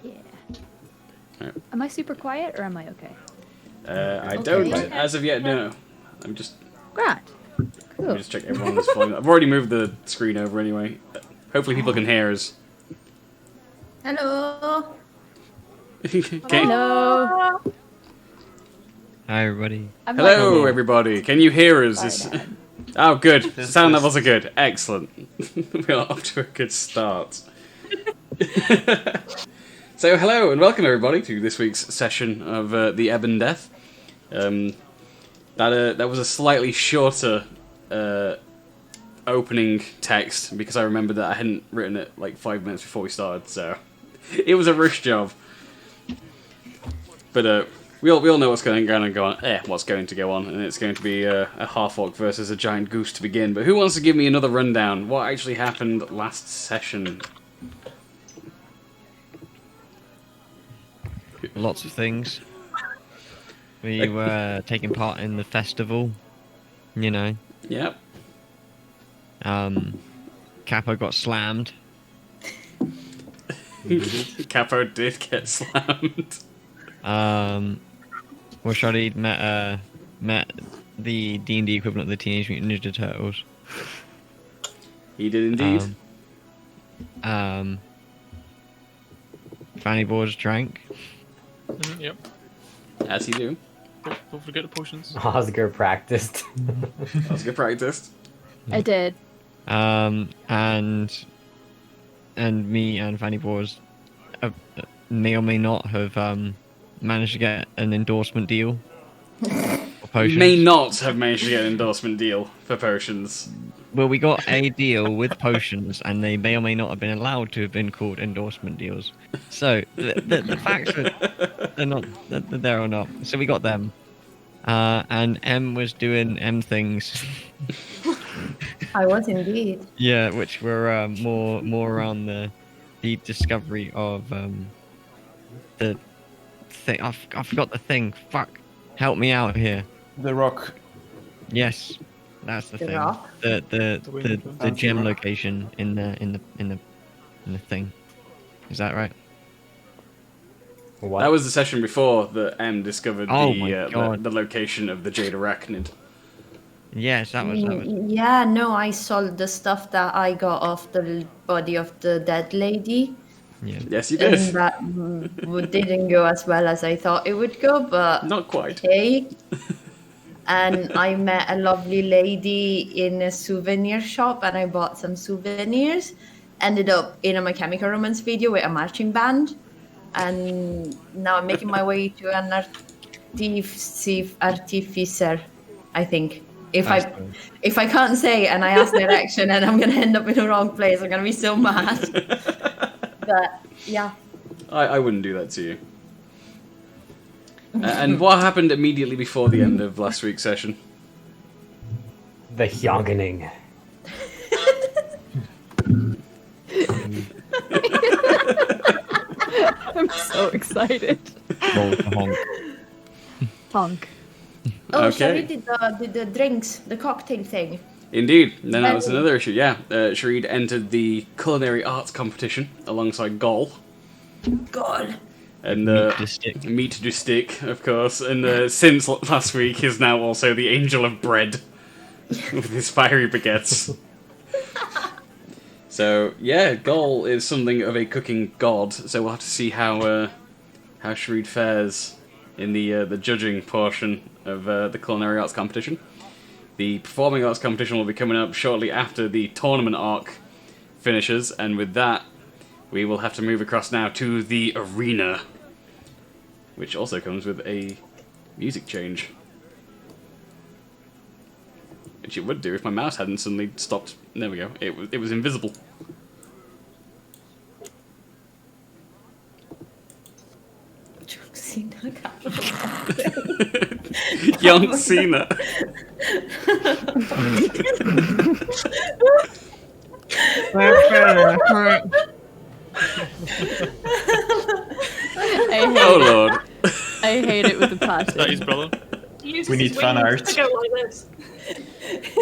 Yeah. Right. Am I super quiet or am I okay? I Okay. don't, as of yet, know. I'm just... Grand. Let Cool. me just check everyone's volume. I've already moved the screen over anyway. Hopefully people can hear us. Hello. Okay. Hello. Hi, everybody. I'm Hello, like, everybody. Can you hear us? Sorry, Dad. Oh, good. Sound levels are good. Excellent. We are off to a good start. So, hello and welcome, everybody, to this week's session of the Ebon Death. That was a slightly shorter opening text because I remembered that I hadn't written it like 5 minutes before we started, so it was a rush job. But we all know what's going to go on. What's going to go on, and it's going to be a half-orc versus a giant goose to begin. But who wants to give me another rundown? What actually happened last session? Lots of things. We were taking part in the festival, you know. Yep. Capo got slammed. Capo did get slammed. Washadi met the D&D equivalent of the Teenage Mutant Ninja Turtles. He did indeed. Fanny Boards drank. Yep. As he do. Don't forget the potions. Oscar practiced. That was good practice. I did. And me and Fanny Boards may or may not have managed to get an endorsement deal for potions. May not have managed to get an endorsement deal for potions. Well, we got a deal with potions, and they may or may not have been allowed to have been called endorsement deals. So the facts are they're there or not. So we got them, and M was doing M things. I was indeed. Yeah, which were more around the discovery of the thing. I forgot the thing. Fuck, help me out here. The rock. Yes, that's the The thing. rock? The gem location in the thing. Is that right? What? That was the session before that M discovered Oh my God. the location of the Jade Arachnid. Yes, that was. Yeah, no, I sold the stuff that I got off the body of the dead lady. Yeah. Yes, you And did. that didn't go as well as I thought it would go, but Not quite. hey. And I met a lovely lady in a souvenir shop and I bought some souvenirs. Ended up in a My Chemical Romance video with a marching band. And now I'm making my way to an artificer, I think. If I can't say and I ask direction and I'm gonna end up in the wrong place, I'm gonna be so mad. But yeah. I wouldn't do that to you. And what happened immediately before the end of last week's session? The Yongening. I'm so excited. Roll the honk. Honk. Oh, Okay. Shari did the drinks, the cocktail thing. Indeed. Then that was another issue, yeah. Sharid entered the culinary arts competition alongside Gol. God. And Meat to stick. Meat to Stick, of course. And since last week is now also the Angel of Bread with his fiery baguettes. So, yeah, Gol is something of a cooking god, so we'll have to see how Sharid fares in the judging portion of the culinary arts competition. The performing arts competition will be coming up shortly after the tournament arc finishes, and with that, we will have to move across now to the arena, which also comes with a music change. Which it would do if my mouse hadn't suddenly stopped. There we go. It was invisible. John Cena. Oh lord. I hate it with a passion. That is brother. We need fan art.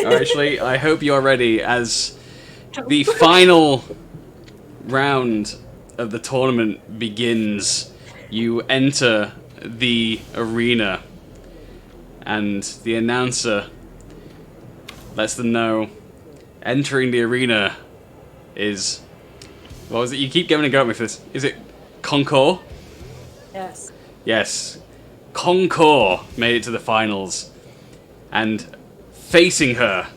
Actually, I hope you're ready as the final round of the tournament begins. You enter the arena, and the announcer lets them know entering the arena is... What was it? You keep giving a go at me for this. Is it Concours? Yes. Yes. Concours made it to the finals. And facing her,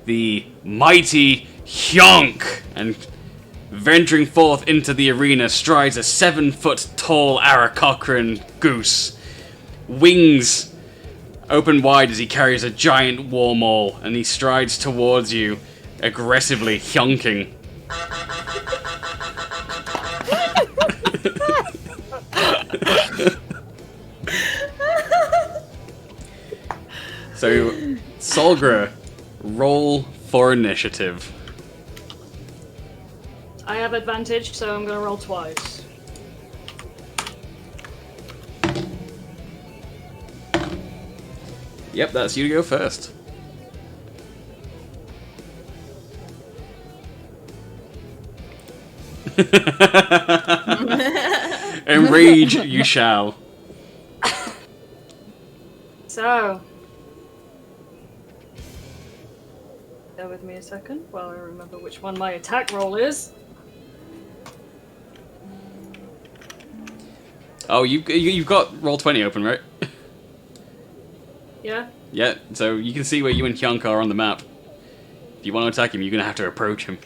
the mighty Hyonk. And venturing forth into the arena strides a 7-foot-tall Aarakocran goose. Wings open wide as he carries a giant war maul, and he strides towards you, aggressively hyonking. So, Solgra, roll for initiative. I have advantage, so I'm gonna roll twice. Yep, that's you to go first. Enrage you shall. So, bear with me a second while I remember which one my attack roll is. Oh, you've got roll 20 open, right? Yeah? Yeah, so you can see where you and Hyonk are on the map. If you want to attack him, you're gonna have to approach him.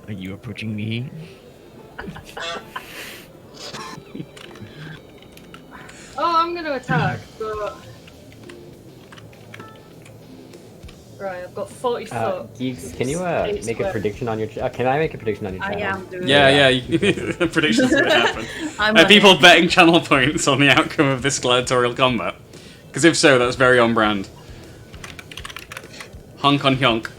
Are you approaching me? Oh, I'm gonna attack, but... Right, I've got 40 foot. Geeks, can you Eight make a square. prediction on your... can I make a prediction on your I channel? am doing Yeah, predictions gonna happen. I'm Are on people it. betting channel points on the outcome of this gladiatorial combat? Because if so, that's very on brand. Honk on Hyonk.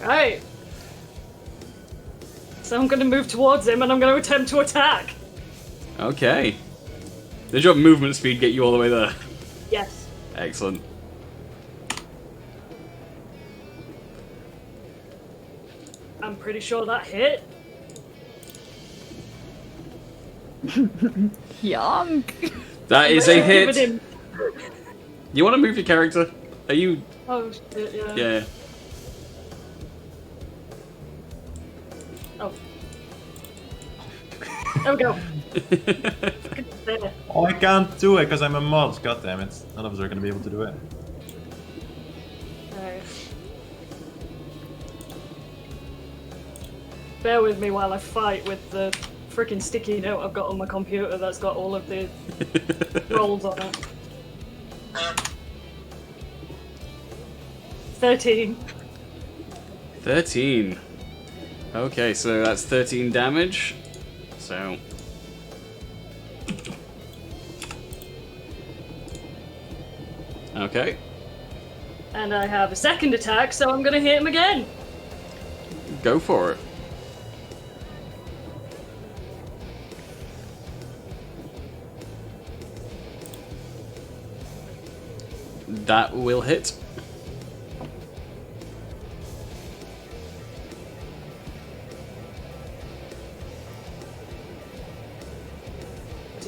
Right. So I'm gonna move towards him and I'm gonna attempt to attack. Okay. Does your movement speed get you all the way there? Yes. Excellent. I'm pretty sure that hit. Yonk. That is a Giving hit. him- You want to move your character? Are you... Oh shit, yeah. Yeah. Oh. There we go. There. Oh, I can't do it because I'm a mod. God damn it! None of us are gonna be able to do it. Alright. Bear with me while I fight with the freaking sticky note I've got on my computer that's got all of the rolls on it. 13. 13. Okay, so that's 13 damage. So... Okay. And I have a second attack, so I'm gonna hit him again. Go for it. That will hit.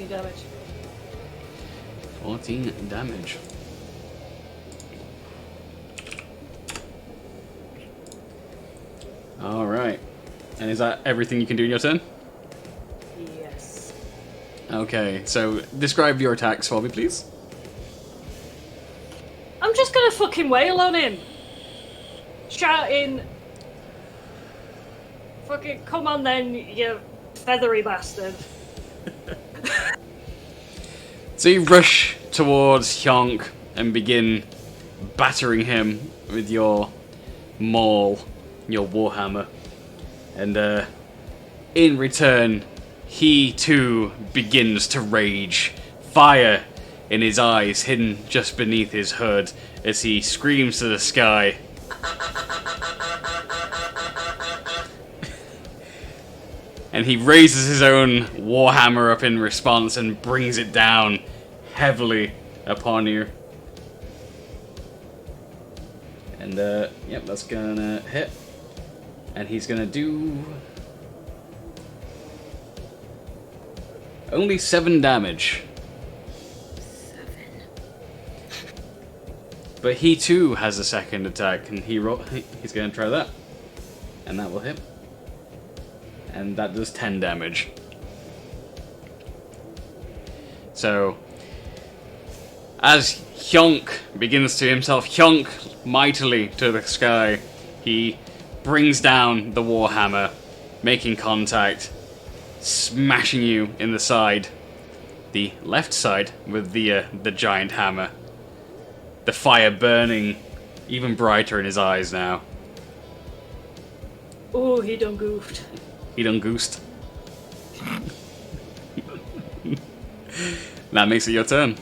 Damage. 14 damage. Alright. And is that everything you can do in your turn? Yes. Okay, so describe your attacks for me, please. I'm just gonna fucking wail on him. Shouting. Fucking come on then, you feathery bastard. So you rush towards Hyonk and begin battering him with your maul, your warhammer. And in return, he too begins to rage. Fire in his eyes, hidden just beneath his hood, as he screams to the sky. And he raises his own warhammer up in response and brings it down heavily upon you. And, yep, that's gonna hit. And he's gonna do... only 7 damage. 7. But he too has a second attack, and he's gonna try that. And that will hit. And that does 10 damage. So, as Hyonk begins to himself hyonk mightily to the sky, he brings down the Warhammer, making contact, smashing you in the side. The left side with the giant hammer. The fire burning even brighter in his eyes now. Oh, he done goofed. He done goosed. That makes it your turn.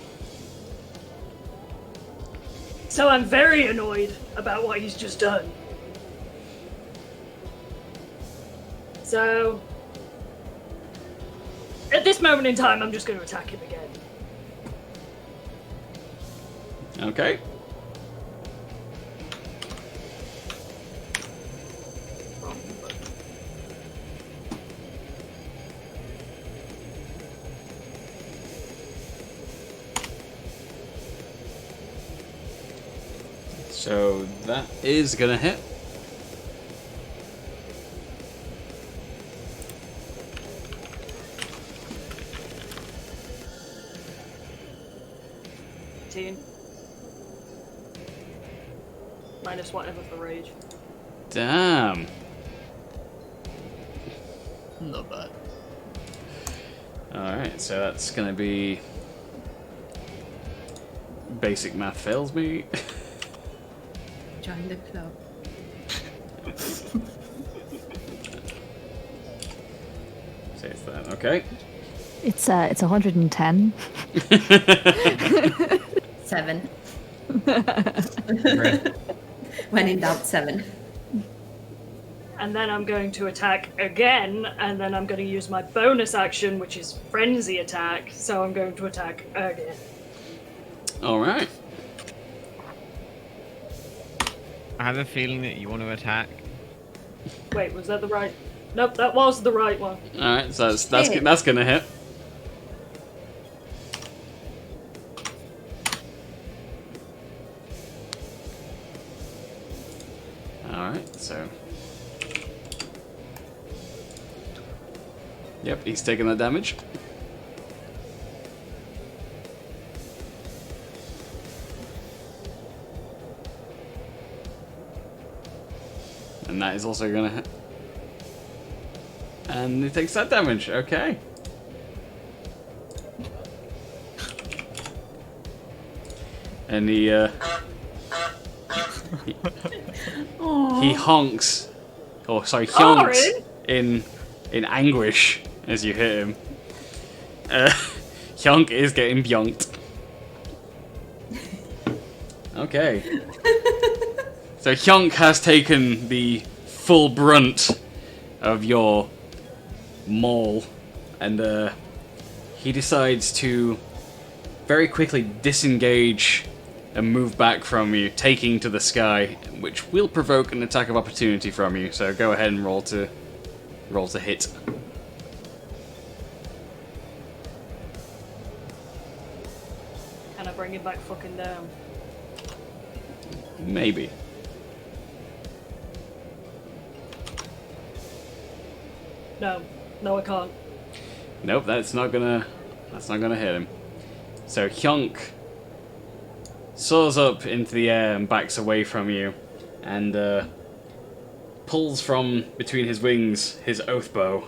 So I'm very annoyed about what he's just done. So, at this moment in time, I'm just going to attack him again. Okay. So that is gonna hit. Minus whatever for rage. Damn. Not bad. Alright, so that's gonna be... basic math fails me. Join the club. Say it's that, okay. It's 110. 7. Red. When in doubt, 7. And then I'm going to attack again, and then I'm going to use my bonus action, which is Frenzy Attack, so I'm going to attack again. Alright. I have a feeling that you want to attack. Wait, was that the right... Nope, that was the right one. Alright, so that's gonna hit. Alright, so... Yep, he's taking the damage. And that is also gonna hit. And he takes that damage, okay. And he honks, or sorry, hyonks in anguish as you hit him. Hyonk is getting byonked. Okay. So Hyonk has taken the full brunt of your maul, and he decides to very quickly disengage and move back from you, taking to the sky, which will provoke an attack of opportunity from you. So go ahead and roll to hit. Can I bring him back fucking down? Maybe. No. No, I can't. Nope, that's not gonna hit him. So Hyonk soars up into the air and backs away from you, and pulls from between his wings his oath bow,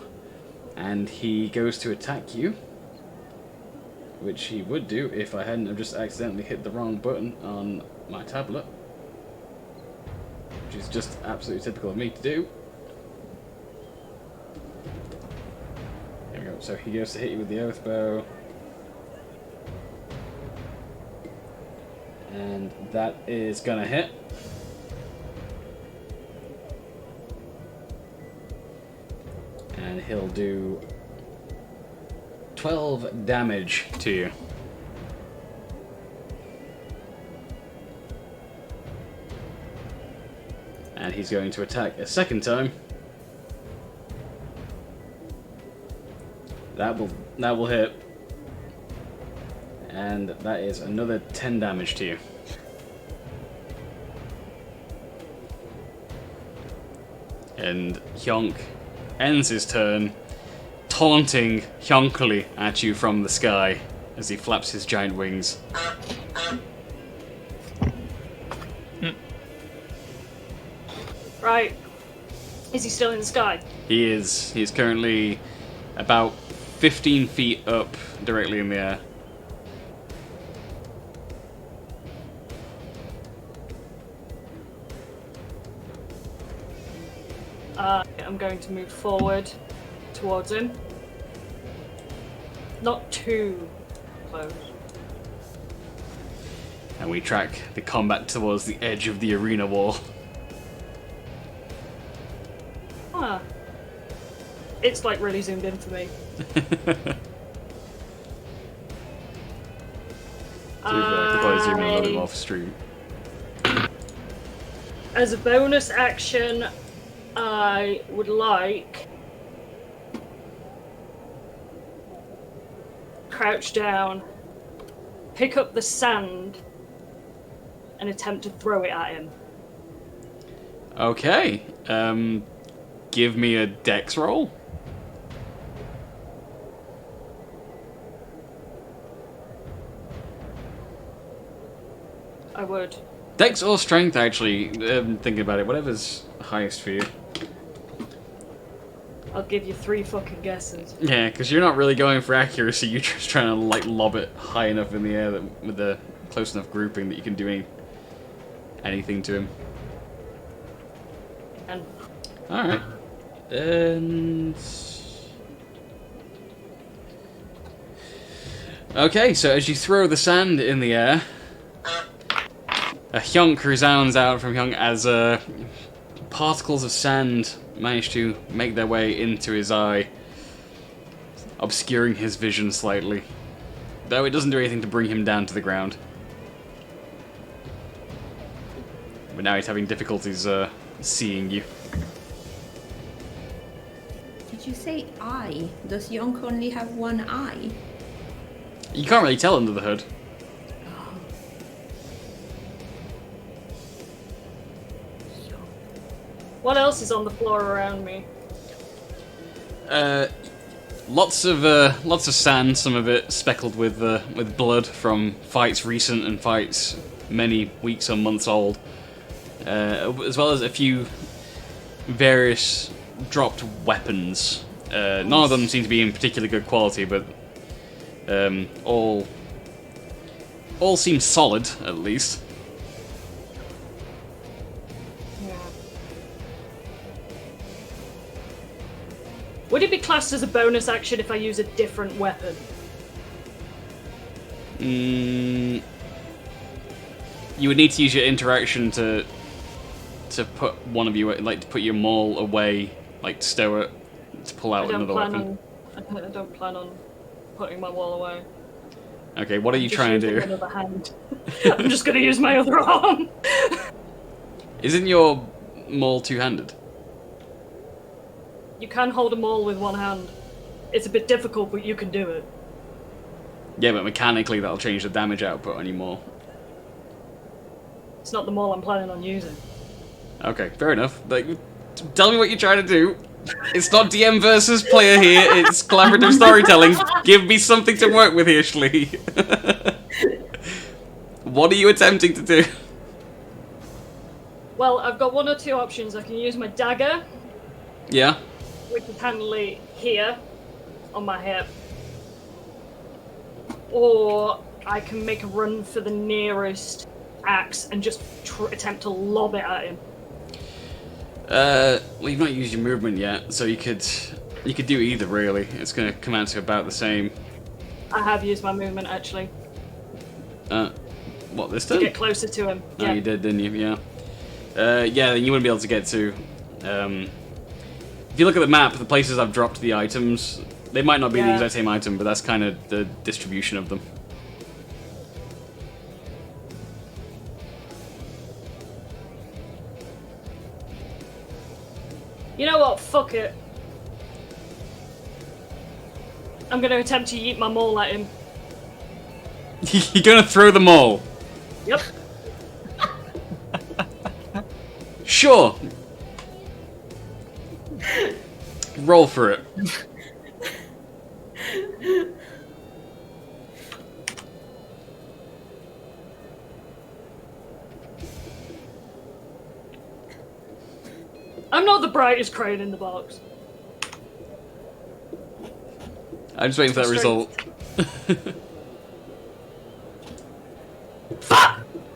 and he goes to attack you, which he would do if I hadn't have just accidentally hit the wrong button on my tablet, which is just absolutely typical of me to do. There we go. So he goes to hit you with the oath bow. And that is gonna hit. And he'll do 12 damage to you. he's going to attack a second time. That will hit. And that is another 10 damage to you. And Hyonk ends his turn, taunting Hyonkly at you from the sky as he flaps his giant wings. Right. Is he still in the sky? He is. He's currently about 15 feet up, directly in the air. I'm going to move forward towards him. Not too close. And we track the combat towards the edge of the arena wall. Ah. It's like really zoomed in for me. Could probably zoom in a little bit off stream. As a bonus action, I would like crouch down, pick up the sand, and attempt to throw it at him. Okay. Give me a dex roll. I would. Dex or strength, actually. Thinking about it, whatever's highest for you. I'll give you 3 fucking guesses. Yeah, because you're not really going for accuracy. You're just trying to like lob it high enough in the air that, with the close enough grouping that you can do anything to him. And All right. And okay, so as you throw the sand in the air, a hyonk resounds out from Hyonk as particles of sand manage to make their way into his eye, obscuring his vision slightly. Though it doesn't do anything to bring him down to the ground. But now he's having difficulties seeing you. Did you say eye? Does Yonk only have one eye? You can't really tell under the hood. what else is on the floor around me? Lots of sand, some of it speckled with blood from fights recent and fights many weeks or months old, as well as a few various dropped weapons. None of them seem to be in particularly good quality, but all seem solid at least. Would it be classed as a bonus action if I use a different weapon? You would need to use your interaction to put one of you, like to put your maul away, like to stow it, to pull out another weapon. I don't plan on putting my wall away. Okay, what are you Just trying to using do? Another hand. I'm just going to use my other arm. Isn't your maul two-handed? You can hold a maul with one hand. It's a bit difficult, but you can do it. Yeah, but mechanically that'll change the damage output on your maul. It's not the maul I'm planning on using. Okay, fair enough. Like, tell me what you're trying to do. It's not DM versus player here, it's collaborative storytelling. Give me something to work with here, Shlee. What are you attempting to do? Well, I've got one or two options. I can use my dagger, Yeah? which is handily here on my hip, or I can make a run for the nearest axe and just attempt to lob it at him. Well, you've not used your movement yet, so you could do either, really. It's going to come out to about the same. I have used my movement, actually, What, this to turn? get closer to him. Oh, Yeah. you did, didn't you? Yeah. Yeah, then you wouldn't be able to get to. If you look at the map, the places I've dropped the items, they might not be the Yeah. exact same item, but that's kind of the distribution of them. You know what? Fuck it. I'm gonna attempt to yeet my maul at him. You're gonna throw them all. Yep. Sure. Roll for it. I'm not the brightest crayon in the box. I'm just waiting for that result.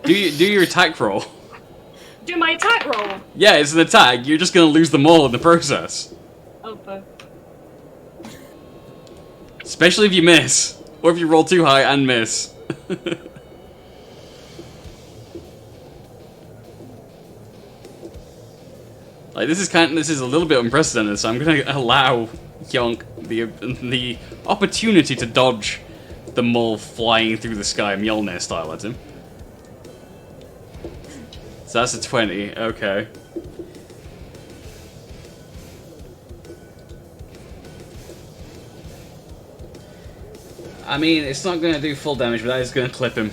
do your attack roll. Do my attack roll. Yeah, it's an attack. You're just gonna lose them all in the process. Okay. Especially if you miss. Or if you roll too high and miss. Like, this is a little bit unprecedented, so I'm gonna allow Yonk the opportunity to dodge the mole flying through the sky Mjolnir style at him. So that's a 20, okay. I mean, it's not gonna do full damage, but that is gonna clip him.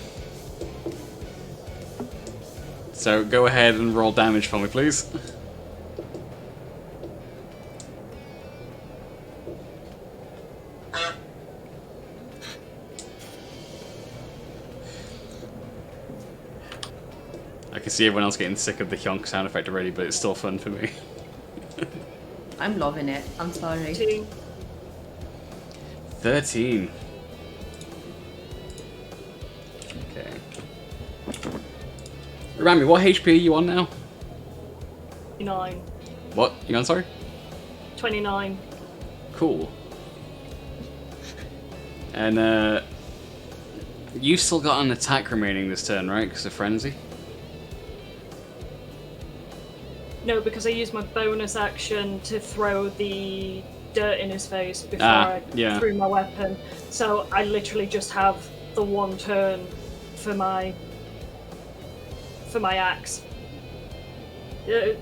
So go ahead and roll damage for me, please. I can see everyone else getting sick of the hyonk sound effect already, but it's still fun for me. I'm loving it. I'm sorry. 2. 13. Okay. Remind me, what HP are you on now? 29. What? You on, sorry? 29. Cool. And, you've still got an attack remaining this turn, right? Because of Frenzy? No, because I used my bonus action to throw the dirt in his face before I threw my weapon. So I literally just have the one turn for my axe.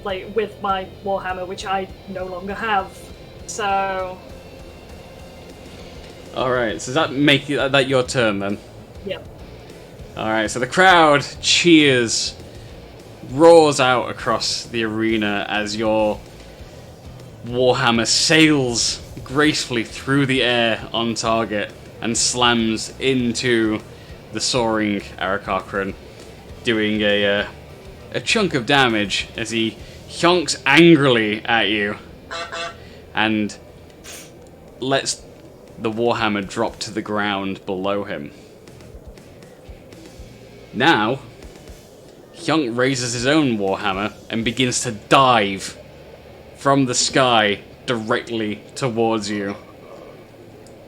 Like, with my warhammer, which I no longer have. So... Alright, so does that make that your turn, then? Yep. Alright, so the crowd cheers, roars out across the arena as your warhammer sails gracefully through the air on target and slams into the soaring Arakocran, doing a chunk of damage as he hyonks angrily at you and lets the warhammer drop to the ground below him. Now, Hyonk raises his own warhammer and begins to dive from the sky directly towards you,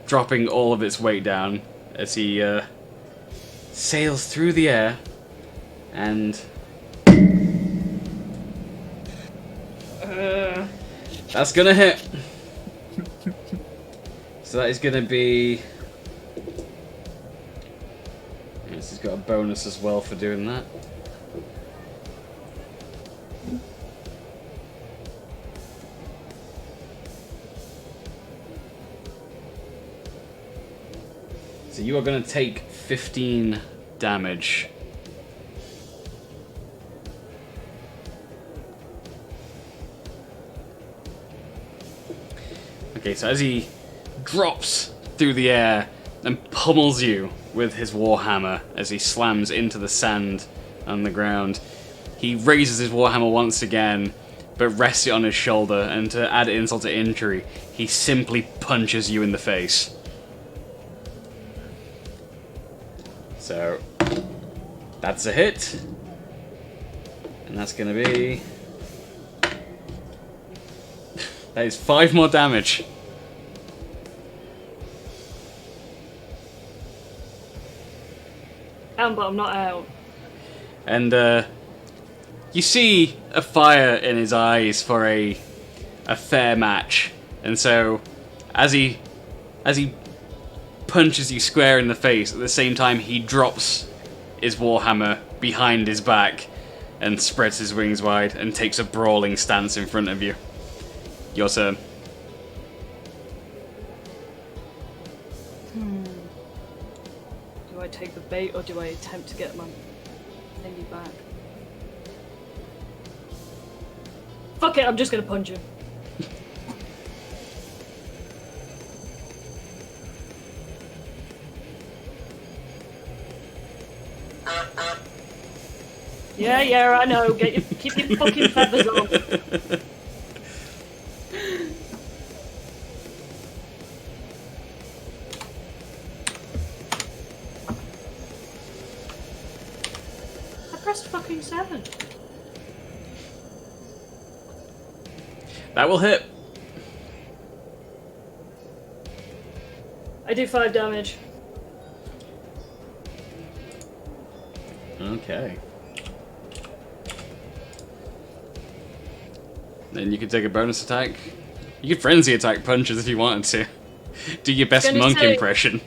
dropping all of its weight down as he sails through the air and that's gonna hit. So that is gonna be... Yes, he's got a bonus as well for doing that. So you are going to take 15 damage. Okay, so as he drops through the air and pummels you with his warhammer as he slams into the sand on the ground, he raises his warhammer once again, but rests it on his shoulder, and to add insult to injury, he simply punches you in the face. So, that's a hit. And that's gonna be... That is 5 more damage. But I'm not out. And, you see a fire in his eyes for a fair match. And so, as he punches you square in the face, at the same time he drops his warhammer behind his back and spreads his wings wide and takes a brawling stance in front of you. Your turn. Do I take the bait or do I attempt to get my thingy back? Fuck it, I'm just gonna punch him. Yeah, I know. Keep your fucking feathers on. I pressed fucking 7. That will hit. I do 5 damage. Okay. Then you can take a bonus attack. You could frenzy attack punches if you wanted to. Do your best monk impression.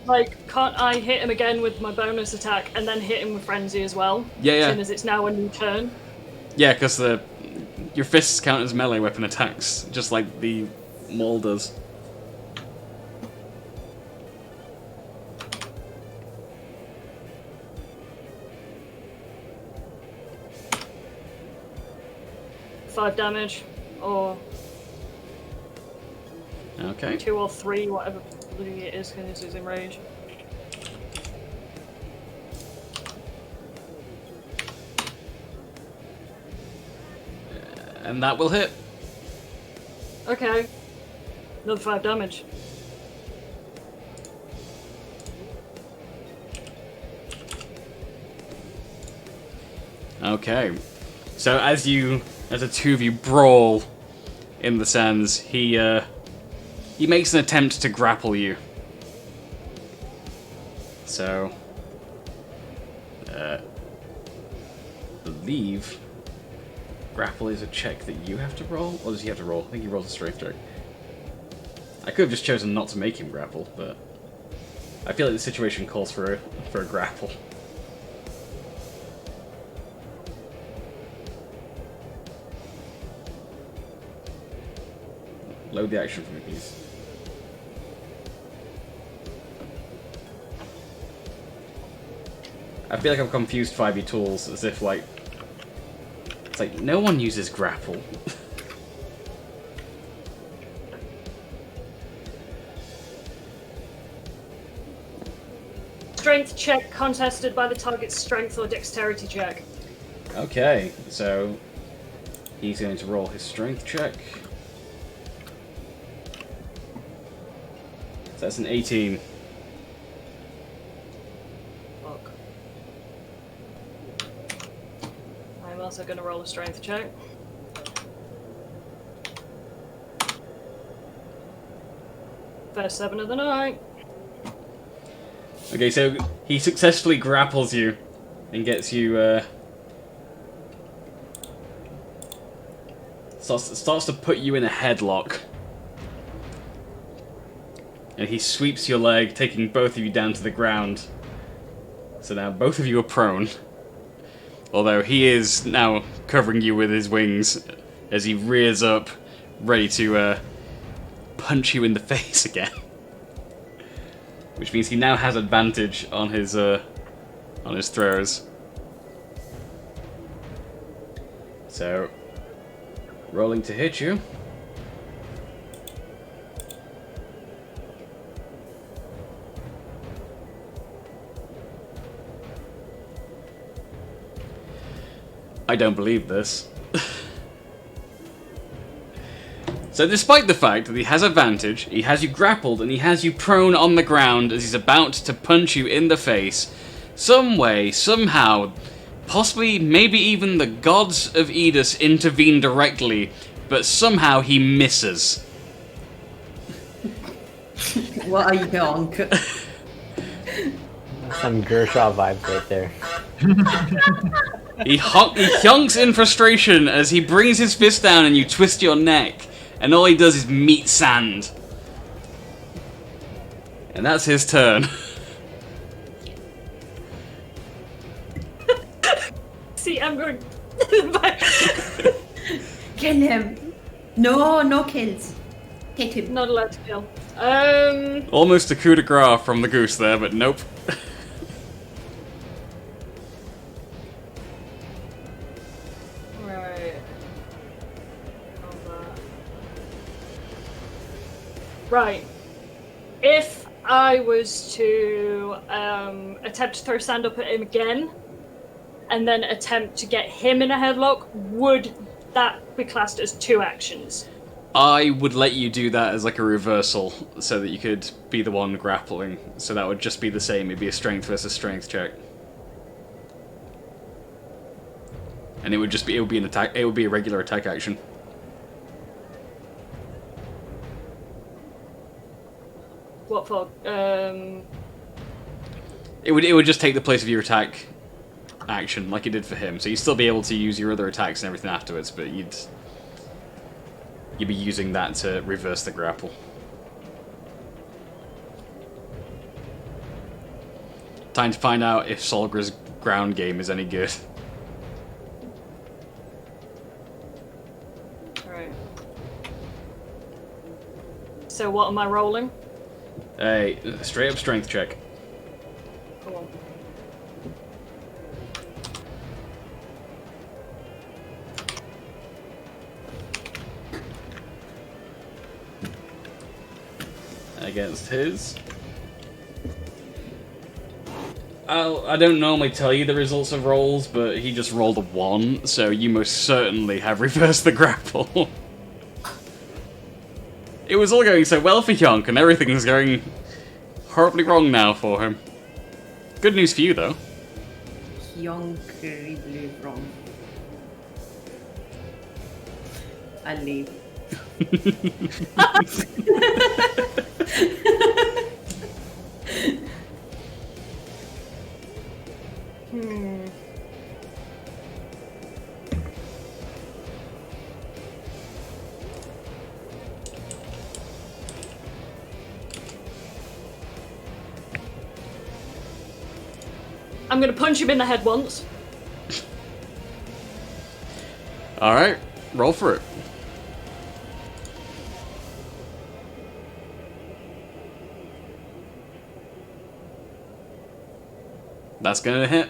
Like, can't I hit him again with my bonus attack and then hit him with frenzy as well? Yeah. Seeing as it's now a new turn. Yeah, because your fists count as melee weapon attacks, just like the maul does. Five damage, or Okay. 2 or 3, whatever bloody it is, because he's in rage. And that will hit. Okay. Another 5 damage. Okay. So as the two of you brawl in the sands, he makes an attempt to grapple you. So, believe grapple is a check that you have to roll, or does he have to roll? I think he rolls a strength check. I could have just chosen not to make him grapple, but I feel like the situation calls for a grapple. Load the action for me, please. I feel like I've confused 5e tools as if, like... It's like, no one uses grapple. Strength check contested by the target's strength or dexterity check. Okay, so... He's going to roll his strength check. So that's an 18. Fuck. I'm also going to roll a strength check. First 7 of the night. Okay, so he successfully grapples you and gets you, starts to put you in a headlock. And he sweeps your leg, taking both of you down to the ground. So now both of you are prone. Although he is now covering you with his wings as he rears up, ready to punch you in the face again. Which means he now has advantage on his throws. So, rolling to hit you. I don't believe this. So despite the fact that he has advantage, he has you grappled and he has you prone on the ground as he's about to punch you in the face, some way, somehow, possibly maybe even the gods of Edis intervene directly, but somehow he misses. What a yonk. Some Gershaw vibes right there. He honks in frustration as he brings his fist down and you twist your neck. And all he does is meet sand. And that's his turn. See, I'm going... Kill him. No kills. Hit him. Not allowed to kill. Almost a coup de grace from the goose there, but nope. Right. Right. If I was to attempt to throw stand up at him again, and then attempt to get him in a headlock, would that be classed as 2 actions? I would let you do that as like a reversal, so that you could be the one grappling. So that would just be the same. It'd be a strength versus strength check, and it would be an attack. It would be a regular attack action. What for? It would just take the place of your attack action, like it did for him. So you'd still be able to use your other attacks and everything afterwards, but you'd be using that to reverse the grapple. Time to find out if Solgra's ground game is any good. Right. So what am I rolling? Hey, straight up strength check. Cool. Against his. I don't normally tell you the results of rolls, but he just rolled a 1, so you most certainly have reversed the grapple. It was all going so well for Yonk, and everything's going horribly wrong now for him. Good news for you, though. Horribly wrong. I'll leave. I'm gonna punch him in the head once. Alright, roll for it. That's gonna hit.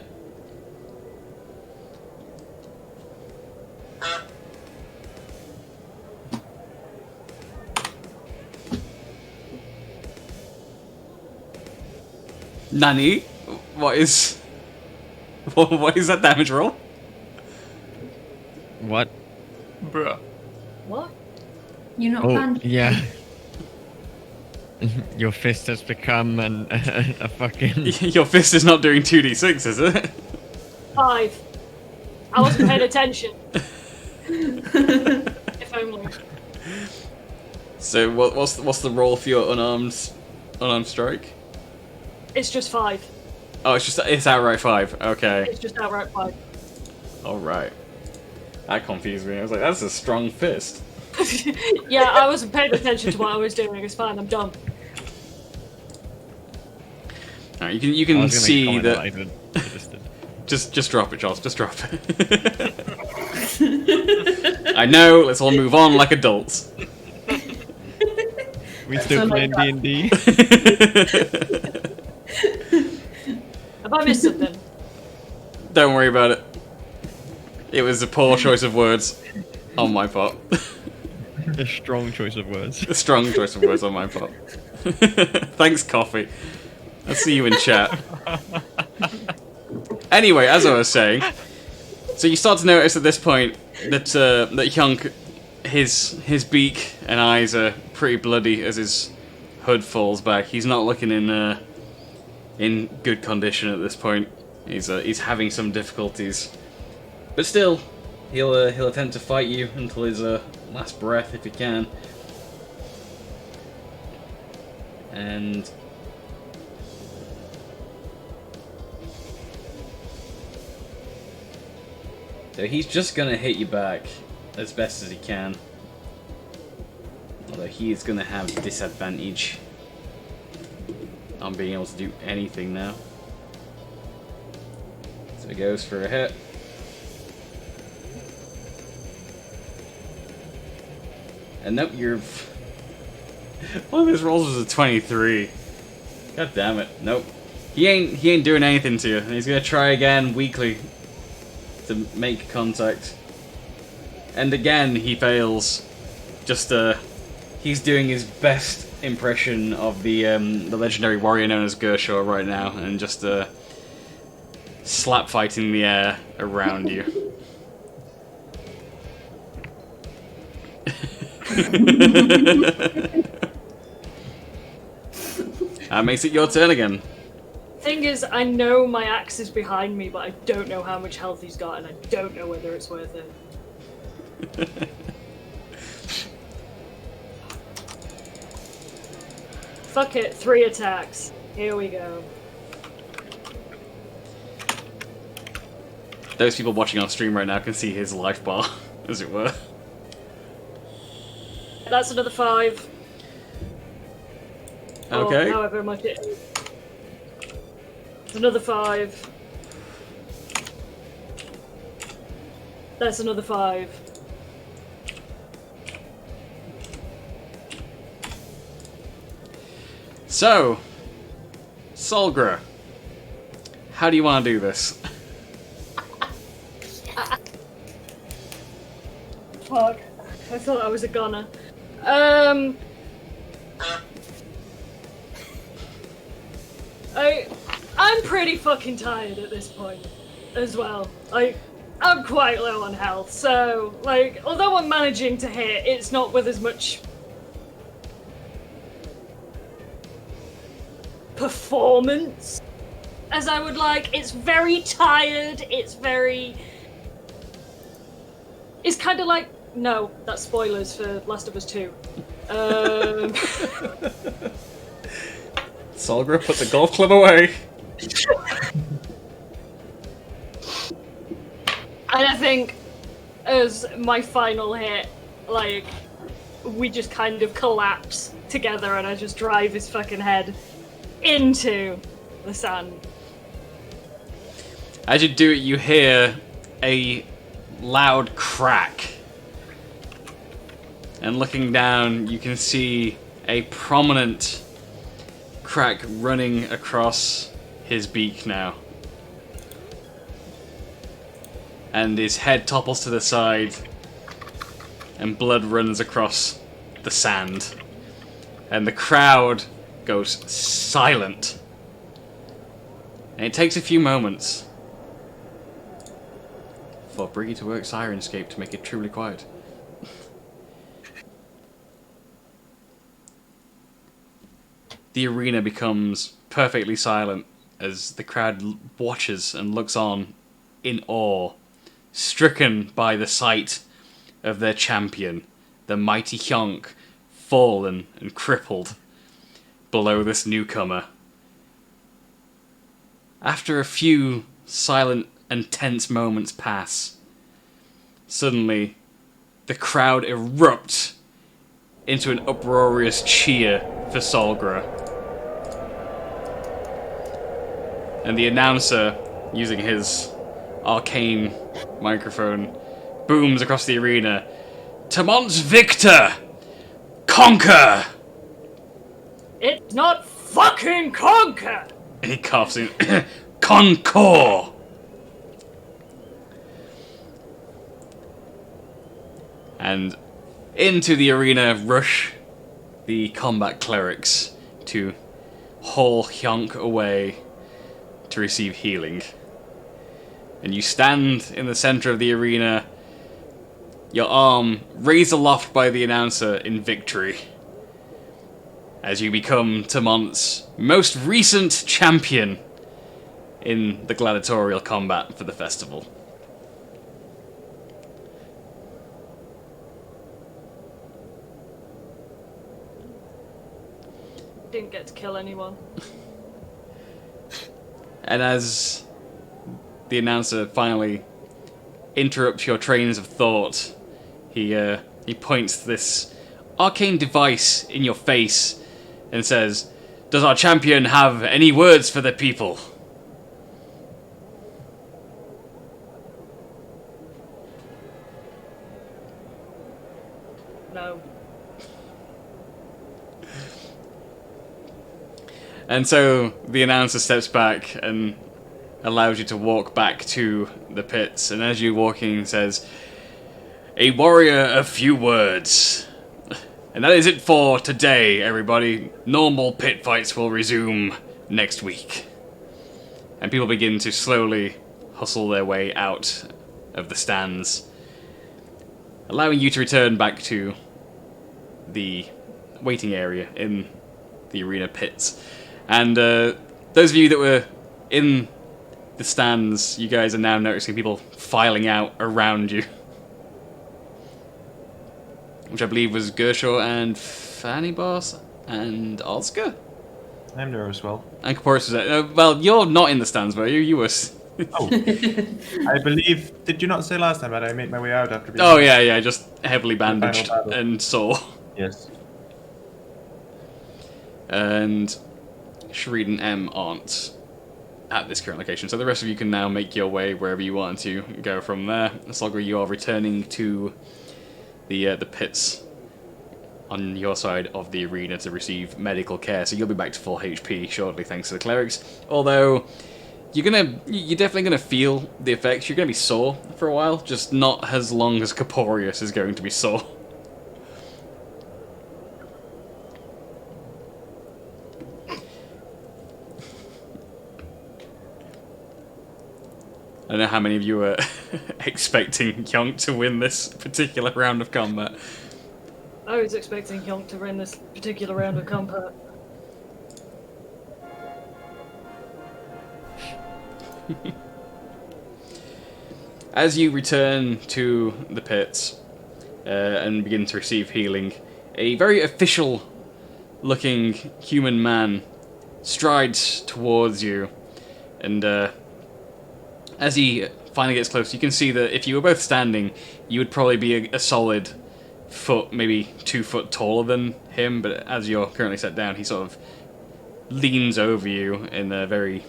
Nani? What is... What is that damage roll? What? Bruh. What? You're not Oh, banned. yeah. Your fist has become a fucking... Your fist is not doing 2d6, is it? 5. I wasn't paying attention. If only. So what's the roll for your unarmed strike? It's just 5. Oh, it's outright 5. Okay. It's just outright 5. All right. That confused me. I was like, that's a strong fist. Yeah, I wasn't paying attention to what I was doing. It's fine. I'm done. All right, you can see that. I just did. Just drop it, Charles. Just drop it. I know. Let's all move on like adults. We still playing D&D? Have I missed something? Don't worry about it. It was a poor choice of words on my part. A strong choice of words. A strong choice of words on my part. Thanks, coffee. I'll see you in chat. Anyway, as I was saying, so you start to notice at this point that that Hyunk, his beak and eyes are pretty bloody as his hood falls back. He's not looking in good condition at this point. He's having some difficulties, but still, he'll attempt to fight you until his last breath if he can. And so he's just gonna hit you back as best as he can. Although he is gonna have disadvantage on being able to do anything now. So he goes for a hit. And nope, you're... One of his rolls was a 23. God damn it. Nope. He ain't doing anything to you. And he's gonna try again weakly to make contact. And again, he fails. Just, he's doing his best impression of the legendary warrior known as Gershaw right now, and just, slap fighting the air around you. That makes it your turn again. Thing is, I know my axe is behind me, but I don't know how much health he's got, and I don't know whether it's worth it. Fuck it, 3 attacks. Here we go. Those people watching on stream right now can see his life bar, as it were. That's another 5. Okay. Or however much it is. It's another 5. That's another 5. So, Solgra, how do you want to do this? Fuck. I thought I was a gunner. I'm pretty fucking tired at this point as well. I'm quite low on health, so although I'm managing to hit, it's not with as much performance as I would like. It's very tired. It's kind of like, no, that's spoilers for Last of Us 2. Solgra, put the golf club away. And I think as my final hit, we just kind of collapse together and I just drive his fucking head into the sand. As you do it, you hear a loud crack. And looking down, you can see a prominent crack running across his beak now. And his head topples to the side, and blood runs across the sand. And the crowd goes silent. And it takes a few moments for Briggy to work Sirenscape to make it truly quiet. The arena becomes perfectly silent as the crowd watches and looks on in awe, stricken by the sight of their champion, the mighty Hyonk, fallen and crippled below this newcomer. After a few silent and tense moments pass, suddenly the crowd erupt into an uproarious cheer for Solgra. And the announcer, using his arcane microphone, booms across the arena, "Tamont's victor! Conquer!" It's not fucking conquer! And he coughs in, "Concord!" And into the arena rush the combat clerics to haul Hyonk away to receive healing. And you stand in the center of the arena, your arm raised aloft by the announcer in victory, as you become Tamont's most recent champion in the gladiatorial combat for the festival. Didn't get to kill anyone. And as the announcer finally interrupts your trains of thought, he points this arcane device in your face and says, "Does our champion have any words for the people?" No. And so the announcer steps back and allows you to walk back to the pits. And as you're walking, says, "A warrior, a few words. And that is it for today, everybody. Normal pit fights will resume next week." And people begin to slowly hustle their way out of the stands, allowing you to return back to the waiting area in the arena pits. And those of you that were in the stands, you guys are now noticing people filing out around you. Which I believe was Gershaw and Fanny Boss and Oscar? I'm there as well. And Kaporis was there. Well, you're not in the stands, were you? You were... Oh, I believe. Did you not say last time that I made my way out after being? Oh, yeah, just heavily final bandaged battle. and sore. Yes. And Shreed and M aren't at this current location, so the rest of you can now make your way wherever you want to go from there. Solgra, you are returning to the pits on your side of the arena to receive medical care, so you'll be back to full HP shortly thanks to the clerics. Although you're definitely gonna feel the effects. You're gonna be sore for a while, just not as long as Corporeus is going to be sore. I don't know how many of you are expecting Yonk to win this particular round of combat. I was expecting Yonk to win this particular round of combat. As you return to the pits and begin to receive healing, a very official-looking human man strides towards you, and as he finally gets close, you can see that if you were both standing, you would probably be a solid foot, maybe 2 foot taller than him, but as you're currently set down, he sort of leans over you in a very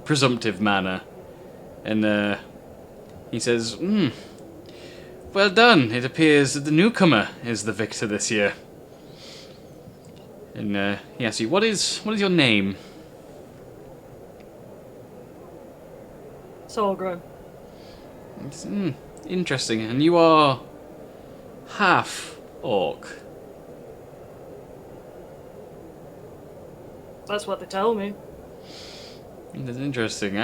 presumptive manner, and he says, "Well done. It appears that the newcomer is the victor this year." And he asks you, what is your name?" Solgren. Interesting. And you are half orc. That's what they tell me. That's interesting.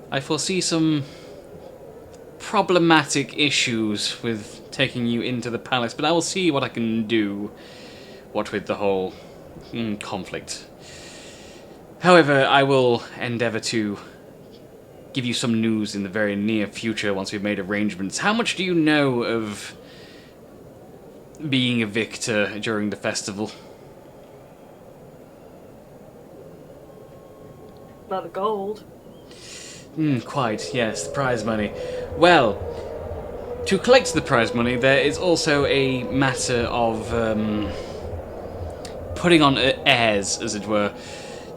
I foresee some problematic issues with taking you into the palace, but I will see what I can do. What with the whole conflict. However, I will endeavour to give you some news in the very near future once we've made arrangements. How much do you know of being a victor during the festival? About the gold. Quite, yes, the prize money. Well, to collect the prize money, there is also a matter of putting on airs, as it were.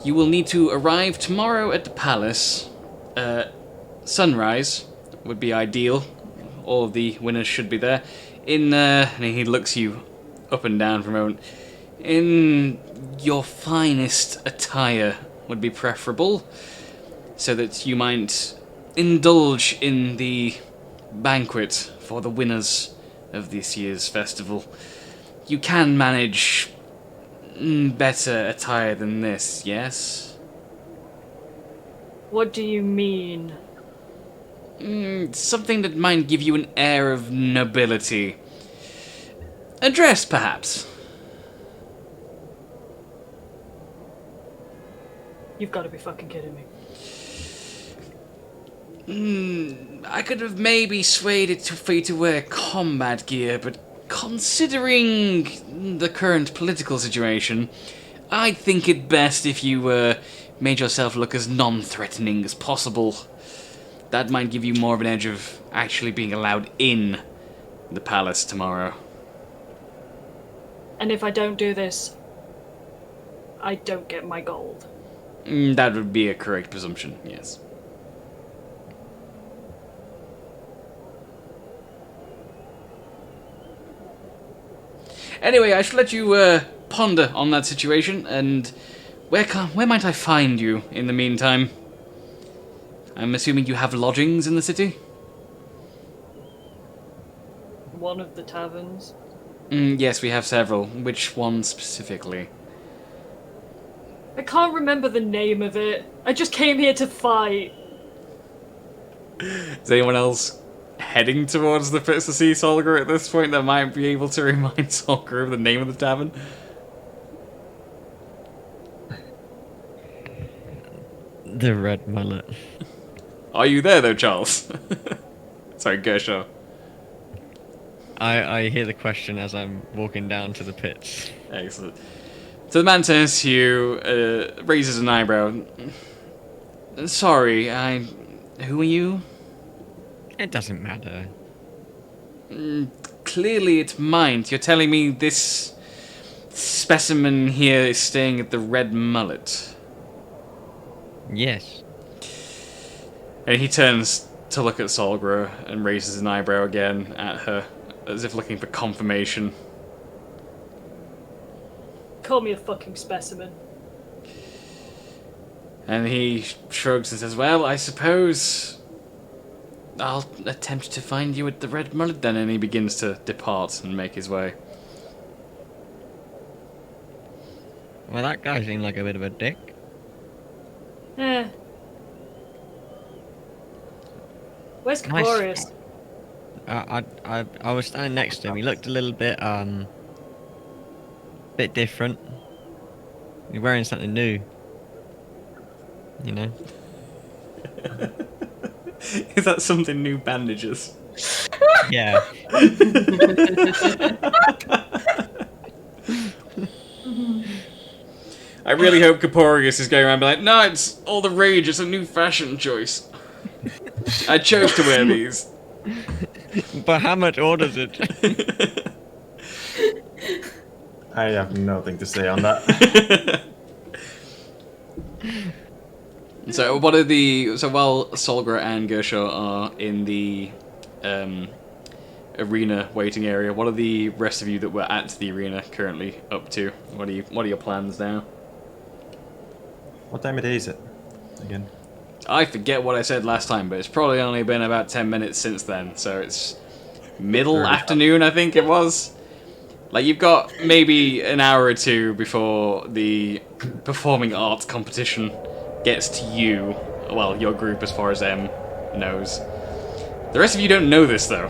You will need to arrive tomorrow at the palace. Sunrise would be ideal. All of the winners should be there. And he looks you up and down for a moment. In your finest attire would be preferable, so that you might indulge in the banquet for the winners of this year's festival. You can manage better attire than this, yes? What do you mean? Something that might give you an air of nobility. A dress, perhaps? You've got to be fucking kidding me. I could have maybe swayed it for you to wear combat gear, but considering the current political situation, I'd think it best if you made yourself look as non-threatening as possible. That might give you more of an edge of actually being allowed in the palace tomorrow. And if I don't do this, I don't get my gold. That would be a correct presumption, yes. Anyway, I should let you ponder on that situation, and where might I find you in the meantime? I'm assuming you have lodgings in the city? One of the taverns. Yes, we have several. Which one specifically? I can't remember the name of it. I just came here to fight. Is anyone else heading towards the pits to see Solgar at this point that might be able to remind Solgar of the name of the tavern? The Red Mullet. Are you there though, Charles? Sorry, Gershaw. I hear the question as I'm walking down to the pits. Excellent. So the man turns to you, raises an eyebrow. Sorry, who are you? It doesn't matter. Clearly it's mind. You're telling me this specimen here is staying at the Red Mullet. Yes. And he turns to look at Solgra and raises an eyebrow again at her, as if looking for confirmation. Call me a fucking specimen. And he shrugs and says, well, I suppose I'll attempt to find you at the Red Mullet then. And he begins to depart and make his way. Well, that guy seemed like a bit of a dick. Where's Nice. Glorious? I was standing next to him. He looked a little bit bit different. He's wearing something new. You know. Is that something new? Bandages? Yeah. I really hope Caporius is going around being like, no, it's all the rage, it's a new fashion choice. I chose to wear these. But how much orders it? I have nothing to say on that. So what are the... So while Solgra and Gershaw are in the arena waiting area, what are the rest of you that were at the arena currently up to? What are your plans now? What time of day is it? Again. I forget what I said last time, but it's probably only been about 10 minutes since then, so it's middle afternoon, I think it was. Like, you've got maybe an hour or two before the performing arts competition gets to you. Well, your group as far as M knows. The rest of you don't know this, though.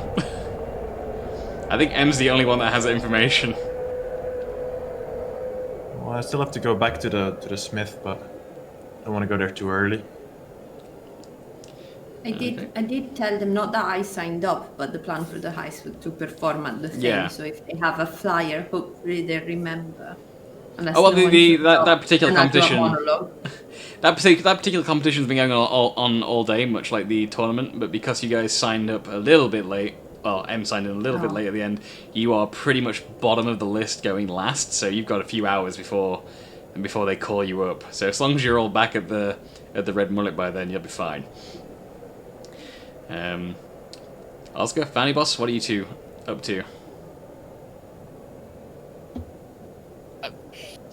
I think M's the only one that has that information. Well, I still have to go back to the smith, but I don't want to go there too early. I did tell them, not that I signed up, but the plan for the heist was to perform at the thing. Yeah. So if they have a flyer, hopefully they remember. Unless Oh well, no one shows up that particular and I do a competition. monologue. That particular competition's been going on all day, much like the tournament. But because you guys signed up a little bit late, well, M signed in a little bit late at the end. You are pretty much bottom of the list, going last. So you've got a few hours before they call you up. So as long as you're all back at the Red Mullet by then, you'll be fine. Oscar, Fanny Boss, what are you two up to?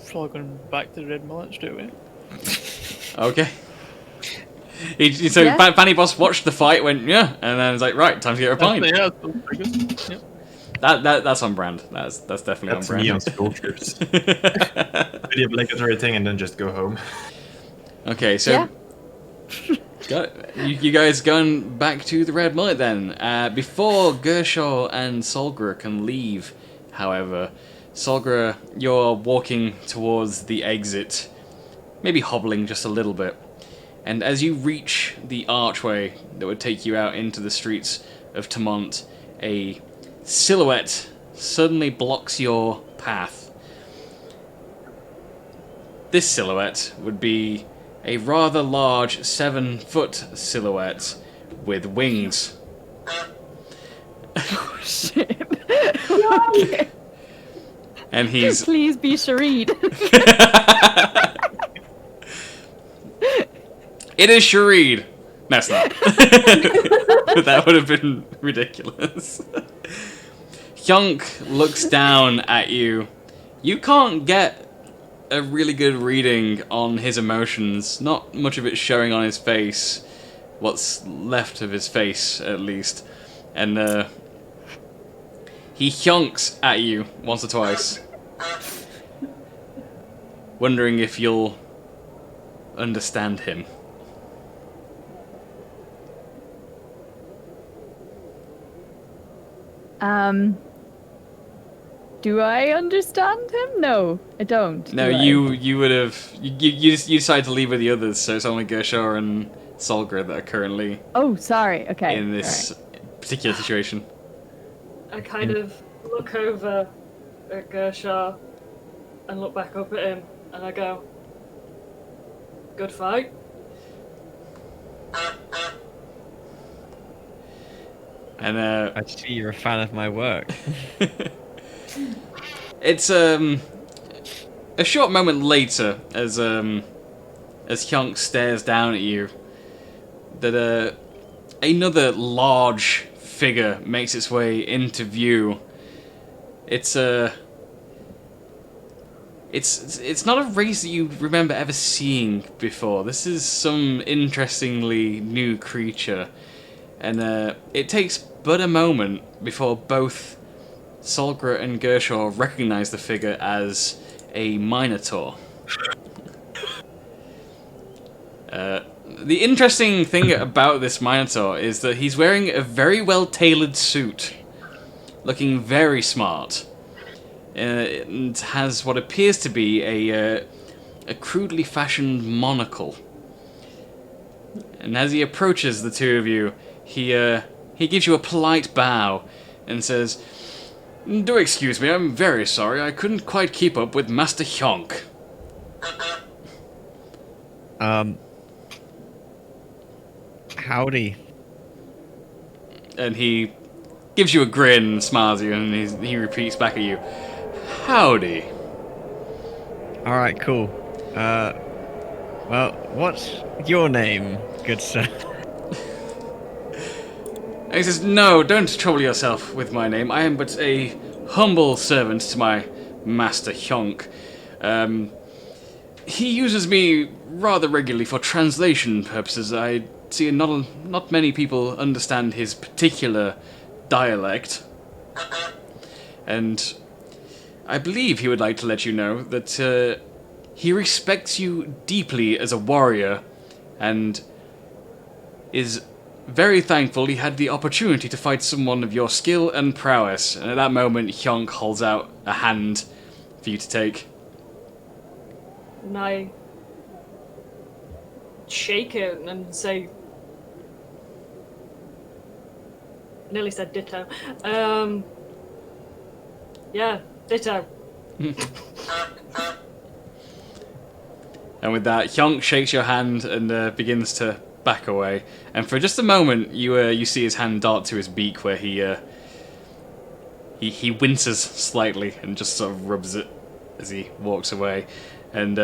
Probably going back to the Red Mullet straight away. Okay. So Yeah. Fanny Boss watched the fight, went yeah, and then it's like right, time to get her a pint. Yeah, that's yep. That's on brand. That's definitely That's on brand. me on school trips. Video obligatory thing and then just go home. Okay, so Yeah. got it. You guys going back to the Red Mullet then? Before Gershaw and Solgra can leave, however, Solgra, you're walking towards the exit, maybe hobbling just a little bit, and as you reach the archway that would take you out into the streets of Tamont, a silhouette suddenly blocks your path. This silhouette would be a rather large 7-foot silhouette with wings. Shit. And he's... Please be Shareed. It is Shareed! No, it's not. That would have been ridiculous. Hyunk looks down at you. You can't get a really good reading on his emotions. Not much of it showing on his face. What's left of his face, at least. And he hyunks at you once or twice. Wondering if you'll understand him. Do I understand him? No, I don't. No, do I? you would have. You decided to leave with the others, so it's only Gershor and Solgra that are currently Oh, sorry. Okay. in this particular situation. I kind of look over at Gershar and look back up at him, and I go, "Good fight." And I see you're a fan of my work. it's a short moment later as Hyunk stares down at you that another large figure makes its way into view. It's not a race that you remember ever seeing before. This is some interestingly new creature, and it takes but a moment before both Solgra and Gershor recognize the figure as a Minotaur. The interesting thing about this Minotaur is that he's wearing a very well-tailored suit, looking very smart, and has what appears to be a crudely fashioned monocle. And as he approaches the two of you, he gives you a polite bow and says, "Do excuse me, I'm very sorry. I couldn't quite keep up with Master Hyunk." Howdy. And he gives you a grin, smiles at you, and he repeats back at you, "Howdy." Alright, cool. Well, what's your name, good sir? And he says, "No, don't trouble yourself with my name. I am but a humble servant to my Master Hyunk. He uses me rather regularly for translation purposes. I see not many people understand his particular dialect. And I believe he would like to let you know that he respects you deeply as a warrior and is very thankful he had the opportunity to fight someone of your skill and prowess." And at that moment, Hyunk holds out a hand for you to take. And I shake it and say, nearly said ditto. Yeah, ditto. And with that, Hyunk shakes your hand and begins to back away. And for just a moment, you see his hand dart to his beak, where he winces slightly and just sort of rubs it as he walks away. And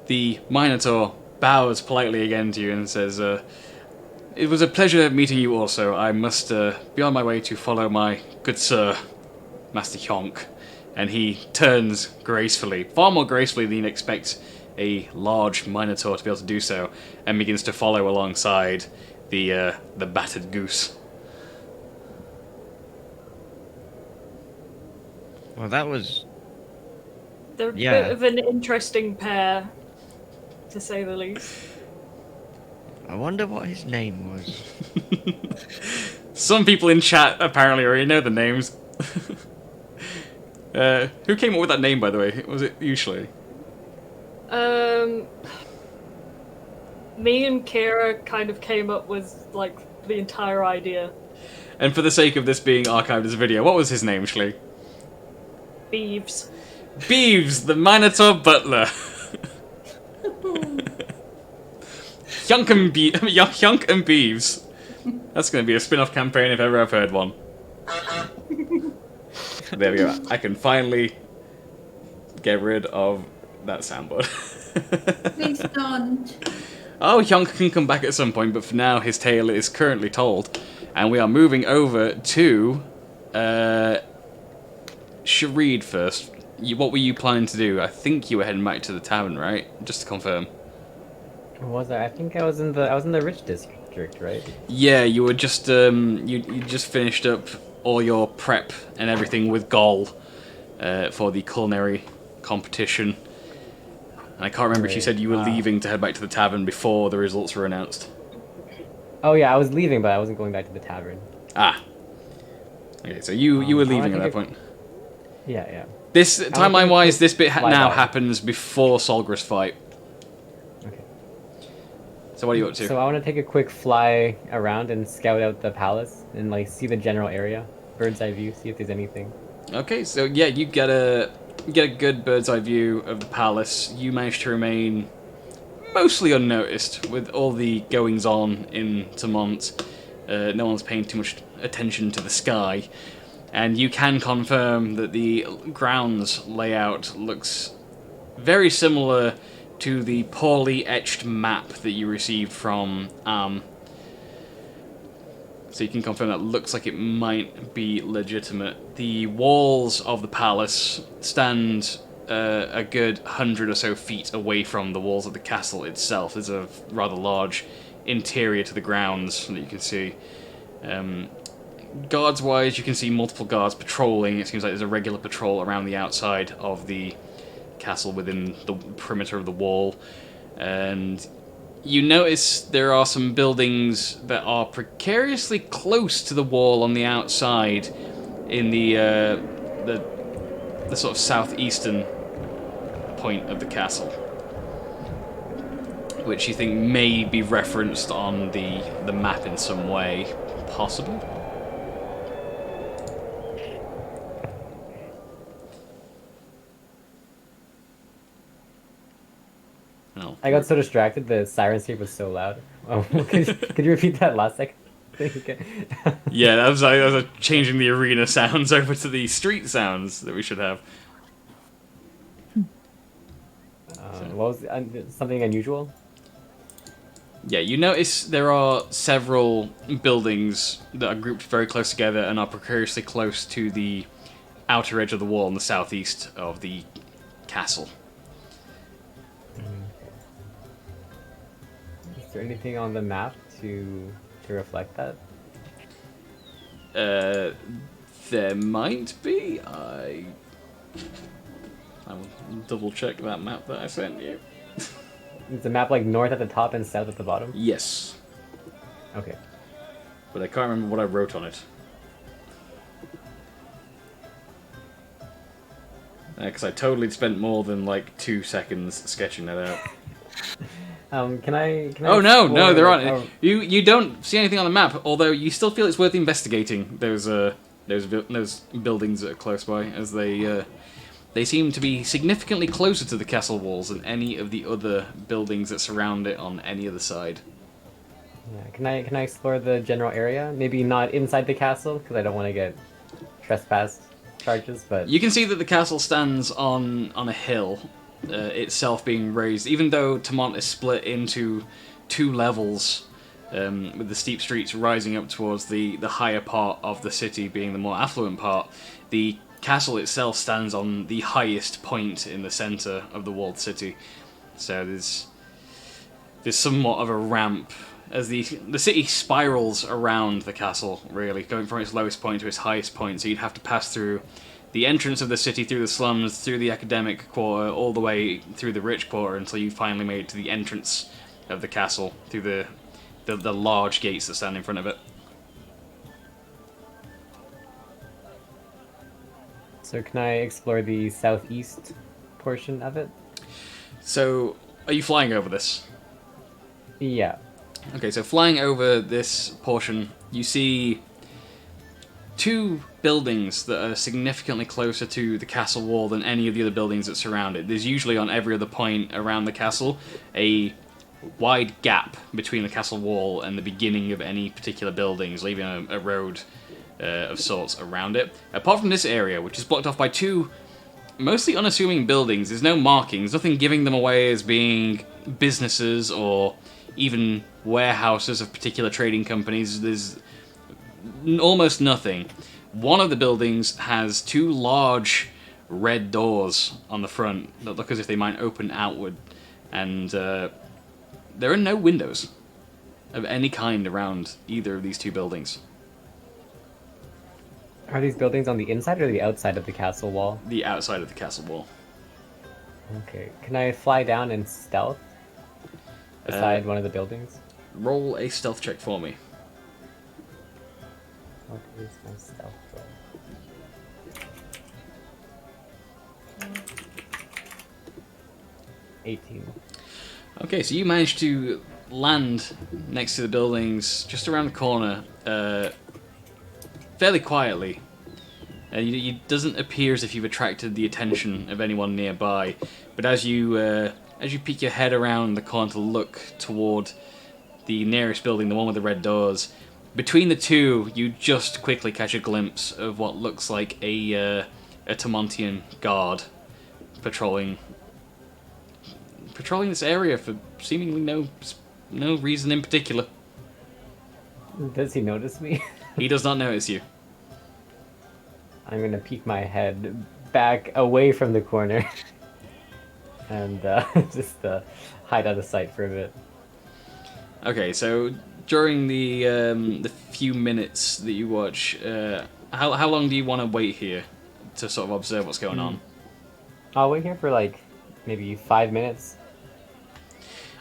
the Minotaur bows politely again to you and says, "It was a pleasure meeting you also. I must be on my way to follow my good sir, Master Hyunk." And he turns gracefully, far more gracefully than you'd expect a large Minotaur to be able to do so, and begins to follow alongside the battered goose. Well, that was... They're a Yeah. bit of an interesting pair, to say the least. I wonder what his name was. Some people in chat apparently already know the names. Who came up with that name, by the way? Was it usually? Me and Kira kind of came up with, like, the entire idea. And for the sake of this being archived as a video, what was his name, Shlee? Beeves. Beeves, the Minotaur Butler. Hyunk and Beeves. That's going to be a spin-off campaign if ever I've heard one. There we go. I can finally get rid of that soundboard. Please don't. Oh, Hyunk can come back at some point, but for now his tale is currently told. And we are moving over to Shareed first. What were you planning to do? I think you were heading back to the tavern, right? Just to confirm. Was I? I think I was in the rich district, right? Yeah, you were just you just finished up all your prep and everything with Gol for the culinary competition. And I can't remember if you said you were leaving to head back to the tavern before the results were announced. Oh yeah, I was leaving, but I wasn't going back to the tavern. Ah. Okay, so you were leaving at that point. Yeah, yeah. This timeline-wise, this bit now by. happens before Solgra's fight. Okay. So what are you up to? So I want to take a quick fly around and scout out the palace and like see the general area, bird's eye view, see if there's anything. Okay, so yeah, you get a good bird's eye view of the palace. You manage to remain mostly unnoticed with all the goings on in Tamont. No one's paying too much attention to the sky, and you can confirm that the grounds layout looks very similar to the poorly etched map that you received from so you can confirm that looks like it might be legitimate. The walls of the palace stand a good 100 or so feet away from the walls of the castle itself. There's a rather large interior to the grounds that you can see. Guards-wise, you can see multiple guards patrolling. It seems like there's a regular patrol around the outside of the castle within the perimeter of the wall. And you notice there are some buildings that are precariously close to the wall on the outside in the sort of southeastern point of the castle, which you think may be referenced on the map in some way. Possible? No. I got so distracted, the siren scream was so loud. Oh, could you repeat that last second? Yeah, that was changing the arena sounds over to the street sounds that we should have. What was something unusual? Yeah, you notice there are several buildings that are grouped very close together and are precariously close to the outer edge of the wall in the southeast of the castle. Is there anything on the map to reflect that? There might be. I will double check that map that I sent you. Is the map like north at the top and south at the bottom? Yes. Okay. But I can't remember what I wrote on it. Because I totally spent more than like 2 seconds sketching that out. Can I Oh no, there aren't. Oh. You don't see anything on the map, although you still feel it's worth investigating those buildings that are close by, as they seem to be significantly closer to the castle walls than any of the other buildings that surround it on any other side. Yeah, can I explore the general area? Maybe not inside the castle, because I don't want to get trespass charges, but... You can see that the castle stands on a hill, itself being raised, even though Tamont is split into 2 levels, with the steep streets rising up towards the higher part of the city being the more affluent part. The castle itself stands on the highest point in the center of the walled city, so there's somewhat of a ramp as the city spirals around the castle, really, going from its lowest point to its highest point. So you'd have to pass through the entrance of the city, through the slums, through the academic quarter, all the way through the rich quarter until you finally made it to the entrance of the castle, through the large gates that stand in front of it. So can I explore the southeast portion of it? So, are you flying over this? Yeah. Okay, so flying over this portion, you see 2 buildings that are significantly closer to the castle wall than any of the other buildings that surround it. There's usually on every other point around the castle a wide gap between the castle wall and the beginning of any particular buildings, leaving a road of sorts around it. Apart from this area, which is blocked off by 2 mostly unassuming buildings, there's no markings, nothing giving them away as being businesses or even warehouses of particular trading companies. There's almost nothing. One of the buildings has two large red doors on the front that look as if they might open outward, and there are no windows of any kind around either of these two buildings. Are these buildings on the inside or the outside of the castle wall? The outside of the castle wall. Okay. Can I fly down and stealth beside one of the buildings? Roll a stealth check for me. What is my stealth roll? 18. Okay, so you managed to land next to the buildings, just around the corner, fairly quietly. It doesn't appear as if you've attracted the attention of anyone nearby, but as you peek your head around the corner to look toward the nearest building, the one with the red doors, between the two, you just quickly catch a glimpse of what looks like a Tamontian guard patrolling this area for seemingly no reason in particular. Does he notice me? He does not notice you. I'm gonna peek my head back away from the corner and just hide out of sight for a bit. Okay, so during the few minutes that you watch, how long do you want to wait here to sort of observe what's going on? I'll wait here for like maybe 5 minutes.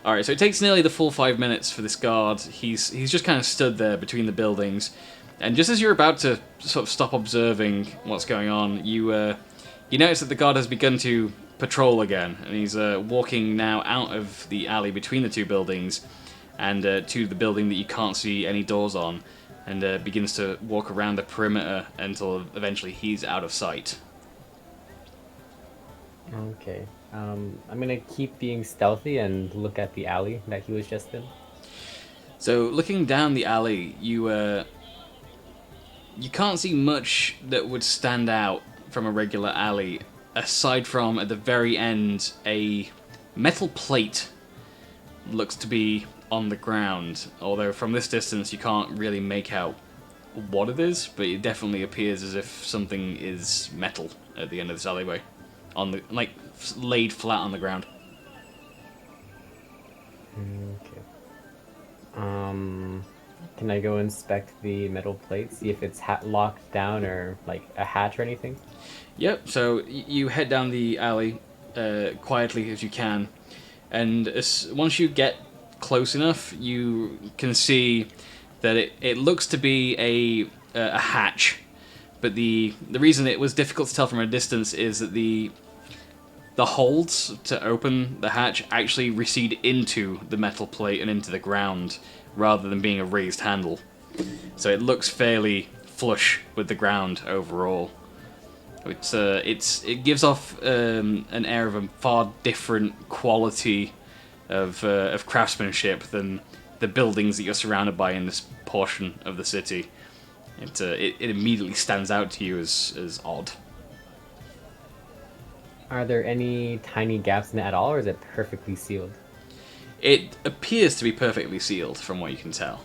Alright, so it takes nearly the full 5 minutes for this guard. He's just kind of stood there between the buildings, and just as you're about to sort of stop observing what's going on, you notice that the guard has begun to patrol again, and he's walking now out of the alley between the two buildings and to the building that you can't see any doors on, and begins to walk around the perimeter until eventually he's out of sight. Okay. I'm gonna keep being stealthy and look at the alley that he was just in. So, looking down the alley, you can't see much that would stand out from a regular alley, aside from, at the very end, a metal plate looks to be on the ground, although from this distance you can't really make out what it is, but it definitely appears as if something is metal at the end of this alleyway, laid flat on the ground. Okay. Can I go inspect the metal plate, see if it's locked down or like a hatch or anything? Yep, so you head down the alley quietly as you can, and once you get close enough, you can see that it looks to be a hatch, but the reason it was difficult to tell from a distance is that the holds to open the hatch actually recede into the metal plate and into the ground, rather than being a raised handle. So it looks fairly flush with the ground overall. It gives off an air of a far different quality of craftsmanship than the buildings that you're surrounded by in this portion of the city. It immediately stands out to you as odd. Are there any tiny gaps in it at all, or is it perfectly sealed? It appears to be perfectly sealed, from what you can tell.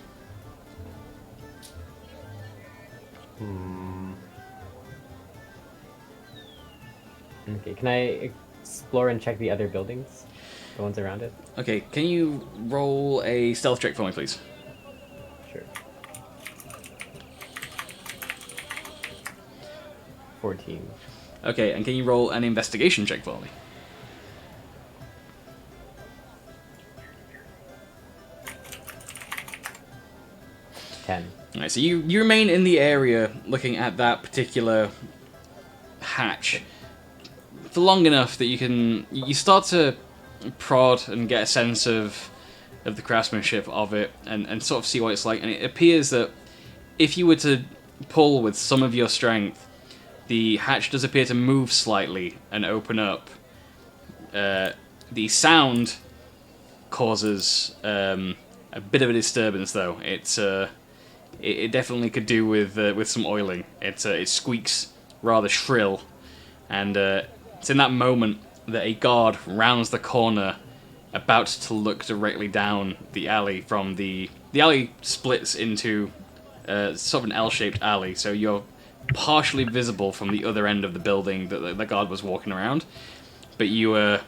Okay, can I explore and check the other buildings? The ones around it? Okay, can you roll a stealth check for me, please? Sure. 14. Okay, and can you roll an investigation check for me? 10. Alright, so you remain in the area looking at that particular hatch for long enough that you start to prod and get a sense of the craftsmanship of it and sort of see what it's like, and it appears that if you were to pull with some of your strength, the hatch does appear to move slightly and open up. The sound causes a bit of a disturbance, though. It definitely could do with some oiling. It squeaks rather shrill, and it's in that moment that a guard rounds the corner, about to look directly down the alley from the alley splits into sort of an L-shaped alley. So you're partially visible from the other end of the building that the guard was walking around. But you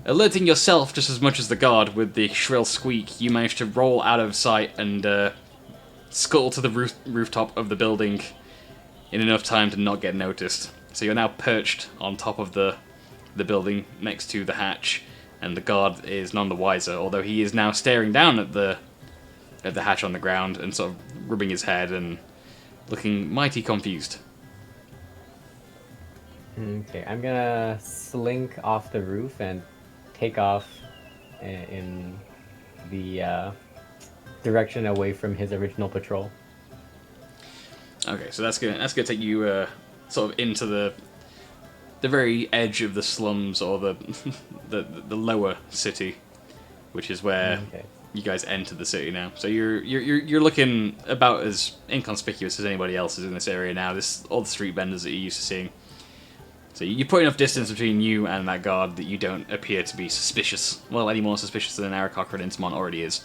alerting yourself just as much as the guard with the shrill squeak, you managed to roll out of sight and scuttle to the rooftop of the building in enough time to not get noticed. So you're now perched on top of the building next to the hatch, and the guard is none the wiser, although he is now staring down at the hatch on the ground and sort of rubbing his head and looking mighty confused. Okay, I'm gonna slink off the roof and take off in the direction away from his original patrol. Okay, so that's gonna take you sort of into the very edge of the slums, or the lower city, which is where you guys enter the city now. So you're looking about as inconspicuous as anybody else is in this area now. All the street vendors that you're used to seeing. So you put enough distance between you and that guard that you don't appear to be suspicious. Well, any more suspicious than Aarakocra and Intamon already is.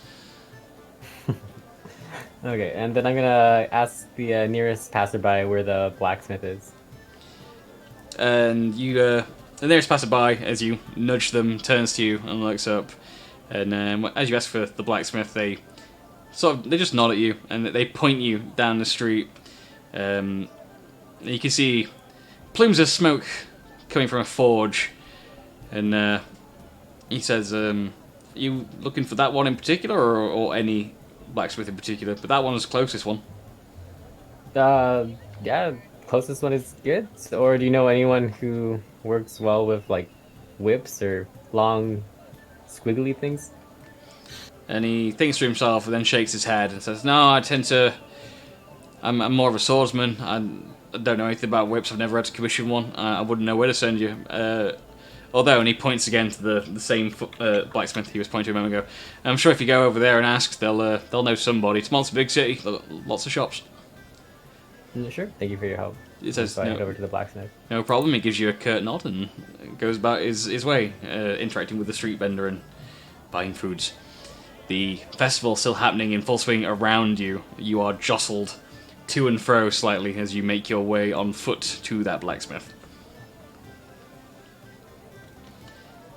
Okay, and then I'm gonna ask the nearest passerby where the blacksmith is. And the nearest passerby, as you nudge them, turns to you and looks up. And as you ask for the blacksmith, they just nod at you and they point you down the street. You can see plumes of smoke coming from a forge, and he says, "You looking for that one in particular, or any blacksmith in particular? But that one is the closest one." Yeah, closest one is good. Or do you know anyone who works well with like whips or long, squiggly things? And he thinks to himself and then shakes his head and says, "No, I'm more of a swordsman. I don't know anything about whips. I've never had to commission one. I wouldn't know where to send you." Although, and he points again to the same blacksmith he was pointing to a moment ago. I'm sure if you go over there and ask, they'll know somebody. It's a big city, lots of shops. Sure. Thank you for your help. He says, so I head over to the blacksmith. "No problem." He gives you a curt nod and goes about his way, interacting with the street vendor and buying foods. The festival still happening in full swing around you. You are jostled to and fro slightly as you make your way on foot to that blacksmith.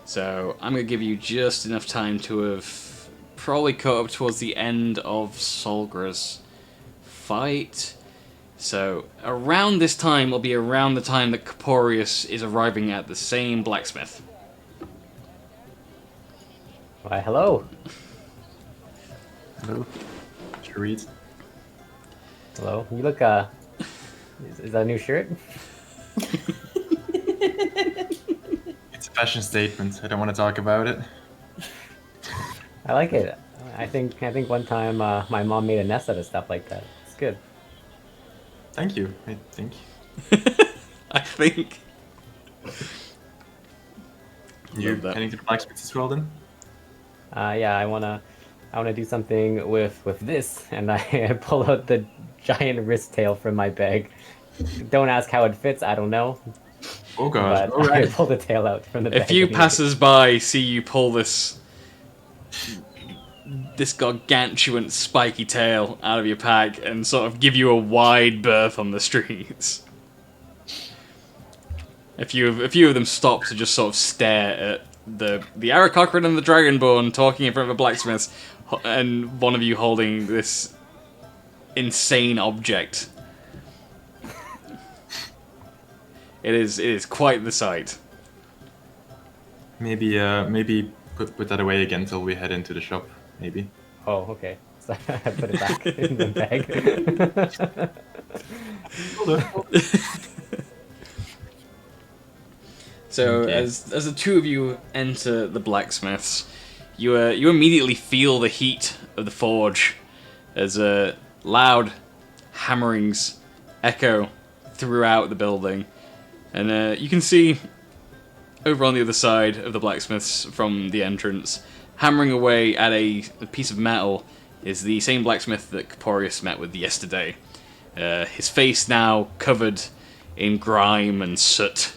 So I'm going to give you just enough time to have probably caught up towards the end of Solgra's fight. So around this time will be around the time that Corporius is arriving at the same blacksmith. Why, hello. Hello. Shareed. Hello. You look, is that a new shirt? It's a fashion statement. I don't want to talk about it. I like it. I think one time my mom made a nest out of stuff like that. It's good. Thank you. I think. I think. You heading to the blacksmith as well then? Yeah, I wanna do something with this, and I pull out the giant wrist tail from my bag. Don't ask how it fits. I don't know. Oh god! But I pull the tail out from the bag. A few passers-by see you pull this gargantuan spiky tail out of your pack and sort of give you a wide berth on the streets. A few of them stop to just sort of stare at the Aarakocra and the Dragonborn talking in front of a blacksmith, and one of you holding this insane object. It is quite the sight. Maybe put that away again till we head into the shop. Maybe. Oh, okay. So I put it back in the bag. Hold on. So Okay. as the two of you enter the blacksmith's, you immediately feel the heat of the forge as loud hammerings echo throughout the building, and you can see over on the other side of the blacksmith's from the entrance, hammering away at a piece of metal, is the same blacksmith that Corporius met with yesterday. His face now covered in grime and soot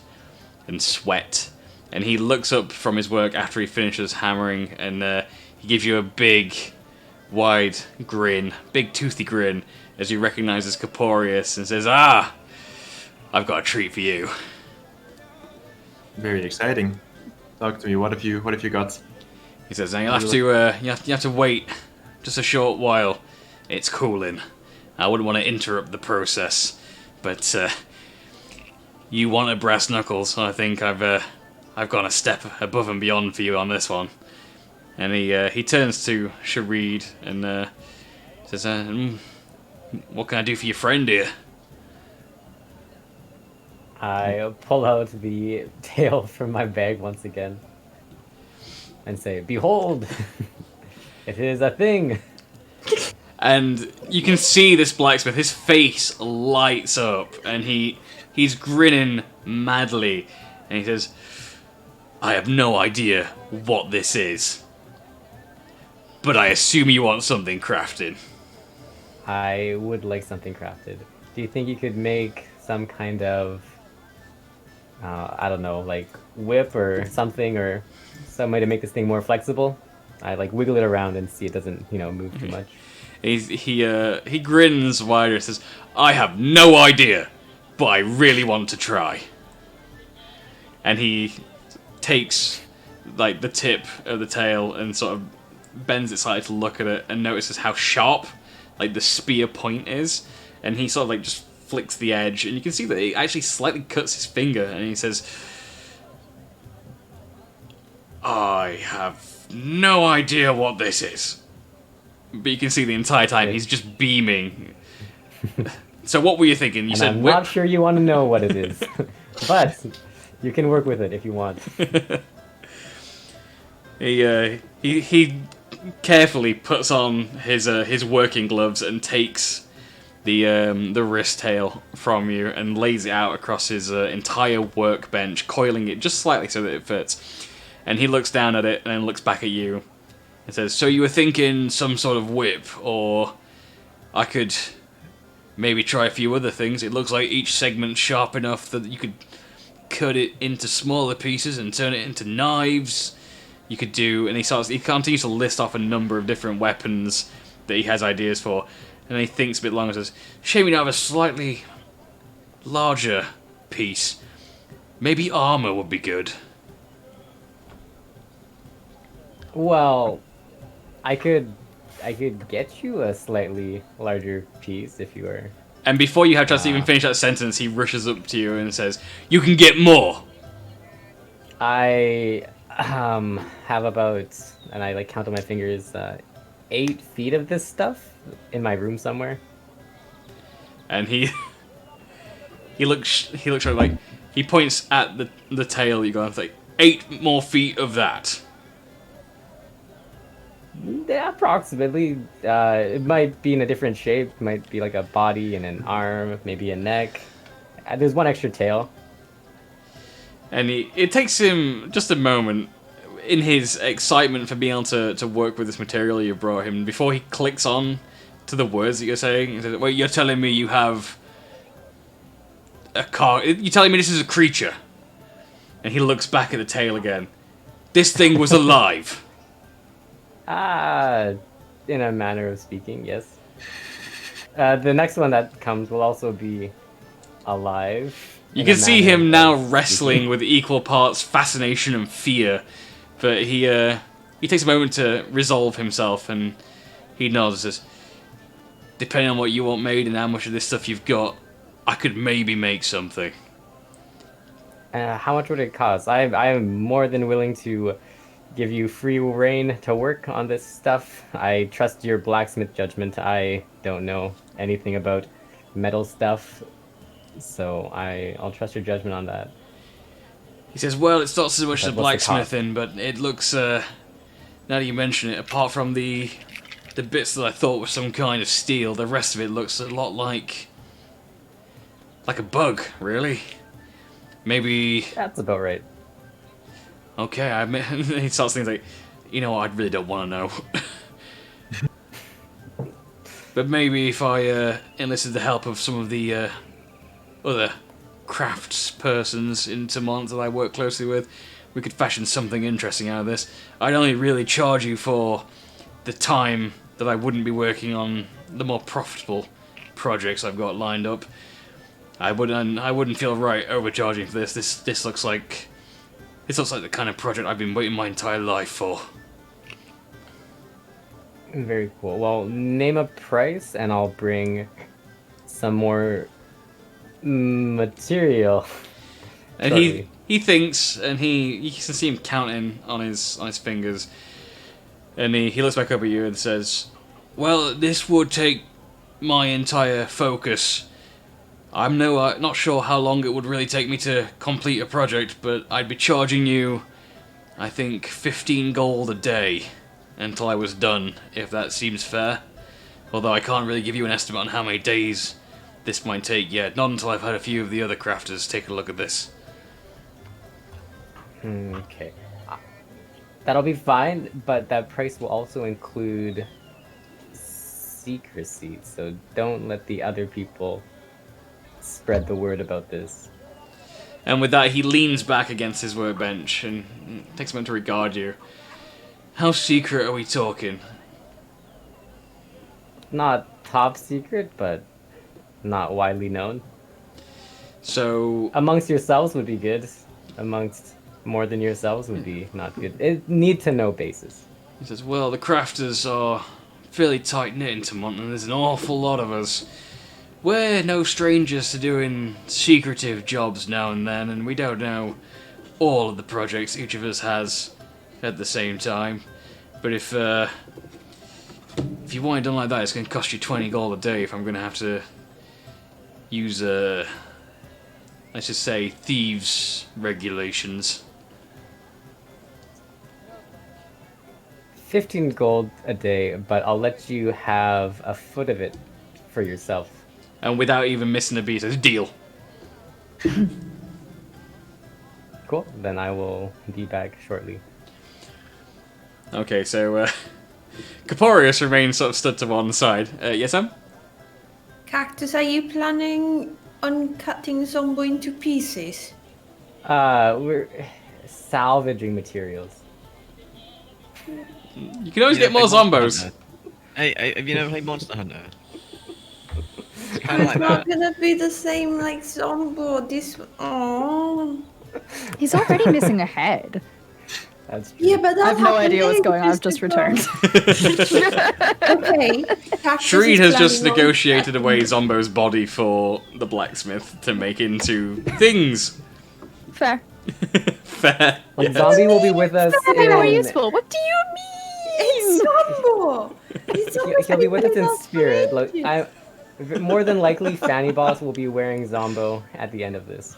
and sweat, and he looks up from his work after he finishes hammering, and he gives you a big, wide grin, big toothy grin, as he recognizes Corporeus and says, "Ah, I've got a treat for you." Very exciting. Talk to me. What have you got? He says, "Now you have to wait just a short while. It's cooling. I wouldn't want to interrupt the process, but you wanted brass knuckles. I think I've gone a step above and beyond for you on this one." And he turns to Shareed and says, "What can I do for your friend here?" I pull out the tail from my bag once again and say, "Behold, it is a thing." And you can see this blacksmith, his face lights up, and he's grinning madly, and he says, "I have no idea what this is, but I assume you want something crafted." I would like something crafted. Do you think you could make some kind of, I don't know, like whip or something, or some way to make this thing more flexible? I like wiggle it around and see it doesn't, move too much. He grins wider and says, "I have no idea, but I really want to try." And he takes like the tip of the tail and sort of bends it slightly to look at it and notices how sharp like the spear point is, and he sort of like just flicks the edge, and you can see that it actually slightly cuts his finger, and he says, "I have no idea what this is." But you can see the entire time he's just beaming. So what were you thinking? You said I'm whip? not sure you want to know what it is, but you can work with it if you want. He carefully puts on his working gloves and takes the wrist tail from you and lays it out across his entire workbench, coiling it just slightly so that it fits. And he looks down at it and then looks back at you and says, "So you were thinking some sort of whip, or I could maybe try a few other things. It looks like each segment's sharp enough that you could cut it into smaller pieces and turn it into knives. You could do," and he continues to list off a number of different weapons that he has ideas for. And then he thinks a bit longer and says, "Shame we don't have a slightly larger piece. Maybe armor would be good." Well, I could get you a slightly larger piece if you were. And before you have a chance to even finish that sentence, he rushes up to you and says, "You can get more." I have about, and I like count on my fingers, 8 feet of this stuff in my room somewhere. And he looks like he points at the tail you got and like 8 more feet of that. Yeah, approximately. It might be in a different shape. It might be like a body and an arm, maybe a neck. There's one extra tail. And it takes him just a moment in his excitement for being able to work with this material you brought him, before he clicks on to the words that you're saying. He says, "Well, you're telling me you have a car. You're telling me this is a creature." And he looks back at the tail again. "This thing was alive." In a manner of speaking, yes. The next one that comes will also be alive. You can see him now wrestling with equal parts fascination and fear, but he takes a moment to resolve himself, and he nods and says, "Depending on what you want made and how much of this stuff you've got, I could maybe make something." How much would it cost? I am more than willing to give you free reign to work on this stuff. I trust your blacksmith judgment. I don't know anything about metal stuff, so I'll trust your judgment on that. He says, "Well, it's not so much the What's the blacksmithing, but it looks, now that you mention it, apart from the bits that I thought were some kind of steel, the rest of it looks a lot like a bug, really. Maybe..." That's about right. Okay, I admit, he starts things like, "You know what, I really don't want to know." But maybe if I enlisted the help of some of the other craftspersons in Vermont that I work closely with, we could fashion something interesting out of this. I'd only really charge you for the time that I wouldn't be working on the more profitable projects I've got lined up. I wouldn't feel right overcharging for this. This looks like the kind of project I've been waiting my entire life for. Very cool. Well, name a price, and I'll bring some more material. And shortly. he thinks, and you can see him counting on his fingers. And he looks back up at you and says, "Well, this would take my entire focus. I'm not sure how long it would really take me to complete a project, but I'd be charging you, I think, 15 gold a day until I was done, if that seems fair. Although I can't really give you an estimate on how many days this might take yet, not until I've had a few of the other crafters take a look at this." Okay. That'll be fine, but that price will also include secrecy, so don't let the other people spread the word about this. And with that, he leans back against his workbench and takes a moment to regard you. "How secret are we talking?" Not top secret, but not widely known. So, Amongst yourselves would be good. Amongst more than yourselves would be not good. It need to know basis. he says, "Well, the crafters are fairly tight-knit in Tomont, and there's an awful lot of us. We're no strangers to doing secretive jobs now and then, and we don't know all of the projects each of us has at the same time. But if you want it done like that, it's going to cost you 20 gold a day if I'm going to have to use, let's just say, thieves' regulations." 15 gold a day, but I'll let you have a foot of it for yourself. And without even missing a beat, it's a deal. Cool, then I will be back shortly. Okay, so Caporius remains sort of stood to one side. Yes, Sam? Cactus, are you planning on cutting Zombo into pieces? We're salvaging materials. You can always get more zombos. Hey, have you never played Monster Hunter? It's But kind of it's like not that. gonna be the same like Zombo. This. Oh. He's already missing a head. That's true. Yeah, but that I have no happened idea what's going on. I've ages just ago. returned. Okay. Cactus Shreed is has just planning on negotiated cutting- away Zombo's body for the blacksmith to make into things. Fair. Fair. Well, Zombie will be with us Very more in... useful. What do you mean? It's Zombo. It's almost He'll be with us in like spirit. Look, ages. more than likely, Fanny Boss will be wearing Zombo at the end of this.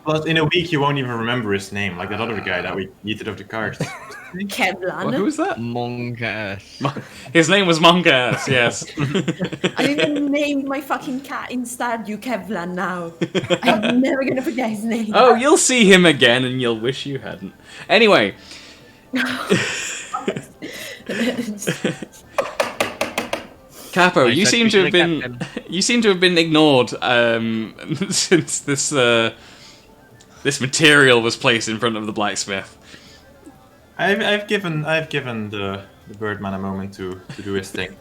Plus, in a week, you won't even remember his name, like that other guy that we yeeted off the cart. Kevlan. Well, who was that? Monkass. His name was Monkass, yes. I even named my fucking cat instead. You Kevlan now. I'm never gonna forget his name. Oh, you'll see him again and you'll wish you hadn't. Anyway. Capo, I said you should have kept him. you seem to have been ignored since this material was placed in front of the blacksmith. I've given the Birdman a moment to do his thing.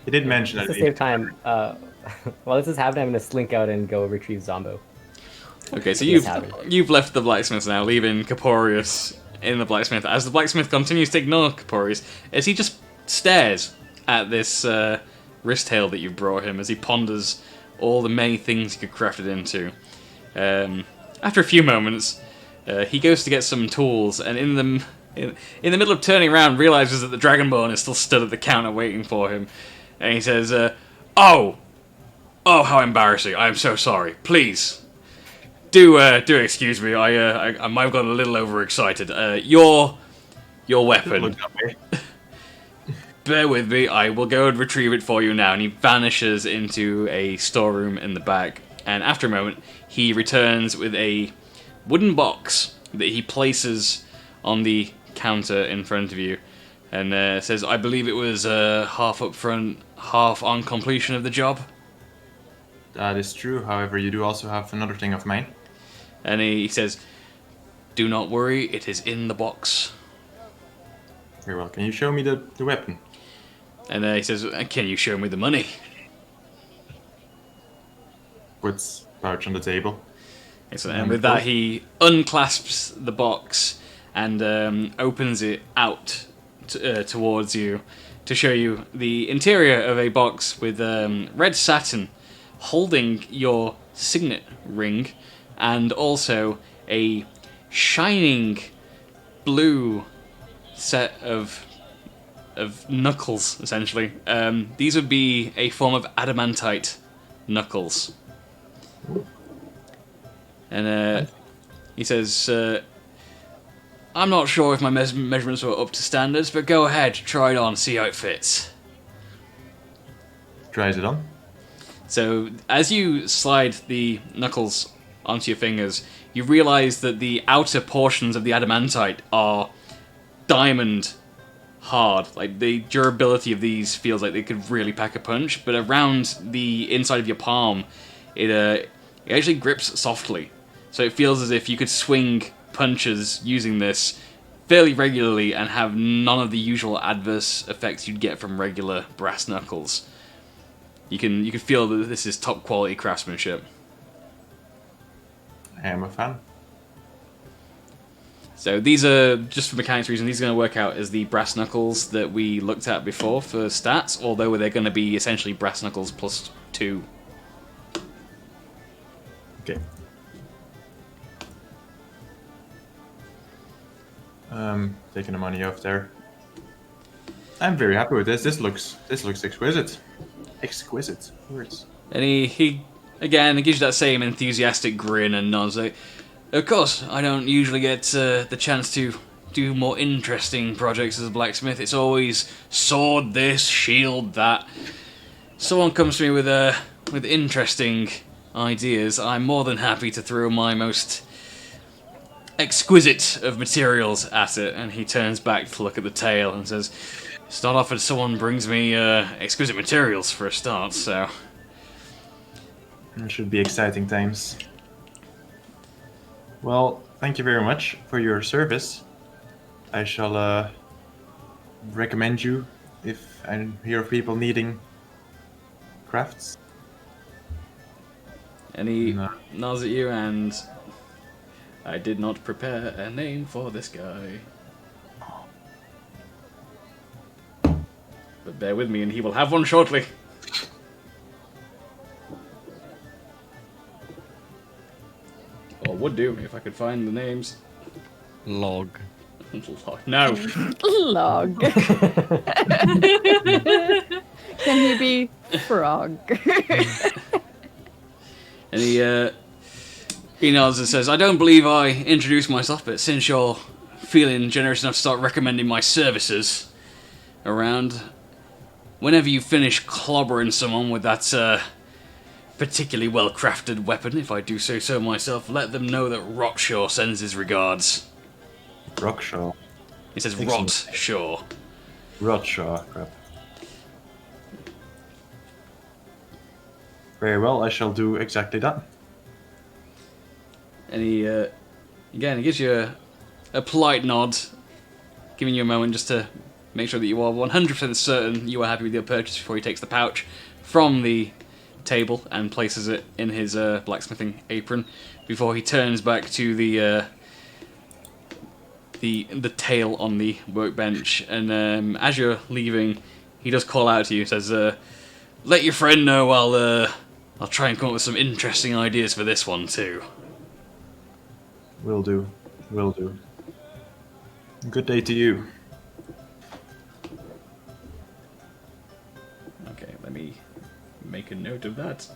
He did mention Just that. to save time, while this is happening, I'm gonna slink out and go retrieve Zombo. Okay, so Yes, Harry. you've left the blacksmith now, leaving Caporius in the blacksmith. As the blacksmith continues to ignore Caporius, as he just stares at this wrist tail that you brought him, as he ponders all the many things he could craft it into. After a few moments, he goes to get some tools, and in the middle of turning around, realizes that the Dragonborn is still stood at the counter waiting for him, and he says, "Oh, how embarrassing! I am so sorry. Please, do excuse me. I might have gotten a little overexcited. Your weapon. Look that way. Bear with me. I will go and retrieve it for you now." And he vanishes into a storeroom in the back. And after a moment, he returns with a wooden box that he places on the counter in front of you, and says, "I believe it was half up front, half on completion of the job." That is true. However, you do also have another thing of mine. And he says, "Do not worry, it is in the box." Very well. Can you show me the weapon? And he says, "Can you show me the money?" Puts pouch on the table. Excellent. And with that, he unclasps the box and opens it out towards you to show you the interior of a box with red satin holding your signet ring and also a shining blue set of knuckles, essentially. These would be a form of adamantite knuckles. And he says, "I'm not sure if my measurements were up to standards, but go ahead, try it on, see how it fits." Tries it on. So, as you slide the knuckles onto your fingers, you realize that the outer portions of the adamantite are diamond hard. Like, the durability of these feels like they could really pack a punch, but around the inside of your palm, it actually grips softly. So it feels as if you could swing punches using this fairly regularly and have none of the usual adverse effects you'd get from regular brass knuckles. You can feel that this is top quality craftsmanship. I am a fan. So these are, just for mechanics reasons, these are going to work out as the brass knuckles that we looked at before for stats, although they're going to be essentially brass knuckles plus 2. Okay. Taking the money off there. I'm very happy with this. This looks exquisite. Exquisite words. And he again, he gives you that same enthusiastic grin and nods like, "Of course, I don't usually get the chance to do more interesting projects as a blacksmith. It's always sword this, shield that. Someone comes to me with interesting ideas, I'm more than happy to throw my most exquisite of materials at it." And he turns back to look at the tail and says, "It's not often someone brings me exquisite materials for a start, so..." It should be exciting times. Well, thank you very much for your service. I shall recommend you if I hear of people needing crafts. And he nods at you, and I did not prepare a name for this guy. But bear with me, and he will have one shortly. Or would do, if I could find the names. Log. No. Log. Can he be frog? And he nods and says, "I don't believe I introduced myself, but since you're feeling generous enough to start recommending my services around, whenever you finish clobbering someone with that particularly well-crafted weapon, if I do say so myself, let them know that Rotshaw sends his regards." Rockshaw. He says Excellent. Rotshaw. Rotshaw, crap. Very well, I shall do exactly that. And he, again, he gives you a polite nod, giving you a moment just to make sure that you are 100% certain you are happy with your purchase before he takes the pouch from the table and places it in his blacksmithing apron before he turns back to the tail on the workbench. And as you're leaving, he does call out to you, says, "Let your friend know I'll try and come up with some interesting ideas for this one too." Will do. Will do. Good day to you. Okay, let me make a note of that.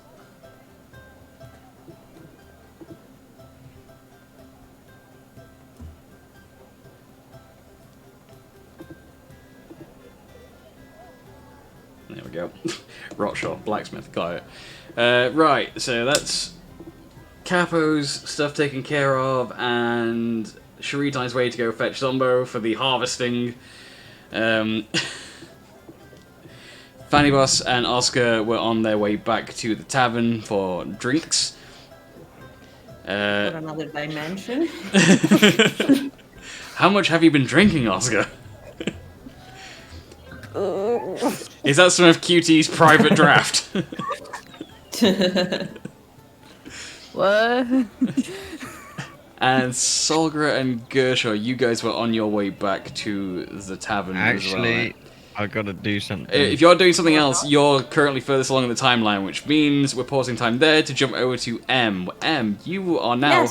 There we go. Rotshaw, blacksmith, got it. Right, so that's Capo's stuff taken care of, and Sharita on his way to go fetch Zombo for the harvesting. Fanny Boss and Oscar were on their way back to the tavern for drinks. For another dimension. How much have you been drinking, Oscar? Is that some of QT's private draft? What? And Solgra and Gershaw, you guys were on your way back to the tavern as well. Actually, I gotta do something. If you're doing something else, you're currently furthest along in the timeline, which means we're pausing time there to jump over to M. M, you are now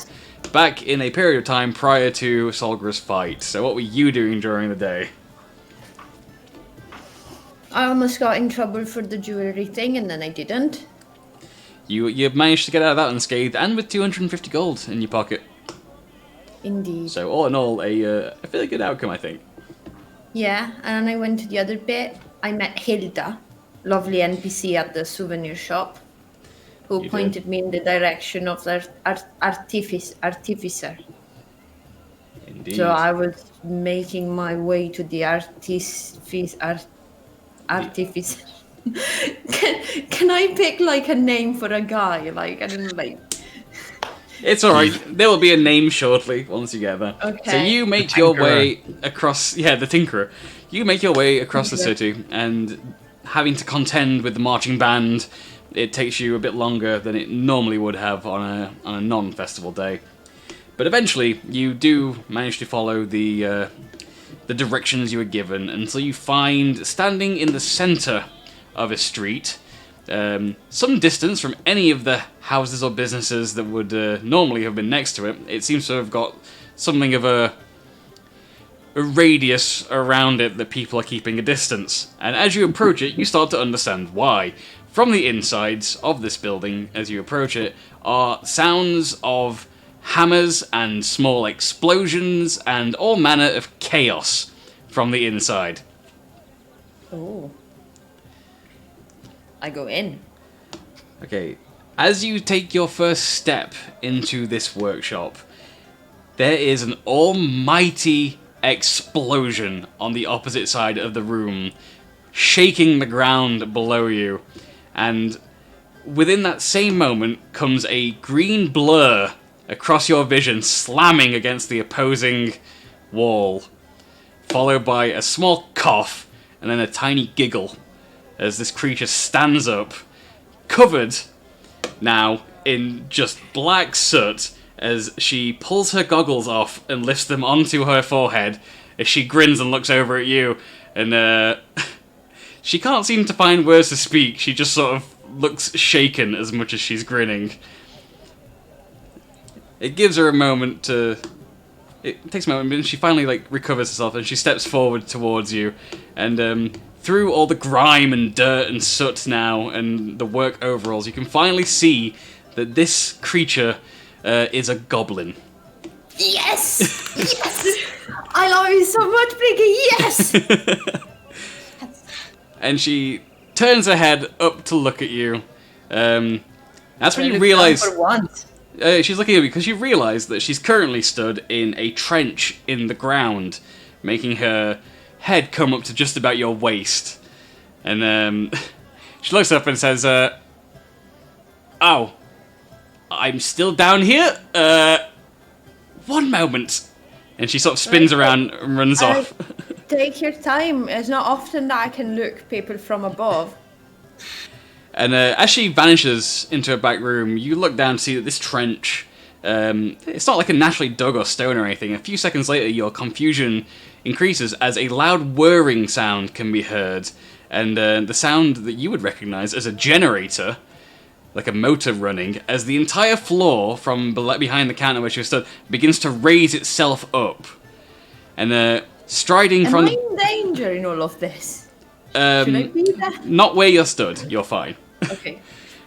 back in a period of time prior to Solgra's fight. So what were you doing during the day? I almost got in trouble for the jewelry thing, and then I didn't. You managed to get out of that unscathed, and with 250 gold in your pocket. Indeed. So all in all, a fairly good outcome, I think. Yeah, and then I went to the other bit. I met Hilda, lovely NPC at the souvenir shop, who pointed me in the direction of the artificer. Indeed. So I was making my way to the artificer. Can I pick like a name for a guy? Like I don't like. It's alright, there will be a name shortly once you get there. Okay. So you make your way across, the Tinkerer. You make your way across the city, and having to contend with the marching band, it takes you a bit longer than it normally would have on a non-festival day. But eventually, you do manage to follow the directions you were given until you find, standing in the centre of a street, some distance from any of the houses or businesses that would normally have been next to it. It seems to have got something of a radius around it that people are keeping a distance. And as you approach it, you start to understand why. From the insides of this building, as you approach it, are sounds of hammers and small explosions and all manner of chaos from the inside. Oh. I go in. Okay, as you take your first step into this workshop, there is an almighty explosion on the opposite side of the room, shaking the ground below you, and within that same moment comes a green blur across your vision, slamming against the opposing wall, followed by a small cough and then a tiny giggle as this creature stands up, covered now in just black soot, as she pulls her goggles off and lifts them onto her forehead as she grins and looks over at you, and she can't seem to find words to speak. She just sort of looks shaken as much as she's grinning. It gives her a moment to... It takes a moment, but she finally recovers herself and she steps forward towards you, and through all the grime and dirt and soot now and the work overalls, you can finally see that this creature is a goblin. Yes! Yes! I love you so much, Biggie! Yes! And she turns her head up to look at you. That's when you realise... For once. She's looking at you because you realise that she's currently stood in a trench in the ground, making her head come up to just about your waist. And she looks up and says, "Oh, I'm still down here? One moment." And she sort of spins around and runs off. Take your time. It's not often that I can look people from above. And as she vanishes into a back room, you look down to see that this trench, it's not like a naturally dug or stone or anything. A few seconds later, your confusion increases as a loud whirring sound can be heard. And the sound that you would recognise as a generator, like a motor running, as the entire floor from behind the counter where she was stood begins to raise itself up. And striding from... Am I in danger in all of this? Should I be there? Not where you're stood, you're fine. Okay.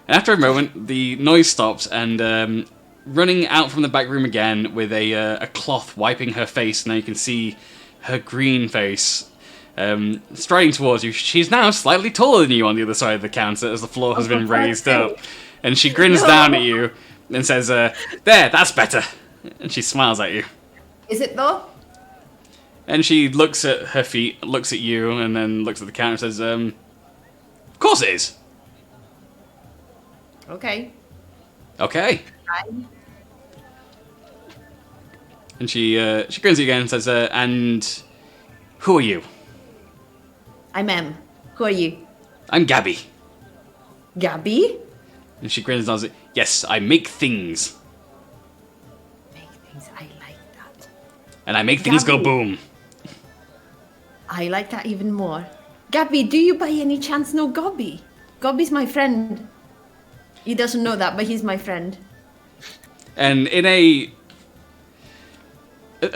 And after a moment, the noise stops, and running out from the back room again with a cloth wiping her face, now you can see her green face, striding towards you. She's now slightly taller than you on the other side of the counter as the floor has been raised up. And she grins down at you and says, "There, that's better." And she smiles at you. Is it though? And she looks at her feet, looks at you, and then looks at the counter and says, "Of course it is." Okay. Okay. Fine. And she grins again and says, "And who are you?" I'm Em. Who are you? I'm Gabby. Gabby? And she grins and nods. Yes, I make things. Make things. I like that. And I make things go Gabby. boom. I like that even more. Gabby, do you by any chance know Gobby? Gobby's my friend. He doesn't know that, but he's my friend. And in a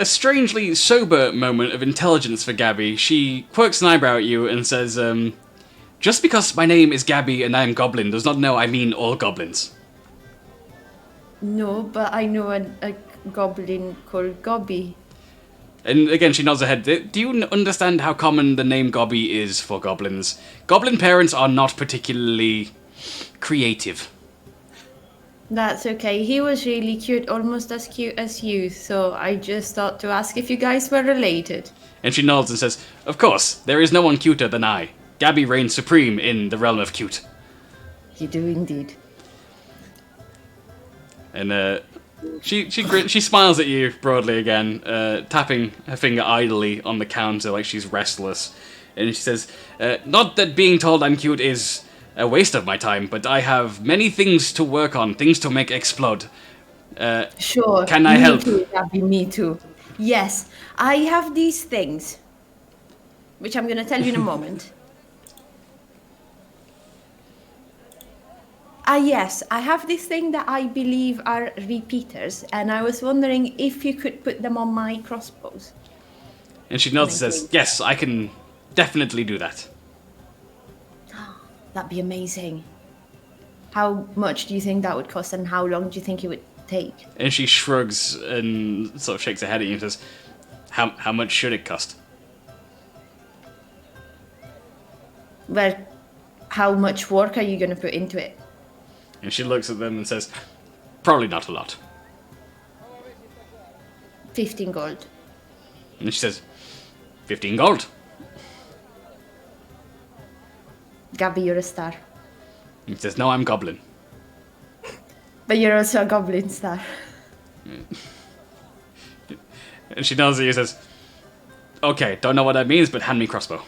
strangely sober moment of intelligence for Gabby, she quirks an eyebrow at you and says, just because my name is Gabby and I am goblin does not know I mean all goblins. No, but I know a goblin called Gobby. And again, she nods her head. Do you understand how common the name Gobby is for goblins? Goblin parents are not particularly creative. That's okay. He was really cute, almost as cute as you, so I just thought to ask if you guys were related. And she nods and says, of course, there is no one cuter than I. Gabby reigns supreme in the realm of cute. You do indeed. And she smiles at you broadly again, tapping her finger idly on the counter like she's restless. And she says, not that being told I'm cute is a waste of my time, but I have many things to work on, things to make explode. Sure. Can I help? Me too, Gabby, me too. Yes, I have these things, which I'm going to tell you in a moment. Yes, I have this thing that I believe are repeaters, and I was wondering if you could put them on my crossbows. And she nods and says, yes, I can definitely do that. That'd be amazing. How much do you think that would cost, and how long do you think it would take? And she shrugs and sort of shakes her head at you and says, how much should it cost? Well, how much work are you going to put into it? And she looks at them and says, probably not a lot. 15 gold. And she says, 15 gold. Gabby, you're a star. And he says, no, I'm goblin. But you're also a goblin star. And she nods at you and says, okay, don't know what that means, but hand me crossbow.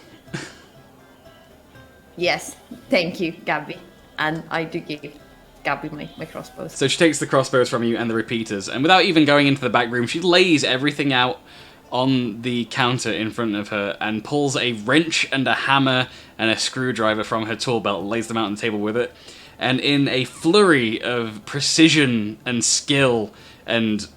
Yes, thank you, Gabby. And I do give Gabby my crossbows. So she takes the crossbows from you and the repeaters, and without even going into the back room, she lays everything out on the counter in front of her and pulls a wrench and a hammer and a screwdriver from her tool belt, lays them out on the table with it, and in a flurry of precision and skill and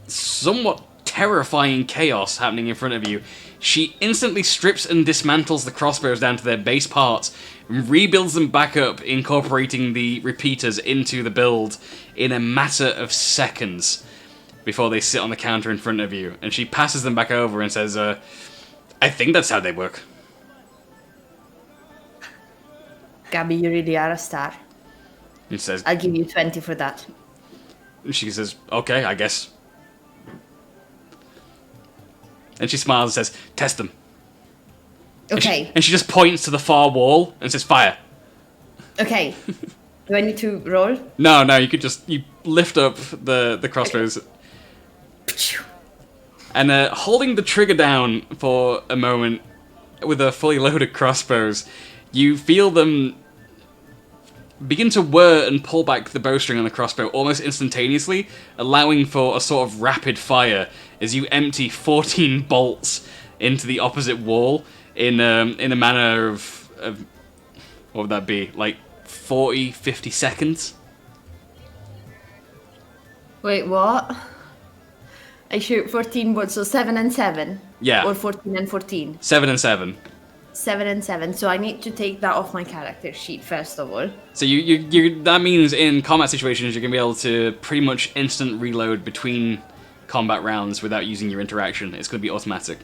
somewhat terrifying chaos happening in front of you, she instantly strips and dismantles the crossbows down to their base parts and rebuilds them back up, incorporating the repeaters into the build in a matter of seconds before they sit on the counter in front of you. And she passes them back over and says, I think that's how they work. Gabby, you really are a star. And she says, I'll give you 20 for that. she says, okay, I guess. And she smiles and says, test them. Okay. And she just points to the far wall and says, fire. Okay. Do I need to roll? No, you lift up the crossbows. And holding the trigger down for a moment with a fully loaded crossbows, you feel them begin to whir and pull back the bowstring on the crossbow almost instantaneously, allowing for a sort of rapid fire as you empty 14 bolts into the opposite wall in a manner of what would that be, like 40, 50 seconds? Wait, what? I shoot 14 bolts, so 7 and 7? Yeah. Or 14 and 14? 7 and 7. 7 and 7, so I need to take that off my character sheet first of all. So you that means in combat situations you're going to be able to pretty much instant reload between combat rounds without using your interaction. It's going to be automatic.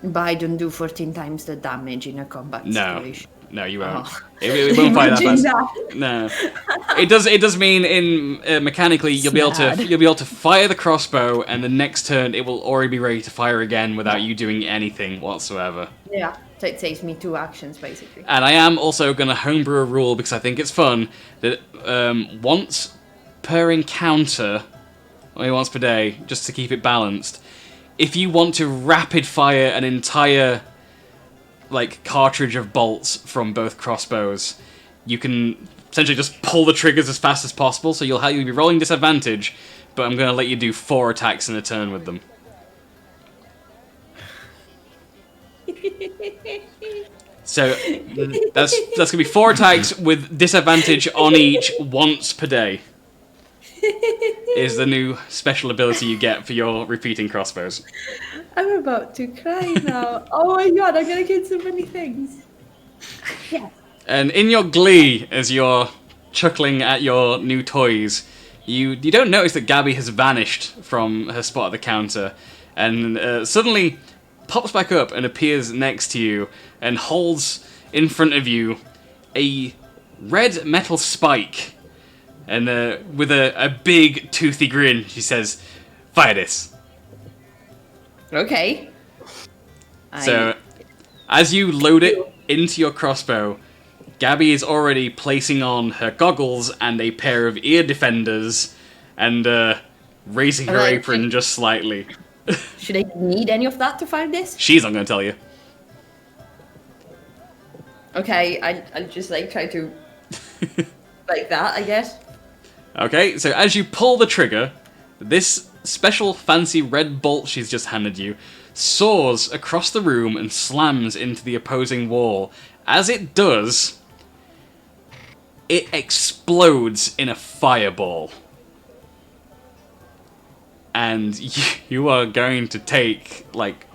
But I don't do 14 times the damage in a combat situation. No, you won't. Oh. It won't fight that Imagine fast. that. No, it does mean in mechanically you'll be able to fire the crossbow, and the next turn it will already be ready to fire again without you doing anything whatsoever. Yeah, so it saves me 2 actions basically. And I am also going to homebrew a rule because I think it's fun that once per encounter, only once per day, just to keep it balanced, if you want to rapid fire an entire like cartridge of bolts from both crossbows, you can essentially just pull the triggers as fast as possible. So you'll be rolling disadvantage, but I'm going to let you do 4 attacks in a turn with them. So that's going to be 4 attacks with disadvantage on each once per day. Is the new special ability you get for your repeating crossbows. I'm about to cry now. Oh my god, I'm gonna get so many things. Yeah. And in your glee, as you're chuckling at your new toys, you don't notice that Gabby has vanished from her spot at the counter, and suddenly pops back up and appears next to you and holds in front of you a red metal spike. And with a big toothy grin, she says, "Fire this." Okay. So, as you load it into your crossbow, Gabby is already placing on her goggles and a pair of ear defenders, and raising her apron just slightly. Should I need any of that to fire this? She's not going to tell you. Okay, I'll just like try to like that, I guess. Okay, so as you pull the trigger, this special fancy red bolt she's just handed you soars across the room and slams into the opposing wall. As it does, it explodes in a fireball. And you are going to take, like...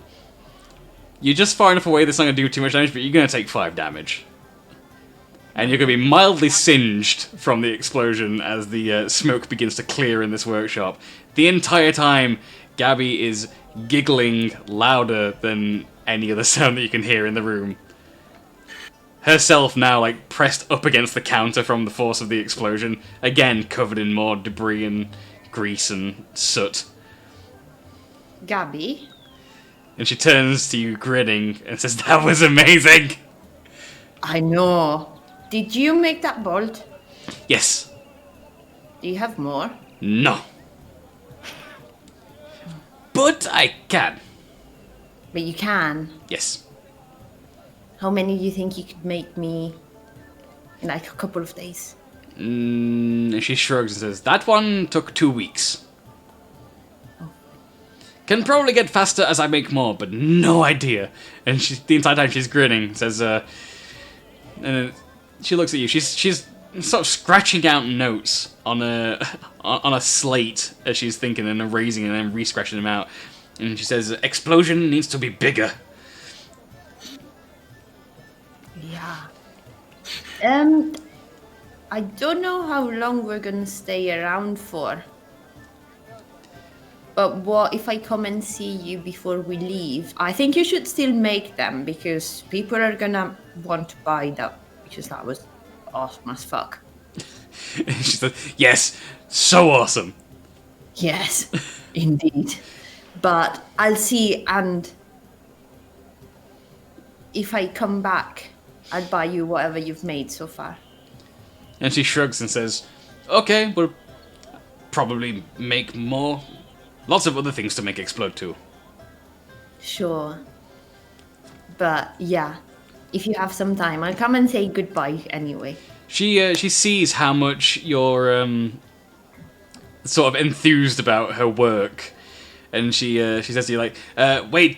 You're just far enough away that's not going to do too much damage, but you're going to take 5 damage. And you're going to be mildly singed from the explosion as the smoke begins to clear in this workshop. The entire time, Gabby is giggling louder than any other sound that you can hear in the room. Herself now, like, pressed up against the counter from the force of the explosion. Again, covered in more debris and grease and soot. Gabby? And she turns to you grinning and says, "That was amazing!" I know. Did you make that bolt? Yes. Do you have more? No. But I can. But you can. Yes. How many do you think you could make me in like a couple of days? She shrugs and says, "That one took 2 weeks. Can probably get faster as I make more, but no idea." And the entire time she's grinning, says, and she looks at you. She's sort of scratching out notes on a slate as she's thinking and erasing and then re-scratching them out. And she says, "Explosion needs to be bigger." Yeah. I don't know how long we're gonna stay around for. But what if I come and see you before we leave? I think you should still make them because people are gonna want to buy that because that was awesome as fuck. She says, "Yes, so awesome." Yes, indeed. But I'll see, and if I come back, I'll buy you whatever you've made so far. And she shrugs and says, "Okay, we'll probably make more. Lots of other things to make explode too." Sure. But yeah, if you have some time, I'll come and say goodbye anyway. She sees how much you're sort of enthused about her work, and she says to you like, wait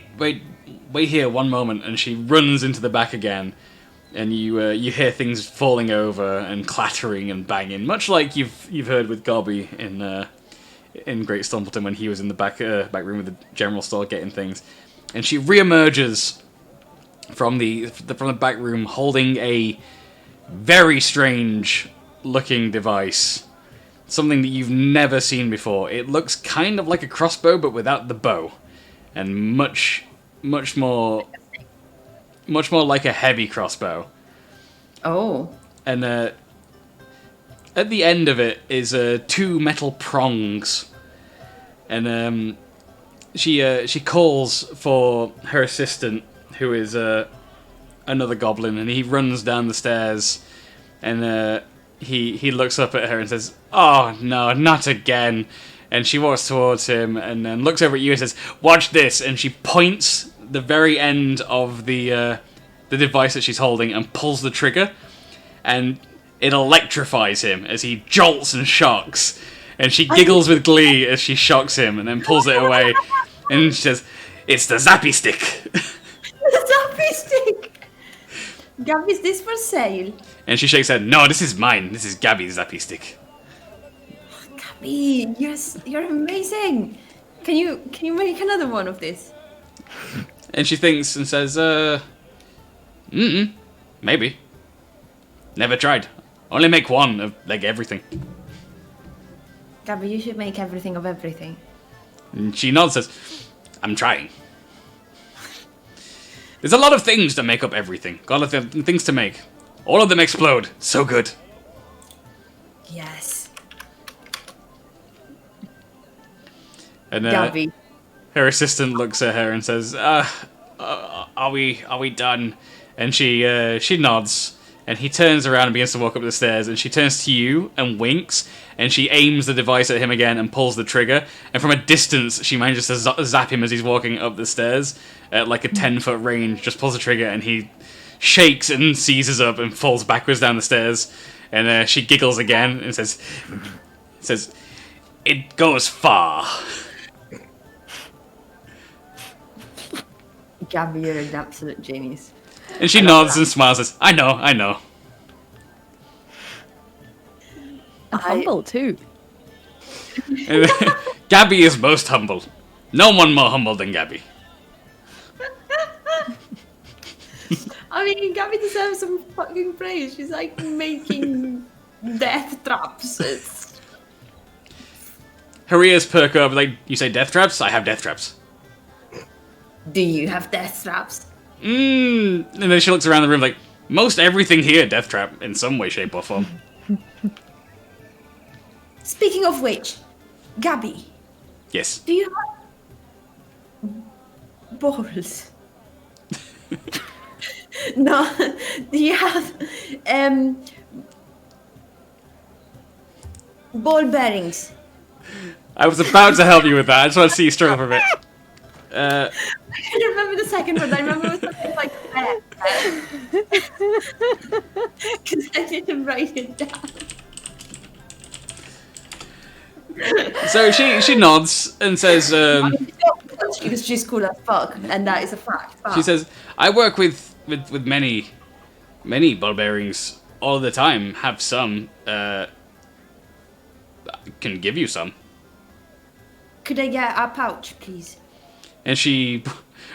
here one moment," and she runs into the back again, and you hear things falling over and clattering and banging, much like you've heard with Gobby in Great Stumpleton when he was in the back room of the general store getting things. And she reemerges from the back room holding a very strange looking device, something that you've never seen before. It looks kind of like a crossbow but without the bow, and much more like a heavy crossbow. Oh. And at the end of it is 2 metal prongs, and she calls for her assistant, who is another goblin, and he runs down the stairs, and he looks up at her and says, "Oh no, not again!" And she walks towards him and then looks over at you and says, "Watch this!" And she points the very end of the the device that she's holding and pulls the trigger, and it electrifies him as he jolts and shocks. And she giggles with glee as she shocks him and then pulls it away. And she says, "It's the zappy stick." The zappy stick! Gabby, is this for sale? And she shakes her head, "No, this is mine. This is Gabby's zappy stick." Gabby, you're amazing. Can you make another one of this? And she thinks and says, maybe. Never tried. Only make one of, like, everything. Gabby, you should make everything of everything. And she nods and says, "I'm trying. There's a lot of things to make up everything. Got a lot of things to make. All of them explode. So good." Yes. And Gabby. her assistant looks at her and says, "Are we done?" And she nods. And he turns around and begins to walk up the stairs, and she turns to you and winks, and she aims the device at him again and pulls the trigger, and from a distance she manages to zap him as he's walking up the stairs at like a 10-foot range, just pulls the trigger, and he shakes and seizes up and falls backwards down the stairs, and she giggles again and says, "It goes far." Gabby, you're an absolute genius. And she nods and smiles and says, I know. And humble too. Gabby is most humble. No one more humble than Gabby. I mean, Gabby deserves some fucking praise. She's like making death traps. Her ears perk up, like, "You say death traps? I have death traps." Do you have death traps? And then she looks around the room like, "Most everything here death trap in some way, shape, or form." Speaking of which, Gabby, Yes. do you have balls? No. Do you have ball bearings? I was about to help you with that. I just want to see you struggle for a bit. I can't remember the second one. I remember it was something like that. Because I didn't write it down. So she nods and says, Because she's cool as fuck, and that is a fact. she says, "I work with many ball bearings all the time. Have some. Can give you some." Could I get a pouch, please? And she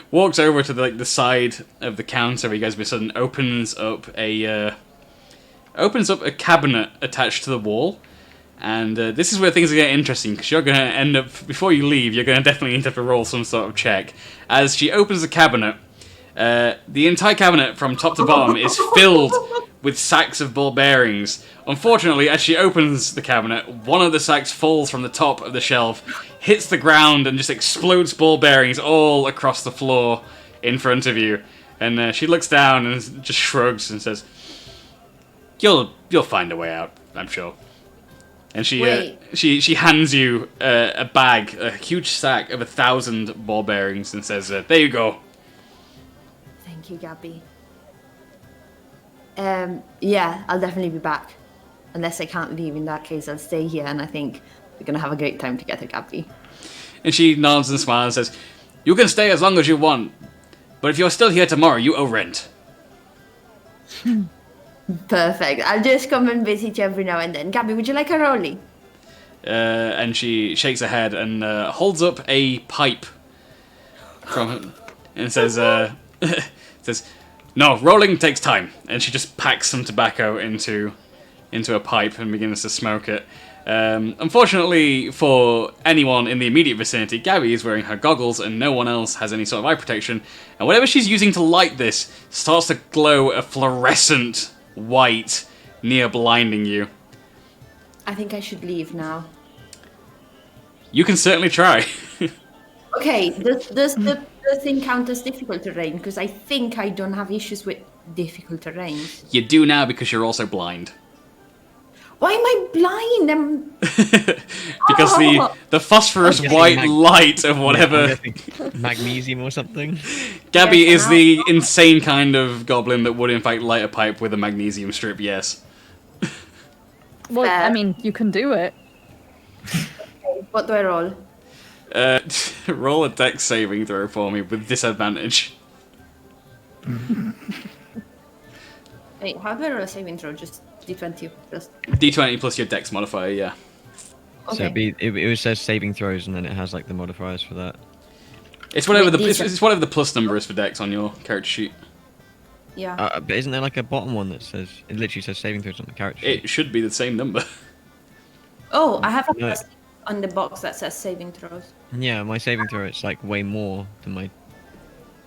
walks over to the side of the counter where you guys have been sudden opens up a cabinet attached to the wall. And this is where things are getting interesting, because you're going to end up, before you leave, you're going to definitely need to roll some sort of check. As she opens the cabinet, the entire cabinet from top to bottom is filled with sacks of ball bearings. Unfortunately, as she opens the cabinet, one of the sacks falls from the top of the shelf, hits the ground, and just explodes ball bearings all across the floor in front of you. And she looks down and just shrugs and says, You'll find a way out, I'm sure." And she hands you a bag, a huge sack of 1,000 ball bearings, and says, "There you go." Thank you, Gabby. Yeah, I'll definitely be back. Unless I can't leave, in that case, I'll stay here, and I think we're gonna have a great time together, Gabby. And she nods and smiles and says, "You can stay as long as you want, but if you're still here tomorrow, you owe rent." Perfect. I'll just come and visit you every now and then. Gabby, would you like a rollie? And she shakes her head and holds up a pipe from and says, "No, rolling takes time." And she just packs some tobacco into a pipe and begins to smoke it. Unfortunately for anyone in the immediate vicinity, Gabby is wearing her goggles and no one else has any sort of eye protection. And whatever she's using to light this starts to glow a fluorescent white, near blinding you. I think I should leave now. You can certainly try. Okay, does the thing count as difficult terrain? Because I think I don't have issues with difficult terrain. You do now because you're also blind. Why am I blind? I'm... Because the phosphorus white light of whatever. Magnesium or something. Gabby Yes, is the insane kind of goblin that would in fact light a pipe with a magnesium strip. Yes. Well, I Fair. mean, you can do it. What do I roll? Roll a dex saving throw for me with disadvantage. Wait, how do I roll a saving throw? Just D20 plus. D20 plus your dex modifier, yeah. So Okay. it says saving throws, and then it has like the modifiers for that. It's whatever Wait, it's whatever the plus number is for dex on your character sheet. Yeah. But isn't there like a bottom one that says it literally says saving throws on the character sheet? It should be the same number. Oh, I have a No. plus on the box that says saving throws. Yeah, my saving throw it's like way more than my.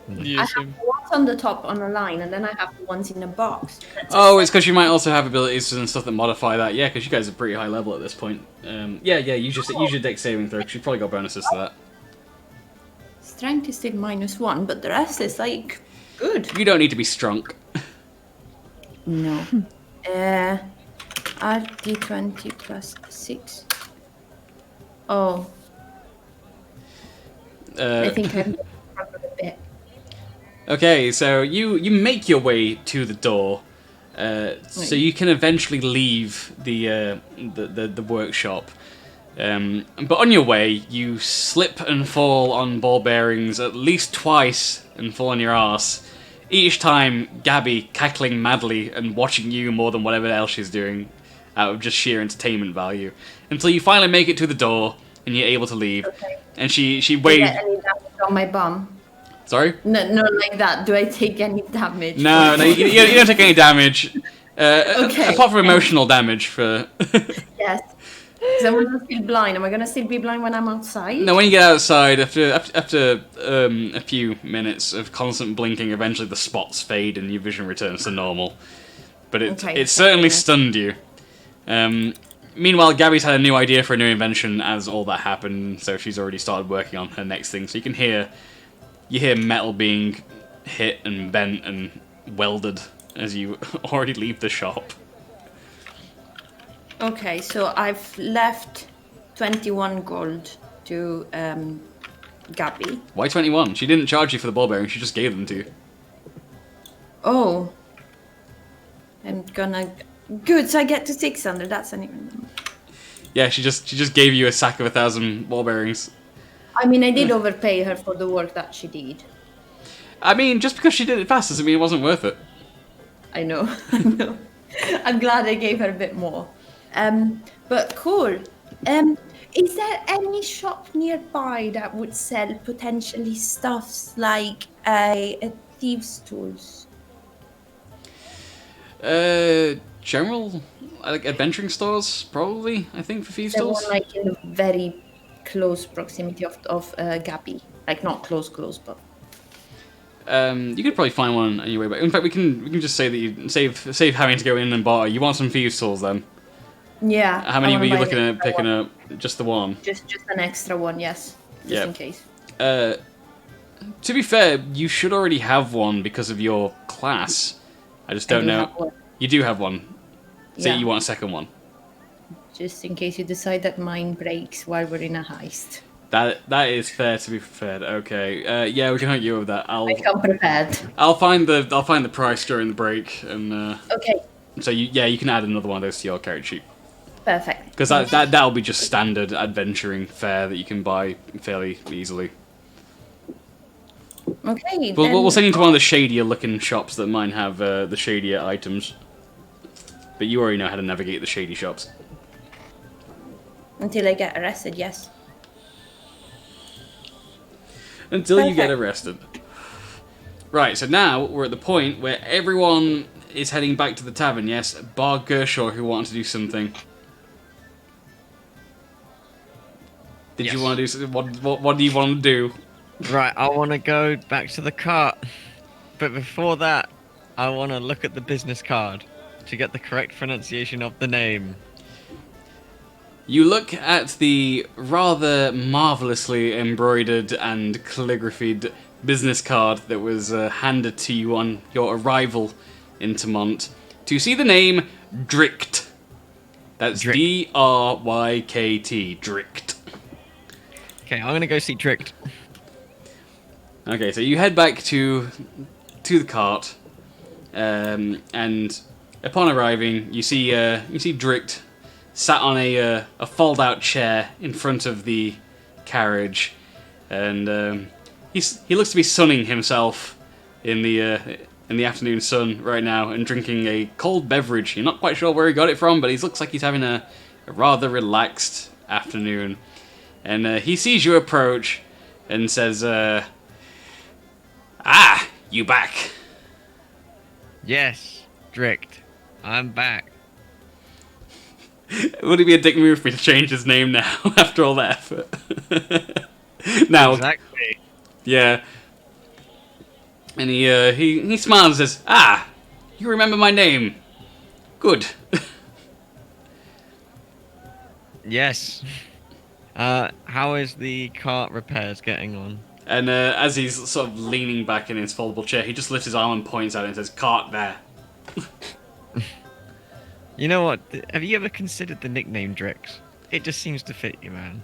Yeah, I same. have the ones on the top on a line, and then I have the ones in the box. Oh, it's because you might also have abilities and stuff that modify that. Yeah, because you guys are pretty high level at this point. Yeah, use your dex saving throw. 'Cause you've probably got bonuses to that. Strength is still -1, but the rest is like good. You don't need to be strong. No. RD20 plus 6. Oh, I think I'm a bit. Okay, so you make your way to the door, so you can eventually leave the workshop. But on your way, you slip and fall on ball bearings at least twice and fall on your arse. Each time, Gabby cackling madly and watching you more than whatever else she's doing, out of just sheer entertainment value, until you finally make it to the door and you're able to leave. Okay. And she Do I waves. get any damage on my bum? Sorry. No, like that. Do I take any damage? No, you don't take any damage. Okay. Apart from emotional damage for. Yes. Because I'm gonna feel blind. Am I gonna still be blind when I'm outside? No, when you get outside, after a few minutes of constant blinking, eventually the spots fade and your vision returns to normal. But it certainly stunned you. Meanwhile, Gabby's had a new idea for a new invention as all that happened, so she's already started working on her next thing. So you can hear metal being hit and bent and welded as you already leave the shop. Okay, so I've left 21 gold to Gabby. Why 21? She didn't charge you for the ball bearing, she just gave them to you. Oh. I'm gonna... Good, so I get to 600, that's an even... Yeah, she just gave you a sack of 1,000 ball bearings. I mean, I did overpay her for the work that she did. I mean, just because she did it fast doesn't mean it wasn't worth it. I know, I know. I'm glad I gave her a bit more. But cool. Is there any shop nearby that would sell potentially stuffs like a thieves' tools? General, like adventuring stores, probably. I think for thieves' There tools. one like in a very close proximity of Gabby, like not close, but. You could probably find one on your way back. In fact, we can just say that you save having to go in and barter. You want some thieves' tools then? Yeah. How many I were wanna you buy looking an at extra picking one. up? Just the one. Just an extra one, yes. Just Yeah. in case. To be fair, you should already have one because of your class. I just don't do know. have one. You do have one. So Yeah. you want a second one. Just in case you decide that mine breaks while we're in a heist. That is fair to be fair. Okay. Yeah, we can help you with that. I come prepared. I'll find the price during the break, and Okay, so you can add another one of those to your character sheet perfect. because that'll be just standard adventuring fare that you can buy fairly easily. Okay, We'll send you to one of the shadier looking shops that might have the shadier items, but you already know how to navigate the shady shops. Until I get arrested, yes. Until you get Perfect. arrested. Right, so now we're at the point where everyone is heading back to the tavern, yes? Bar Gershaw, who wanted to do something. Did you Yes. want to do something? What do you want to do? Right, I want to go back to the cart. But before that, I want to look at the business card to get the correct pronunciation of the name. You look at the rather marvellously embroidered and calligraphied business card that was handed to you on your arrival in Tamont to see the name Dricht. That's Drict. Drykt. Drict. Okay, I'm gonna go see Drict. Okay, so you head back to the cart, and upon arriving, you see Drict sat on a fold-out chair in front of the carriage, and he looks to be sunning himself in the afternoon sun right now and drinking a cold beverage. You're not quite sure where he got it from, but he looks like he's having a rather relaxed afternoon. And he sees you approach and says, "Ah, you back." Yes, Drict. I'm back. Would it be a dick move for me to change his name now after all that effort? Now, Exactly. yeah. And he smiles and says, "Ah, you remember my name? Good." Yes. How is the cart repairs getting on? And as he's sort of leaning back in his foldable chair, he just lifts his arm and points at it and says, "Cart there." You know what? Have you ever considered the nickname Drix? It just seems to fit you, man.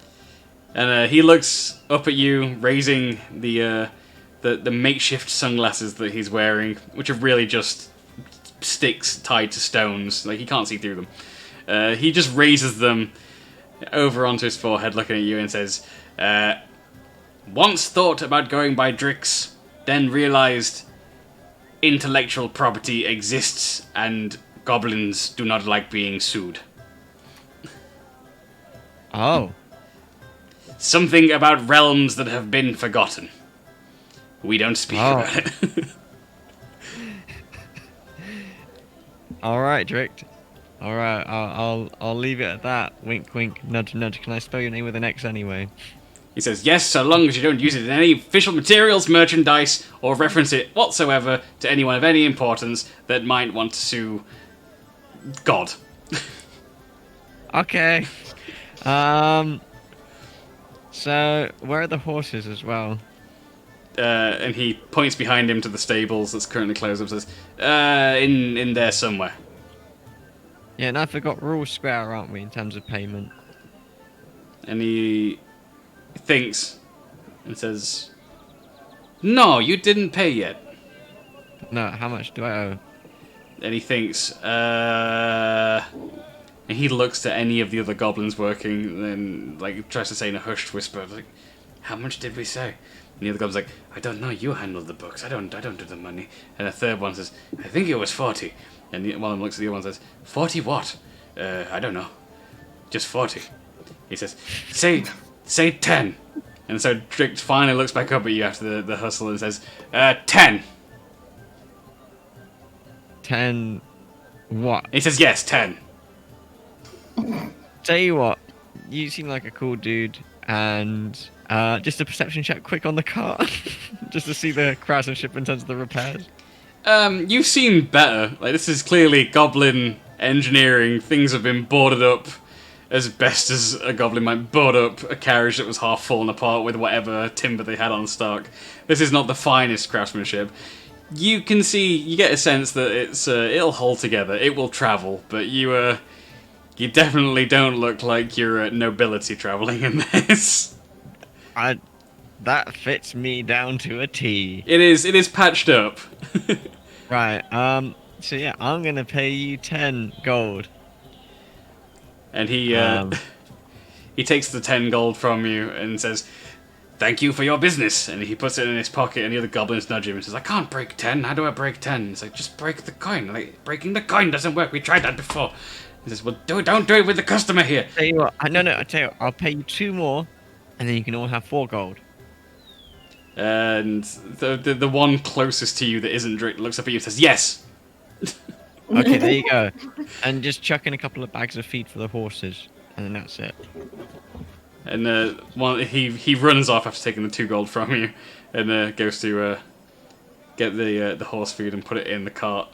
And he looks up at you, raising the makeshift sunglasses that he's wearing, which are really just sticks tied to stones. Like, he can't see through them. He just raises them over onto his forehead, looking at you, and says, "Once thought about going by Drix, then realized intellectual property exists and goblins do not like being sued. Oh. Something about realms that have been forgotten. We don't speak about it." All right, Drict. All right, I'll leave it at that. Wink, wink, nudge, nudge. Can I spell your name with an X anyway? He says, "Yes, so long as you don't use it in any official materials, merchandise, or reference it whatsoever to anyone of any importance that might want to sue God." Okay. So where are the horses as well? And he points behind him to the stables that's currently closed up and says, in there somewhere." Yeah, and I forgot we're all square, aren't we, in terms of payment? And he thinks and says, "No, you didn't pay yet." No, how much do I owe? And he thinks, and he looks to any of the other goblins working, and then, like, tries to say in a hushed whisper, like, "How much did we say?" And the other goblin's like, "I don't know, you handle the books, I don't do the money." And a third one says, "I think it was 40. And one of them looks at the other one and says, "40 what?" "I don't know. Just 40. He says, say 10. And so Drict finally looks back up at you after the hustle and says, 10. 10 what? He says, "Yes, 10. Tell you what, you seem like a cool dude, and just a perception check quick on the car, just to see the craftsmanship in terms of the repairs. You've seen better. Like, this is clearly goblin engineering. Things have been boarded up as best as a goblin might board up a carriage that was half fallen apart with whatever timber they had on stock. This is not the finest craftsmanship. You can see, you get a sense that it'll hold together. It will travel, but you definitely don't look like you're nobility traveling in this. That fits me down to a T. It is patched up. Right, so yeah, I'm gonna pay you 10 gold. And he takes the 10 gold from you and says, "Thank you for your business." And he puts it in his pocket, and the other goblins nudge him and says, "I can't break 10. How do I break 10? It's like, "Just break the coin. Like, breaking the coin doesn't work. We tried that before." He says, "Well, don't do it with the customer here." Tell you what, I tell you what, I'll pay you 2 more, and then you can all have 4 gold. And the one closest to you that isn't Drake looks up at you and says, "Yes." Okay, there you go. And just chuck in a couple of bags of feed for the horses, and then that's it. And he runs off after taking the 2 gold from you, and goes to get the horse food and put it in the cart.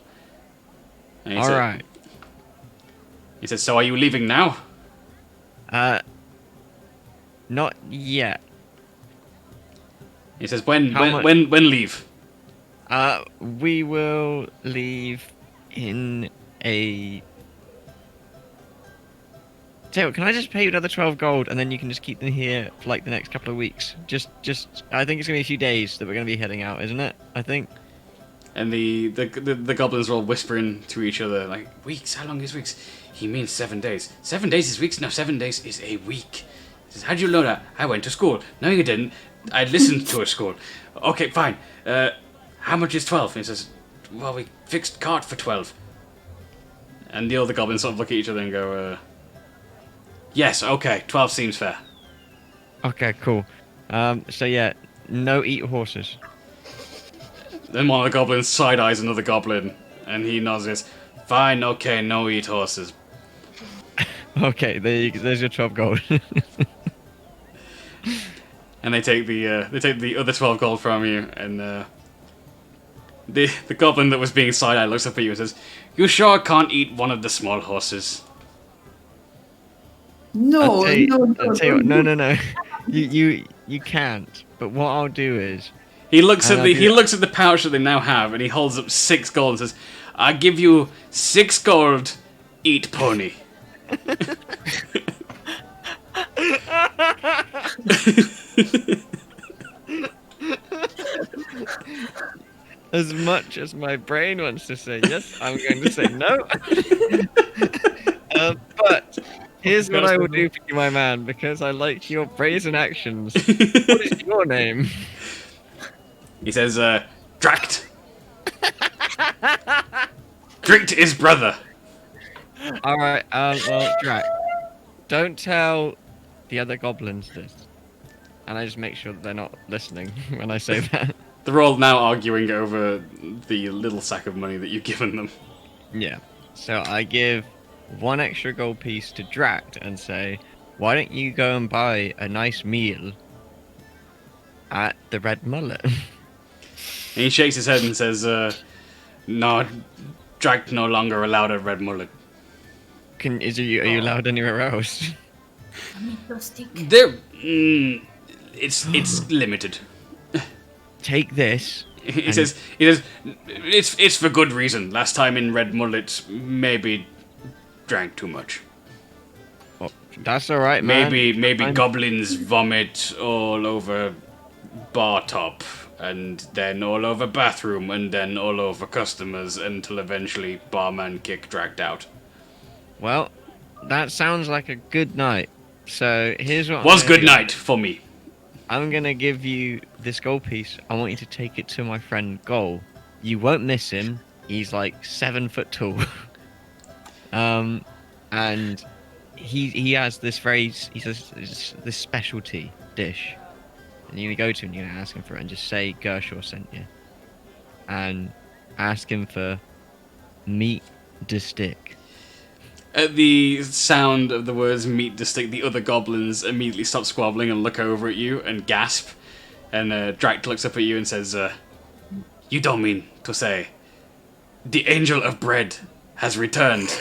And All right. He says, "So are you leaving now?" Not yet. He says, when leave?" We will leave in a Tell you what, can I just pay you another 12 gold and then you can just keep them here for like the next couple of weeks? I think it's gonna be a few days that we're gonna be heading out, isn't it? I think. And the goblins are all whispering to each other, like, weeks? How long is weeks? He means 7 days. 7 days is weeks? No, 7 days is a week. He says, how'd you know that? I went to school. No, you didn't. I listened to a school. Okay, fine. How much is 12? And he says, well, we fixed cart for 12. And the other goblins sort of look at each other and go, yes, okay, 12 seems fair. Okay, cool. So yeah, no eat horses. Then one of the goblins side-eyes another goblin, and he nods this. Fine, okay, no eat horses. Okay, there's your 12 gold. And they take the other 12 gold from you, and the goblin that was being side-eyed looks up at you and says, "You sure can't eat one of the small horses?" No, I'll tell you what, no. no. You can't. But what I'll do is He looks at the pouch that they now have, and he holds up 6 gold and says, "I give you 6 gold. Eat pony." as much as my brain wants to say yes, I'm going to say no. But here's what I will do for you, my man, because I like your brazen actions. What is your name? He says, Dract. Dract is brother. Alright, well, Drac, don't tell the other goblins this. And I just make sure that they're not listening when I say that. They're all now arguing over the little sack of money that you've given them. Yeah. So I give 1 extra gold piece to Dract and say, why don't you go and buy a nice meal at the Red Mullet? And he shakes his head and says, no, Dract no longer allowed at Red Mullet. Are you allowed anywhere else? There, it's limited. Take this. He says, it's for good reason. Last time in Red Mullet, maybe drank too much. Oh, that's all right, man. Maybe goblins vomit all over bar top, and then all over bathroom, and then all over customers, until eventually barman kick dragged out. Well, that sounds like a good night. So here's what. Was good night for me. I'm gonna give you this gold piece. I want you to take it to my friend Gol. You won't miss him. He's like 7 foot tall. And he has this phrase. He says this specialty dish, and you're gonna go to him and you're gonna ask him for it, and just say Gershaw sent you, and ask him for meat de stick. At the sound of the words meat to stick, the other goblins immediately stop squabbling and look over at you and gasp. And Dract looks up at you and says, you don't mean to say the Angel of Bread has returned?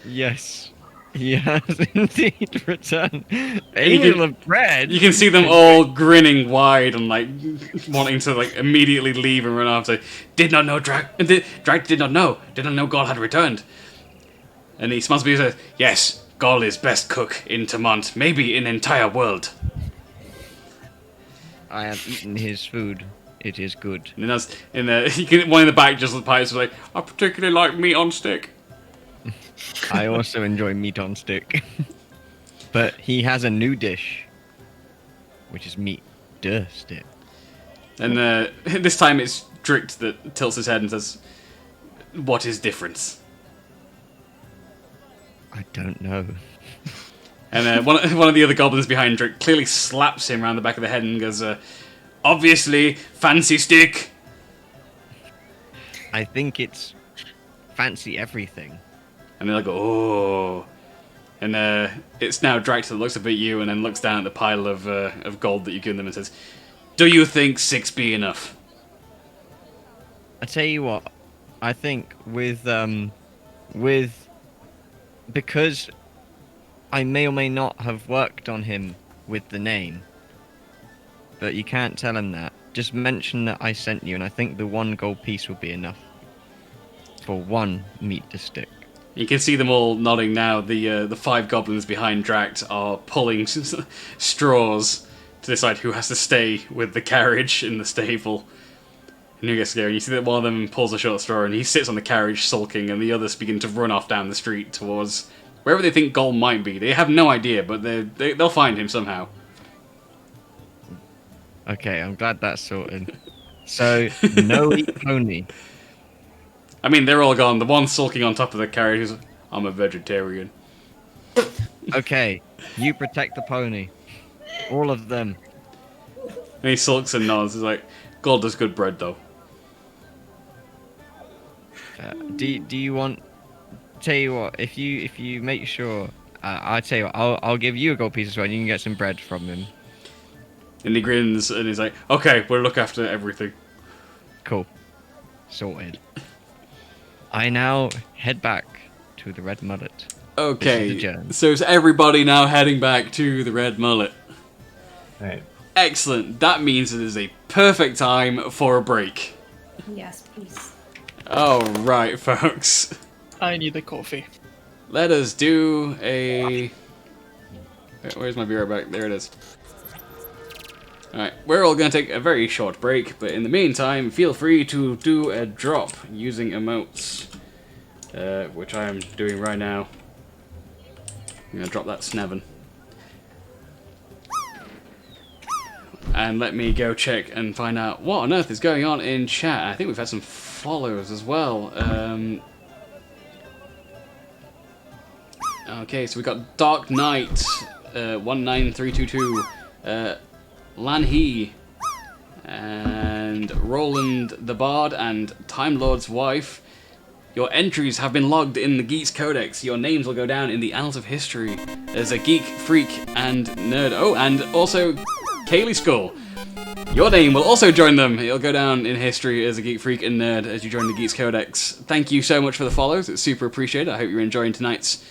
Yes, he has indeed returned. Angel of Bread? You can see them all grinning wide and like wanting to like immediately leave and run off. Say, did not know Dract did not know Gol had returned. And he smiles at me and says, yes, Gol is best cook in Tamont, maybe in entire world. I have eaten his food. It is good. And then one in the back just pipes like, I particularly like meat on stick. I also enjoy meat on stick. But he has a new dish, which is meat de stick. And this time it's Drict that tilts his head and says, what is difference? I don't know. And one of the other goblins behind Drict clearly slaps him around the back of the head and goes, obviously, fancy stick. I think it's fancy everything. And they'll go, oh. And it's now Drax that looks up at you and then looks down at the pile of gold that you've given them and says, do you think 6 be enough? I tell you what, I think because I may or may not have worked on him with the name, but you can't tell him that. Just mention that I sent you, and I think the 1 gold piece will be enough for 1 meat to stick. You can see them all nodding now. The 5 goblins behind Dract are pulling straws to decide who has to stay with the carriage in the stable. And who gets to go. And you see that one of them pulls a short straw and he sits on the carriage sulking, and the others begin to run off down the street towards wherever they think Gol might be. They have no idea, but they'll find him somehow. Okay, I'm glad that's sorted. So, no eat pony. I mean, they're all gone. The one sulking on top of the carriage is, I'm a vegetarian. Okay, you protect the pony. All of them. And he sulks and nods. He's like, God does good bread, though. Do you want? Tell you what, if you make sure, I'll tell you what, I'll give you a gold piece as well, and you can get some bread from him. And he grins and he's like, okay, we'll look after everything. Cool. Sorted. I now head back to the Red Mullet. Okay, so is everybody now heading back to the Red Mullet? Right. Excellent. That means it is a perfect time for a break. Yes, please. Alright, folks. I need a coffee. Let us do a... Where's my beer back? There it is. Alright, we're all going to take a very short break, but in the meantime, feel free to do a drop using emotes, which I am doing right now. I'm going to drop that Snevin. And let me go check and find out what on earth is going on in chat. I think we've had some follows as well. Okay, so we got Dark Knight 19322. Lan He, and Roland the Bard, and Time Lord's wife. Your entries have been logged in the Geeks Codex. Your names will go down in the annals of history as a geek, freak, and nerd. Oh, and also Kaylee Skull. Your name will also join them. It'll go down in history as a geek, freak, and nerd as you join the Geeks Codex. Thank you so much for the follows. It's super appreciated. I hope you're enjoying tonight's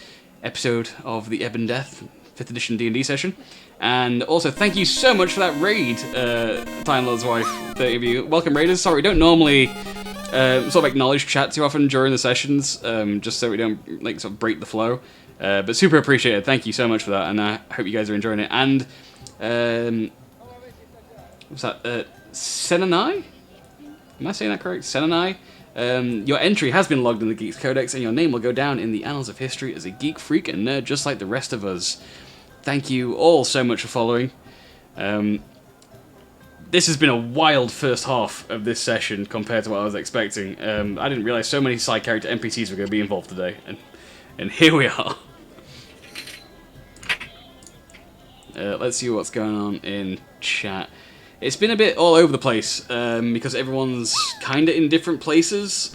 episode of the Ebon Death 5th edition D&D session. And also, thank you so much for that raid, Time Lord's wife, 30 of you. Welcome, raiders. Sorry, we don't normally sort of acknowledge chat too often during the sessions, just so we don't like sort of break the flow. But super appreciated. Thank you so much for that, and I hope you guys are enjoying it. And what's that? Senanai? Am I saying that correct? Senanai? Your entry has been logged in the Geeks Codex, and your name will go down in the annals of history as a geek, freak, and nerd, just like the rest of us. Thank you all so much for following. This has been a wild first half of this session compared to what I was expecting. I didn't realize so many side character NPCs were going to be involved today, and here we are. Let's see what's going on in chat. It's been a bit all over the place because everyone's kind of in different places.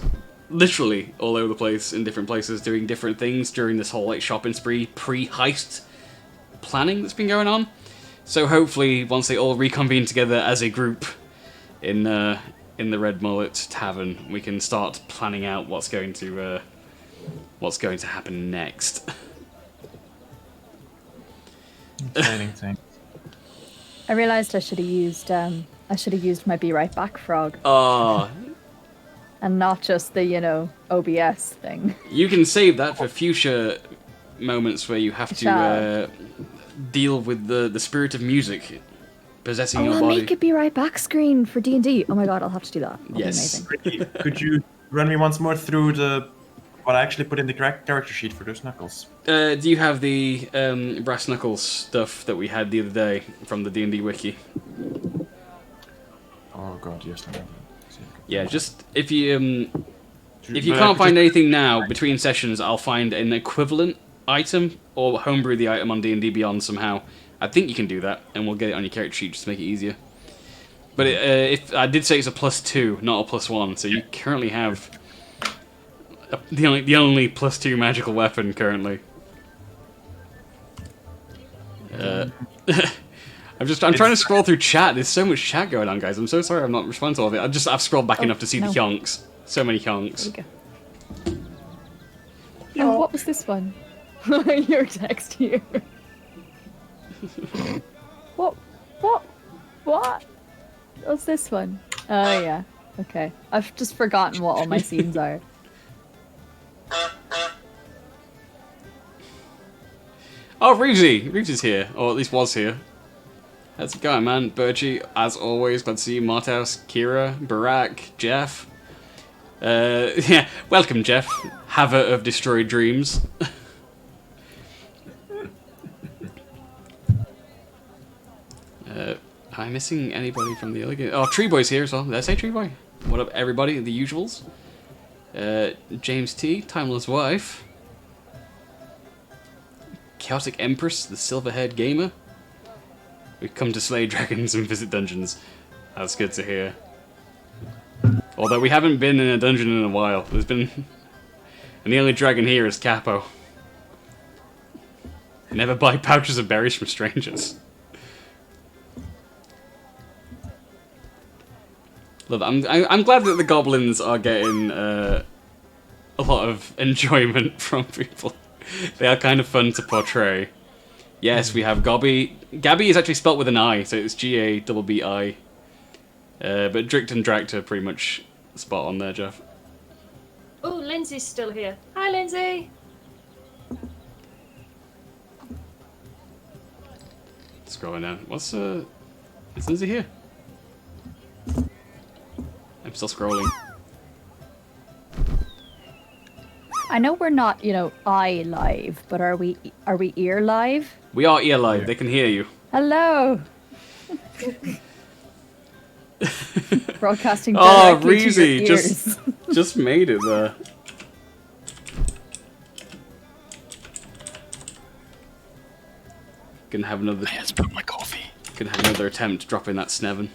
Literally all over the place in different places, doing different things during this whole like shopping spree pre-heist planning that's been going on. So hopefully, once they all reconvene together as a group in the Red Mullet Tavern, we can start planning out what's going to happen next. Exciting thing. I realised I should have used my Be Right Back frog. Ah. And not just the, OBS thing. You can save that for future moments where you have to deal with the spirit of music possessing your I'll body. make a Be Right Back screen for D&D. Oh my god, I'll have to do that. That'll Yes. be amazing. Could you run me once more through what I actually put in the character sheet for those knuckles? Do you have the brass knuckles stuff that we had the other day from the D&D wiki? Oh god, yes. Yeah, just if you can't find anything now between sessions, I'll find an equivalent item or homebrew the item on D&D Beyond somehow. I think you can do that, and we'll get it on your character sheet just to make it easier. But if I did say it's a +2, not a +1, so you currently have the only +2 magical weapon currently. I'm trying to scroll through chat. There's so much chat going on, guys. I'm so sorry I'm not responding to all of it. I've scrolled back enough to see the honks. So many honks. There we go. Oh, what was this one? Your text here. What? What's this one? Oh yeah. Okay. I've just forgotten what all my scenes are. Oh, Reevesy! Reeves is here, or at least was here. How's it going, man? Birchie, as always, glad to see you. Martaus, Kira, Barak, Jeff. Yeah, welcome, Jeff. Haver of Destroyed Dreams. Am I missing anybody from the other game? Oh, Tree Boy's here as well. Did I say Tree Boy? What up, everybody? The usuals. James T, Timeless Wife. Chaotic Empress, the Silver-Haired Gamer. We've come to slay dragons and visit dungeons. That's good to hear. Although we haven't been in a dungeon in a while. There's been... And the only dragon here is Capo. Never buy pouches of berries from strangers. Look, I'm glad that the goblins are getting a lot of enjoyment from people. They are kind of fun to portray. Yes, we have Gobby. Gabby is actually spelt with an I, so it's Gabbi. But Drict and Dract are pretty much spot on there, Jeff. Oh, Lindsay's still here. Hi, Lindsay. Scrolling down. What's is Lindsay here? I'm still scrolling. I know we're not, eye live, but are we ear live? We are ear live. They can hear you. Hello. Broadcasting Oh, directly to Reezy your ears. just made it there. Gonna have another. I just put my coffee. Gonna have another attempt dropping that Snevin.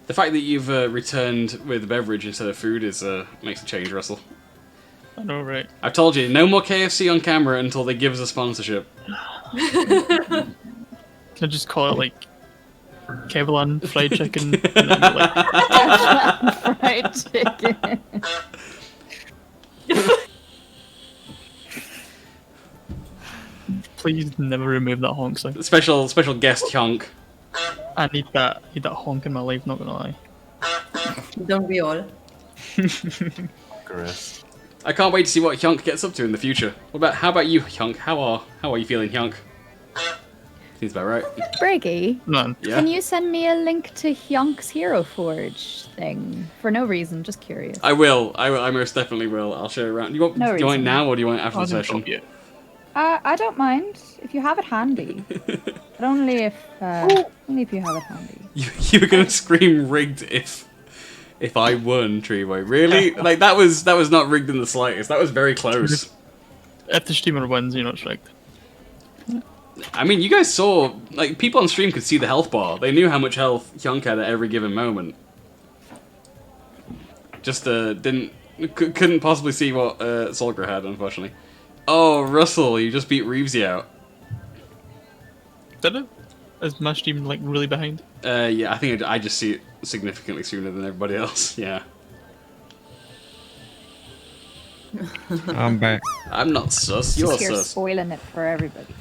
The fact that you've returned with beverage instead of food is makes a change, Russell. I know, right? I've told you, no more KFC on camera until they give us a sponsorship. Can I just call it like Kevlan fried chicken? And then be like, Fried chicken. please never remove that honk sound. Special guest honk. I need that honk in my life. Not gonna lie. Don't we all? Caress. I can't wait to see what Hyunk gets up to in the future. How about you, Hyunk? How are you feeling, Hyunk? Seems about right. Briggy, None. Yeah. can you send me a link to Hyonk's Hero Forge thing? For no reason, just curious. I will. I most definitely will. I'll share it around. Do you want it now or do you want it after the session? Yeah. I don't mind if you have it handy, but only if you have it handy. You were gonna scream rigged if I won, Treeboy. Really? Like that was not rigged in the slightest. That was very close. If the streamer wins, you're not tricked. I mean, you guys saw, like, people on stream could see the health bar. They knew how much health Hyunk had at every given moment. Just couldn't possibly see what Solgra had, unfortunately. Oh, Russell, you just beat Reevesy out. Did it? Is my stream like really behind? Yeah, I think I just see it significantly sooner than everybody else. Yeah. I'm back. I'm not sus. You're Just here sus. spoiling it for everybody.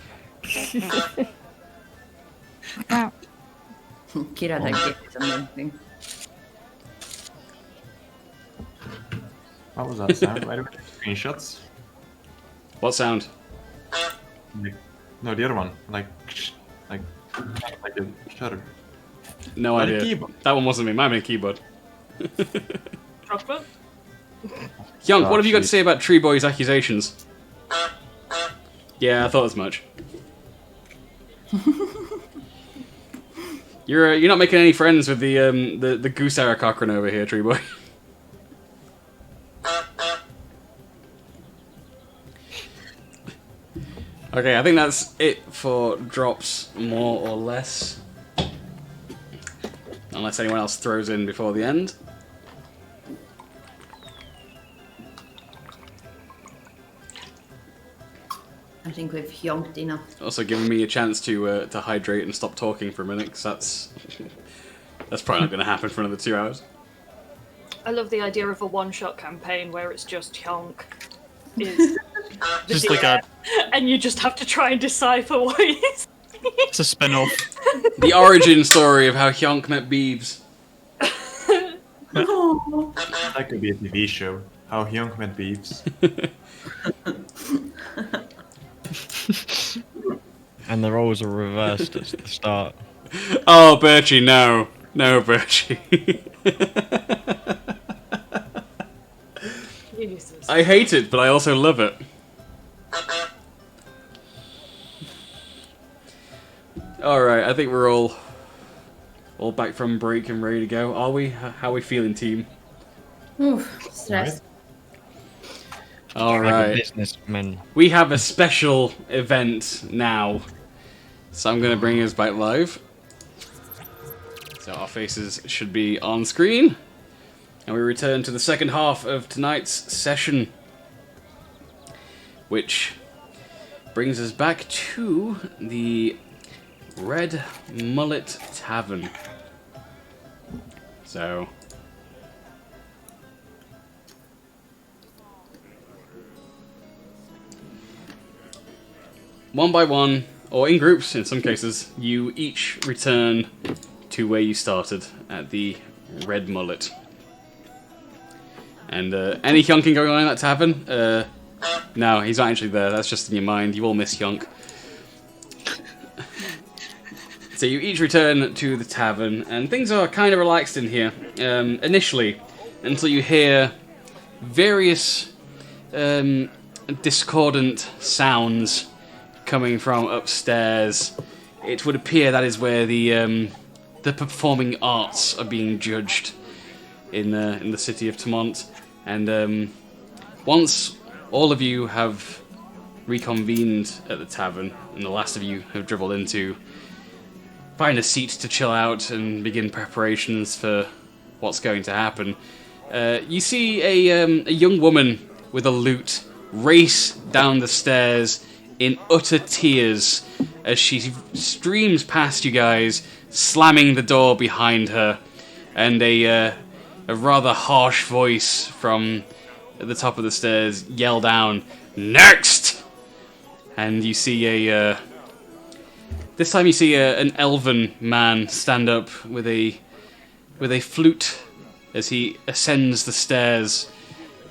Now, Kira, that game is amazing. What was that sound? By the way, screenshots? What sound? No, the other one. Like a shutter. No Like a idea. keyboard. That one wasn't me. Might have been a keyboard. Crossbow? Hyunk, what have you got to shit. say about Tree Boy's accusations? Yeah, I thought as much. You're not making any friends with the Goose Hour Cochrane over here, Tree Boy. Okay, I think that's it for drops, more or less. Unless anyone else throws in before the end. I think we've yonked enough. Also giving me a chance to hydrate and stop talking for a minute, because that's probably not going to happen for another 2 hours. I love the idea of a one-shot campaign where it's just Hyunk is the Just like a- and you just have to try and decipher what he is. It's a spin-off. The origin story of how Hyunk met Beebs. That could be a TV show. How Hyunk met Beeves. And the roles are reversed at the start. Oh, Birchie, no. No, Birchie. Jesus. I hate it, but I also love it. Alright, I think we're all back from break and ready to go. Are we? How are we feeling, team? Oof, stress. Alright. Businessmen. We have a special event now. So I'm going to bring us back live. So our faces should be on screen. And we return to the second half of tonight's session. Which brings us back to the Red Mullet Tavern. So... one by one, or in groups in some cases, you each return to where you started, at the Red Mullet. And any yonking going on in that tavern? No, he's not actually there, that's just in your mind, you all miss Yonk. So you each return to the tavern, and things are kind of relaxed in here, initially, until you hear various discordant sounds coming from upstairs. It would appear that is where the performing arts are being judged in the city of Tomont. And once all of you have reconvened at the tavern, and the last of you have dribbled in to find a seat to chill out and begin preparations for what's going to happen, you see a young woman with a lute race down the stairs in utter tears as she streams past you guys, slamming the door behind her, and a rather harsh voice from at the top of the stairs yell down, "Next!" And you see this time you see an elven man stand up with a flute as he ascends the stairs,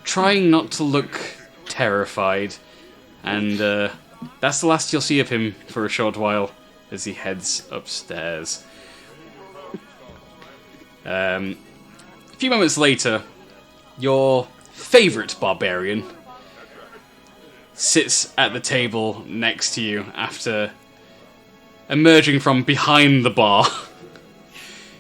trying not to look terrified, and that's the last you'll see of him for a short while as he heads upstairs. A few moments later, your favourite barbarian sits at the table next to you after emerging from behind the bar.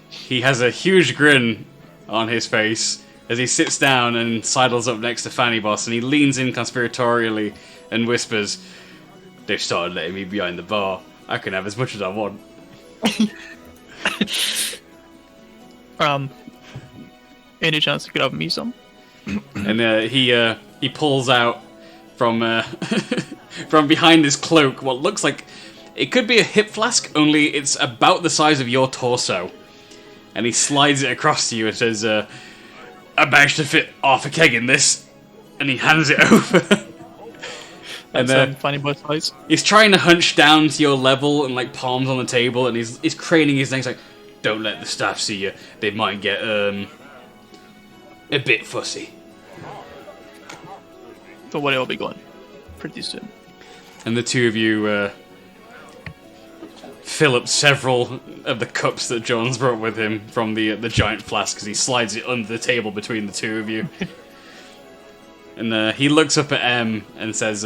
He has a huge grin on his face as he sits down and sidles up next to Fanny Boss, and he leans in conspiratorially and whispers, "They've started letting me behind the bar. I can have as much as I want." Any chance you could have me some? And he pulls out from from behind his cloak what looks like it could be a hip flask, only it's about the size of your torso. And he slides it across to you and says, "I managed to fit half a keg in this," and he hands it over. And funny both sides. He's trying to hunch down to your level and like palms on the table, and he's craning his neck. He's like, "Don't let the staff see you. They might get a bit fussy." But what, it'll be gone pretty soon. And the two of you fill up several of the cups that John's brought with him from the giant flask, because he slides it under the table between the two of you. And he looks up at M and says,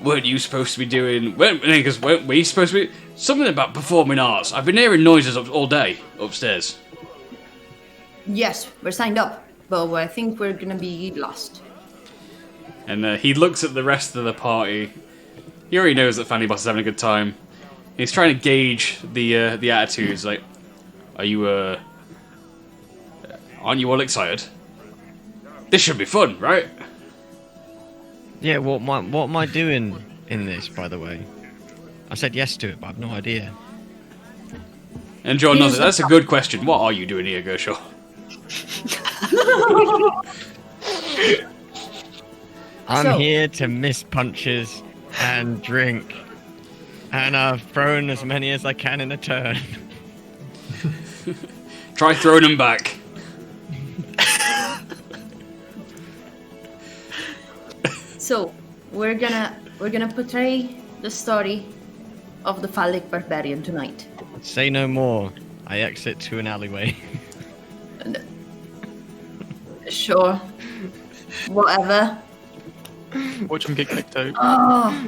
"Weren't you supposed to be doing... weren't we supposed to be... something about performing arts? I've been hearing noises all day upstairs." Yes, we're signed up, but I think we're gonna be lost. And he looks at the rest of the party. He already knows that Fanny Boss is having a good time. He's trying to gauge the attitudes. Like, are you aren't you all excited? This should be fun, right? Yeah, what am I doing in this, by the way? I said yes to it, but I've no idea. And John nods. That's a good question. What are you doing here, Gershaw? I'm here to miss punches and drink, and I've thrown as many as I can in a turn. Try throwing them back. So we're gonna portray the story of the phallic barbarian tonight. Say no more. I exit to an alleyway. Sure. Whatever. Watch him get kicked out. Oh,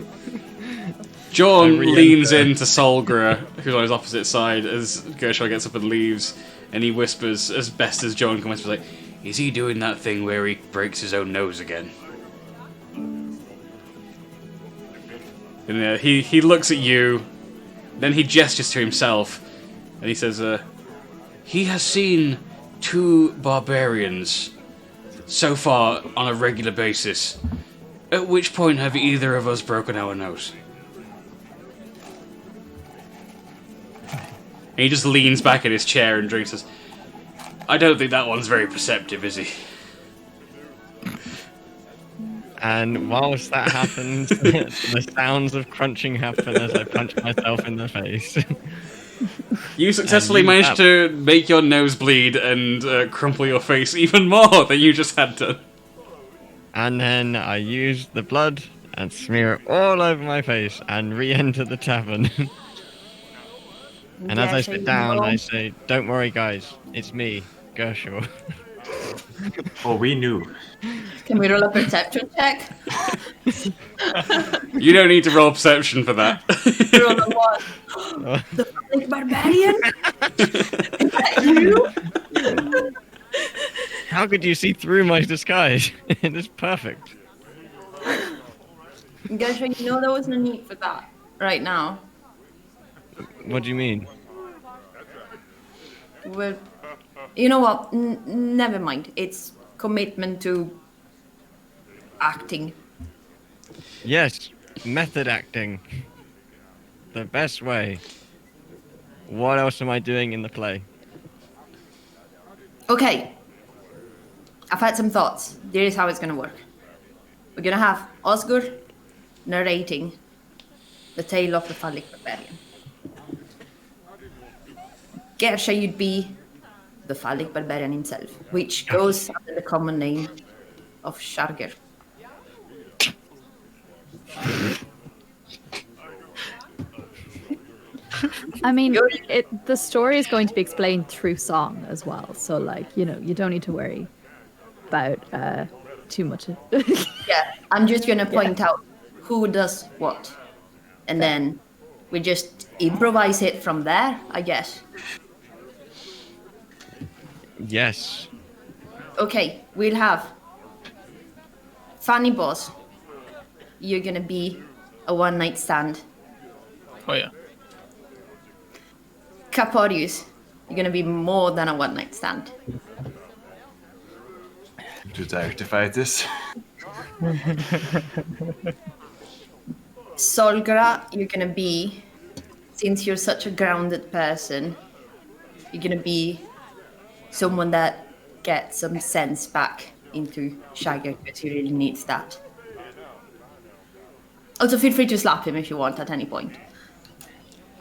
John re-enter. leans into Solgra, who's on his opposite side, as Gershon gets up and leaves, and he whispers, as best as John can whisper, like, "Is he doing that thing where he breaks his own nose again?" And he looks at you, then he gestures to himself, and he says, "He has seen 2 barbarians so far on a regular basis. At which point have either of us broken our nose?" And he just leans back in his chair and drinks. Says, "I don't think that one's very perceptive, is he?" And whilst that happens, the sounds of crunching happen as I punch myself in the face. You successfully And you managed have- to make your nose bleed and crumple your face even more than you just had done. And then I use the blood and smear it all over my face and re-enter the tavern. And as I sit down, I say, "Don't worry, guys. It's me, Gershon." Oh, we knew. Can we roll a perception check? You don't need to roll perception for that. Roll a 1. The phallic barbarian? Is that you? How could you see through my disguise? It is perfect. Gershon, you know there was no need for that right now. What do you mean? Well, you know what? Never mind. It's commitment to acting. Yes, method acting. The best way. What else am I doing in the play? Okay. I've had some thoughts. Here is how it's gonna work. We're gonna have Osgur narrating the tale of the phallic barbarian. Gersha, you'd be the phallic barbarian himself, which goes under the common name of Sharger. I mean, the story is going to be explained through song as well. So, like, you know, you don't need to worry about too much. Yeah, I'm just gonna point out who does what, and then we just improvise it from there, I guess. Yes. Okay, we'll have Fanny Boss. You're gonna be a one-night stand. Oh yeah. Caporius, you're gonna be more than a one-night stand. Too tired to fight this. Solgra, you're gonna be, since you're such a grounded person, you're gonna be someone that gets some sense back into Shagger because he really needs that. Also, feel free to slap him if you want at any point.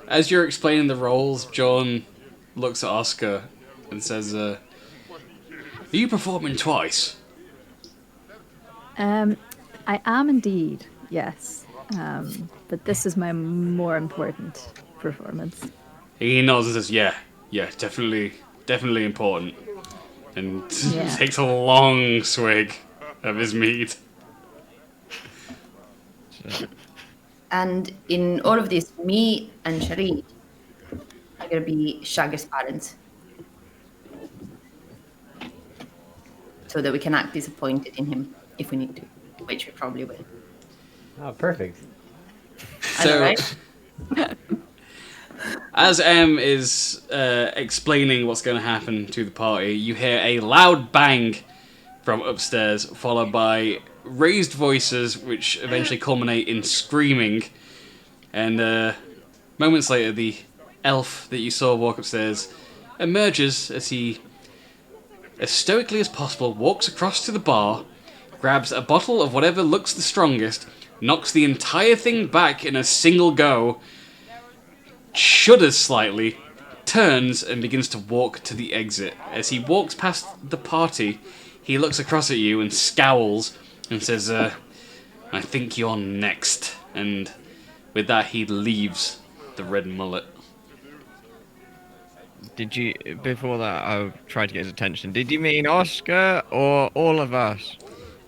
As you're explaining the roles, John looks at Oscar and says, "Are you performing twice?" I am indeed, yes. But this is my more important performance. He nods and says, "Yeah, definitely important." And Yeah. takes a long swig of his mead. And in all of this, me and Sharid are gonna be Shagger's parents. So that we can act disappointed in him if we need to, which we probably will. Oh, perfect. I know, So, right? as M is explaining what's going to happen to the party, you hear a loud bang from upstairs, followed by raised voices, which eventually culminate in screaming. And moments later, the elf that you saw walk upstairs emerges as he, as stoically as possible, walks across to the bar, grabs a bottle of whatever looks the strongest, knocks the entire thing back in a single go, shudders slightly, turns and begins to walk to the exit. As he walks past the party, he looks across at you and scowls and says, "I I think you're next. And with that, he leaves the red mullet. Did you, before that, I tried to get his attention. Did you mean Oscar or all of us?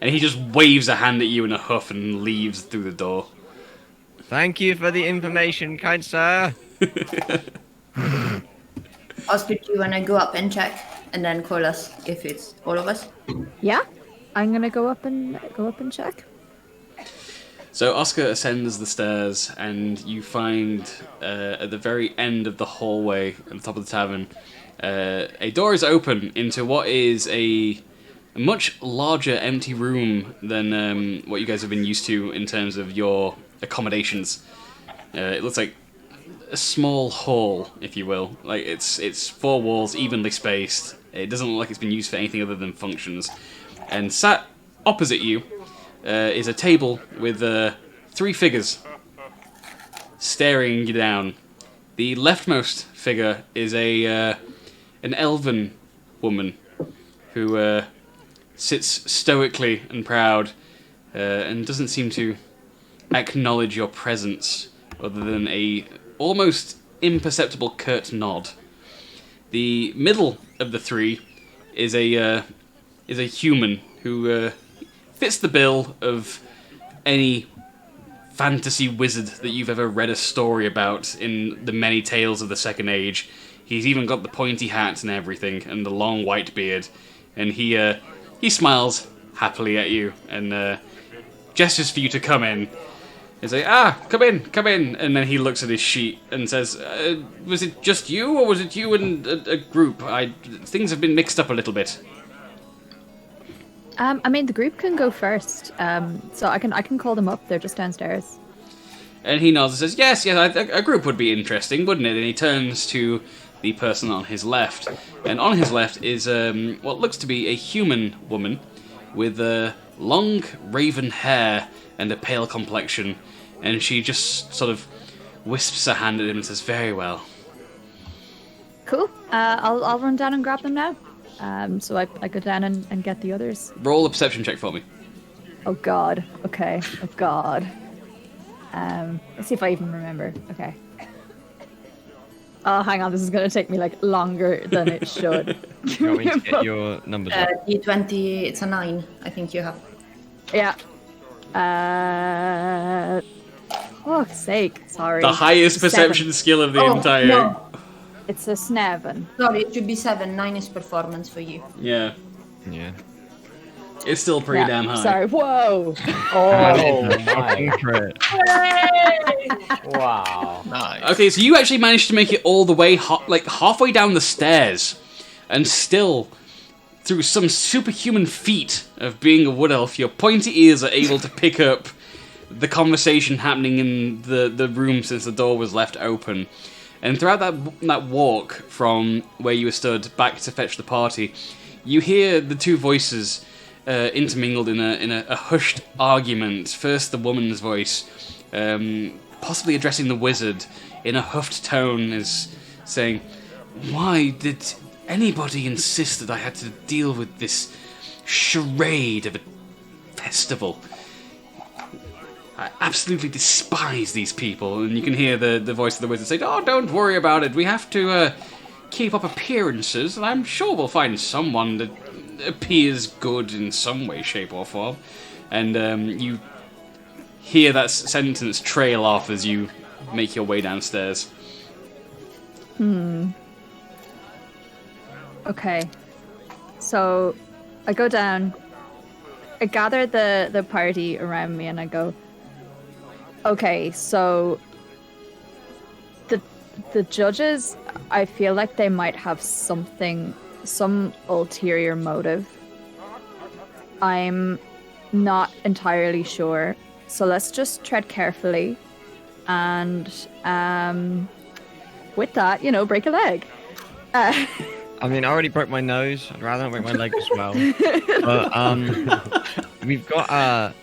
And he just waves a hand at you in a huff and leaves through the door. Thank you for the information, kind sir. Oscar, do you want to go up and check and then call us if it's all of us? Yeah, I'm gonna go up and check. So Oscar ascends the stairs, and you find at the very end of the hallway at the top of the tavern, a door is open into what is a much larger empty room than what you guys have been used to in terms of your accommodations. It looks like a small hall, if you will. Like it's four walls, evenly spaced. It doesn't look like it's been used for anything other than functions. And sat opposite you is a table with 3 figures staring you down. The leftmost figure is an elven woman who sits stoically and proud and doesn't seem to acknowledge your presence other than a almost imperceptible curt nod. The middle of the 3 is a human who fits the bill of any fantasy wizard that you've ever read a story about in the many tales of the Second Age. He's even got the pointy hat and everything, and the long white beard, and he smiles happily at you and gestures for you to come in. He's like, come in, and then he looks at his sheet and says, was it just you, or was it you and a group? Things have been mixed up a little bit. I mean, the group can go first, so I can call them up. They're just downstairs. And he nods and says, yes, a group would be interesting, wouldn't it? And he turns to the person on his left. And on his left is what looks to be a human woman with long raven hair and a pale complexion. And she just sort of wisps her hand at him and says, very well. Cool. I'll run down and grab them now. So I go down and get the others. Roll a perception check for me. Oh god. Okay. Oh god. Let's see if I even remember. Okay. Oh, hang on. This is going to take me like longer than it should. You want me to get your numbers up? D20, it's a 9. I think you have. Yeah. Fuck's sake. Sorry. The highest perception skill of the entire... No. It's a 7. Sorry, it should be 7. 9 is performance for you. Yeah. Yeah. It's still pretty damn high. Sorry. Whoa. Oh my! Crit. Wow. Nice. Okay, so you actually managed to make it all the way halfway down the stairs, and still, through some superhuman feat of being a wood elf, your pointy ears are able to pick up the conversation happening in the room since the door was left open. And throughout that walk from where you were stood back to fetch the party, you hear the two voices intermingled in a hushed argument. First, the woman's voice, possibly addressing the wizard in a huffed tone, is saying, "Why did anybody insist that I had to deal with this charade of a festival? I absolutely despise these people." And you can hear the voice of the wizard say, "Oh, don't worry about it. We have to keep up appearances, and I'm sure we'll find someone that appears good in some way, shape, or form." And you hear that sentence trail off as you make your way downstairs. Okay. So I go down, I gather the party around me, and I go, okay, so the judges, I feel like they might have some ulterior motive. I'm not entirely sure, so let's just tread carefully, and with that, break a leg. I mean, I already broke my nose. I'd rather not break my leg as well. But we've got,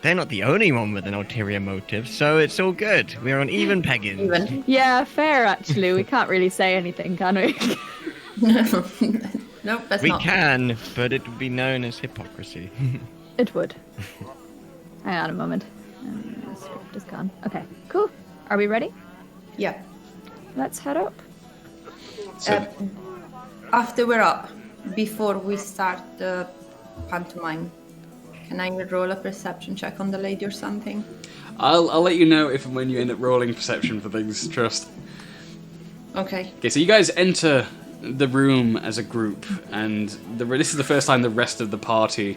they're not the only one with an ulterior motive, so it's all good. We're on even pegging. Even. Yeah, fair, actually. We can't really say anything, can we? Nope, that's We not. can, but it would be known as hypocrisy. It would. Hang on a moment. The script is gone. Okay, cool. Are we ready? Yeah. Let's head up. So, After we're up, before we start the pantomime, can I roll a perception check on the lady or something? I'll let you know if and when you end up rolling perception for things. Trust. Okay. Okay, so you guys enter the room as a group, and this is the first time the rest of the party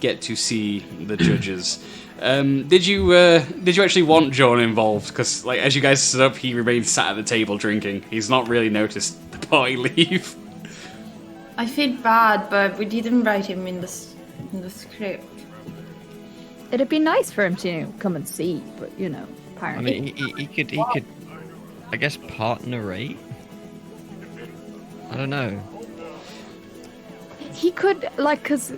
get to see the judges. Did you actually want John involved? Because like as you guys stood up, he remained sat at the table drinking. He's not really noticed the party leave. I feel bad, but we didn't write him in the script. It'd be nice for him to come and see, but I apparently. mean, he could, I guess, part narrate. I don't know. He could, because...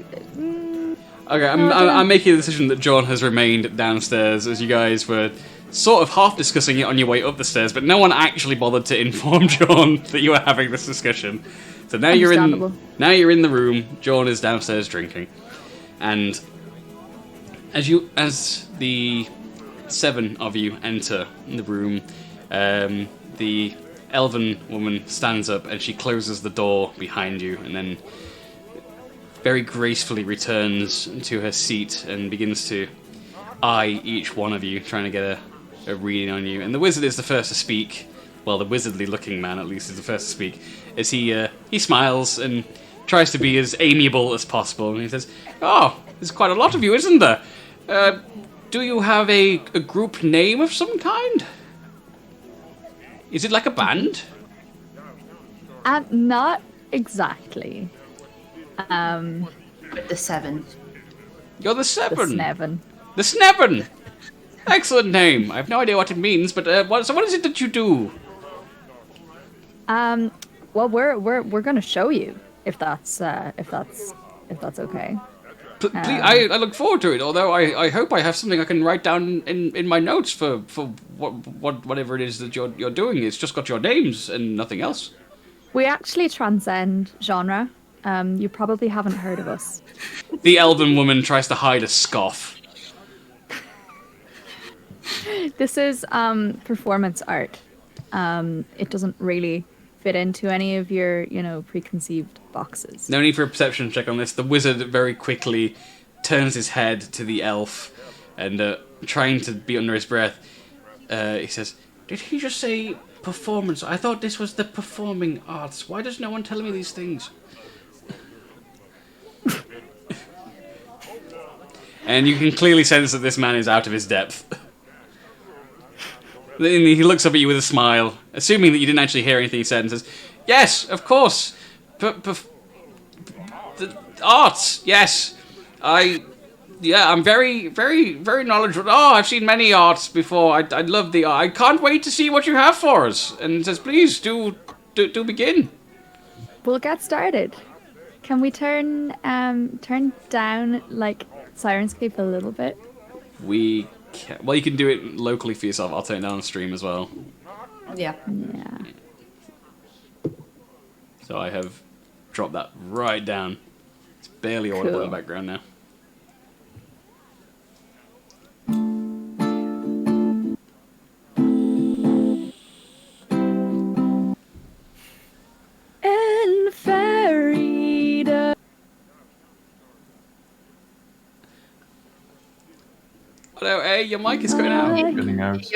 Okay, I'm making a decision that John has remained downstairs as you guys were sort of half discussing it on your way up the stairs, but no one actually bothered to inform John that you were having this discussion. So now you're in the room. John is downstairs drinking, and as the 7 of you enter the room, the elven woman stands up and she closes the door behind you, and then very gracefully returns to her seat and begins to eye each one of you, trying to get a reading on you. And the wizard is the first to speak. Well, the wizardly-looking man, at least, is the first to speak. As he smiles and tries to be as amiable as possible. And he says, "Oh, there's quite a lot of you, isn't there? Do you have a group name of some kind? Is it like a band?" Not exactly. The 7. You're the 7. The Sneven. The Sneven! Excellent name. I have no idea what it means, but what is it that you do? Well, we're gonna show you if that's okay. Please, I look forward to it. Although I hope I have something I can write down in my notes for whatever it is that you're doing. It's just got your names and nothing else. We actually transcend genre. You probably haven't heard of us. The elven woman tries to hide a scoff. This is performance art. It doesn't really fit into any of your, preconceived boxes. No need for a perception check on this. The wizard very quickly turns his head to the elf and, trying to be under his breath, he says, "Did he just say performance? I thought this was the performing arts. Why does no one tell me these things?" And you can clearly sense that this man is out of his depth. Then he looks up at you with a smile, assuming that you didn't actually hear anything he said, and says, "Yes, of course. The arts, yes. I'm very, very, very knowledgeable. Oh, I've seen many arts before. I love the art. I can't wait to see what you have for us." And says, "Please, do begin." We'll get started. Can we turn down, Sirenscape a little bit? We can. Well, you can do it locally for yourself. I'll turn it down on stream as well. Yeah. Yeah. So I have dropped that right down. It's barely audible in the background now. In Farida. Hello, hey, your mic is cutting out. Cutting out.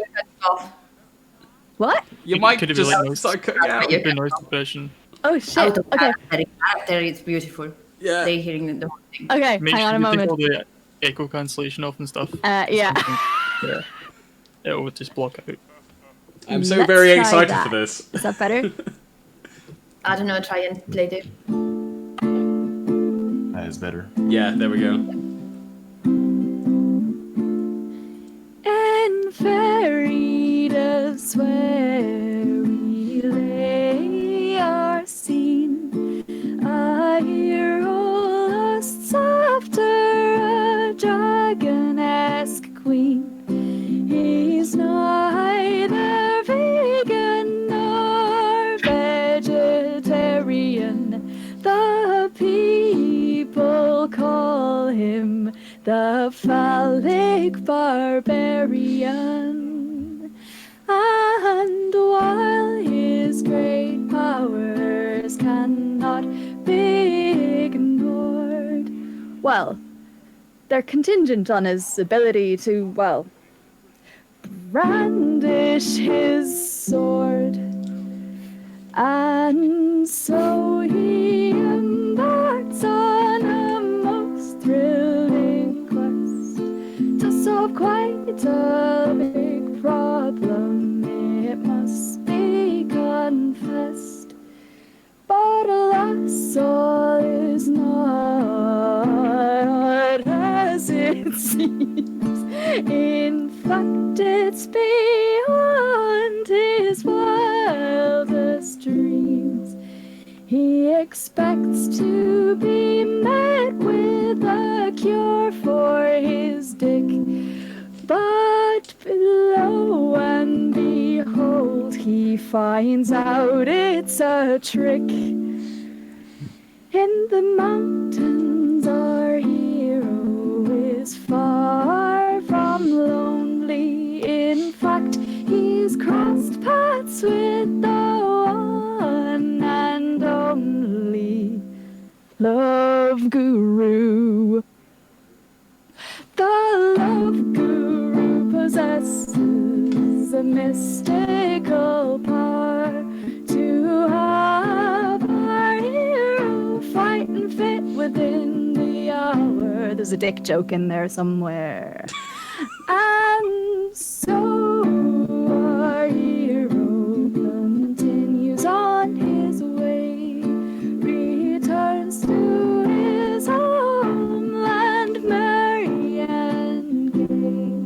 What? Your It mic could have just been like started cutting out. Could be noise suppression. Oh shit. Okay. There, it's beautiful. Yeah. They hearing the whole thing. Okay. Make Hang on a sure you take moment. all the echo cancellation off and stuff. Yeah. Yeah. It will just block out. I'm so Let's very try excited that. for this. Is that better? I don't know, try and play it. That is better. Yeah, there we go. And Farida's where we lay our scene. A hero lusts after a dragon-esque queen. He's neither vegan nor vegetarian. The people call him phallic barbarian. And while his great powers cannot be ignored, well, they're contingent on his ability to, well, brandish his sword. And so he embarks on a most thrilling quest to solve quite a big problem, it must be confessed. But alas, all is not as it seems. In fact, it's beyond his wildest dreams. He expects to be met with a cure for his dick. But below and behold, he finds out it's a trick. In the mountains, our hero is far from lonely. In fact, he's crossed paths with the one and only Love Guru. The Love Guru possesses a mystical power to have our hero fight and fit within the hour. There's a dick joke in there somewhere. And so our hero continues on his way, returns to his homeland merry and gay.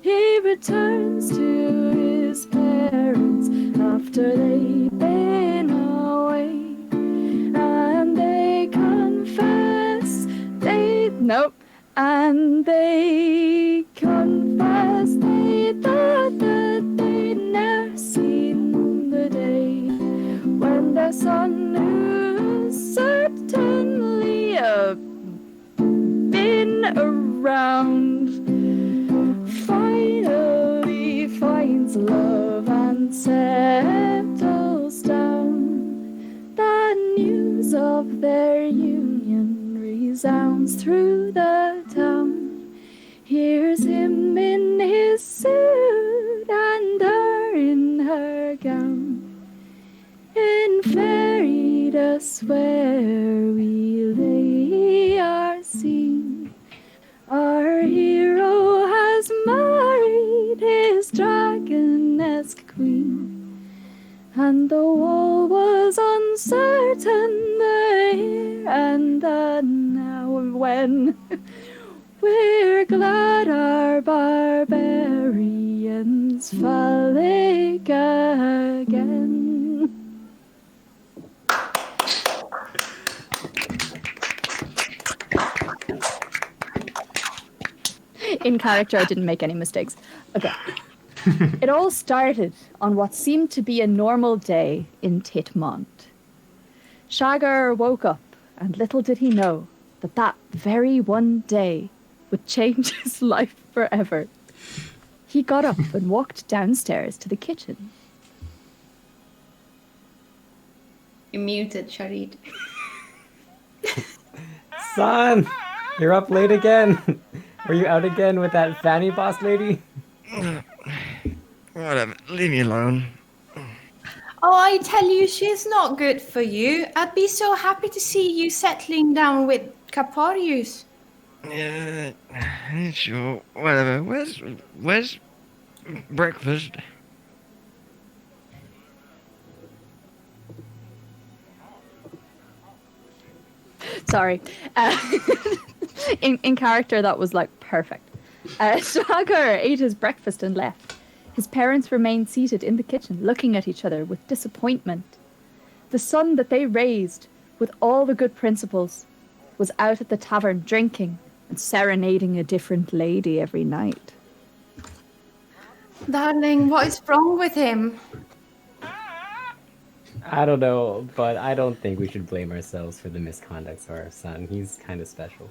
He returns to his parents after they've been away, and they confess and they confess they thought that they'd never seen the day when their son, who's certainly been around, finally finds love and settles down. The news of their union resounds through the town. Here's him in his suit and her in her gown. In fairy dust where we lay our scene, our hero has married his dragon-esque queen. And the wall was uncertain the here and the now and when. We're glad our barbarians phallic again. In character, I didn't make any mistakes. Okay. It all started on what seemed to be a normal day in Titmont. Shagger woke up, and little did he know that that very one day would change his life forever. He got up and walked downstairs to the kitchen. You're muted, Sharid. Son, you're up late again. Were you out again with that fanny boss lady? Whatever, leave me alone. Oh, I tell you, she's not good for you. I'd be so happy to see you settling down with Caporius. Yeah, sure, whatever. Where's breakfast? Sorry. In character, that was like perfect. Shagger ate his breakfast and left. His parents remained seated in the kitchen, looking at each other with disappointment. The son that they raised, with all the good principles, was out at the tavern drinking and serenading a different lady every night. Darling, what is wrong with him? I don't know, but I don't think we should blame ourselves for the misconduct of our son. He's kind of special.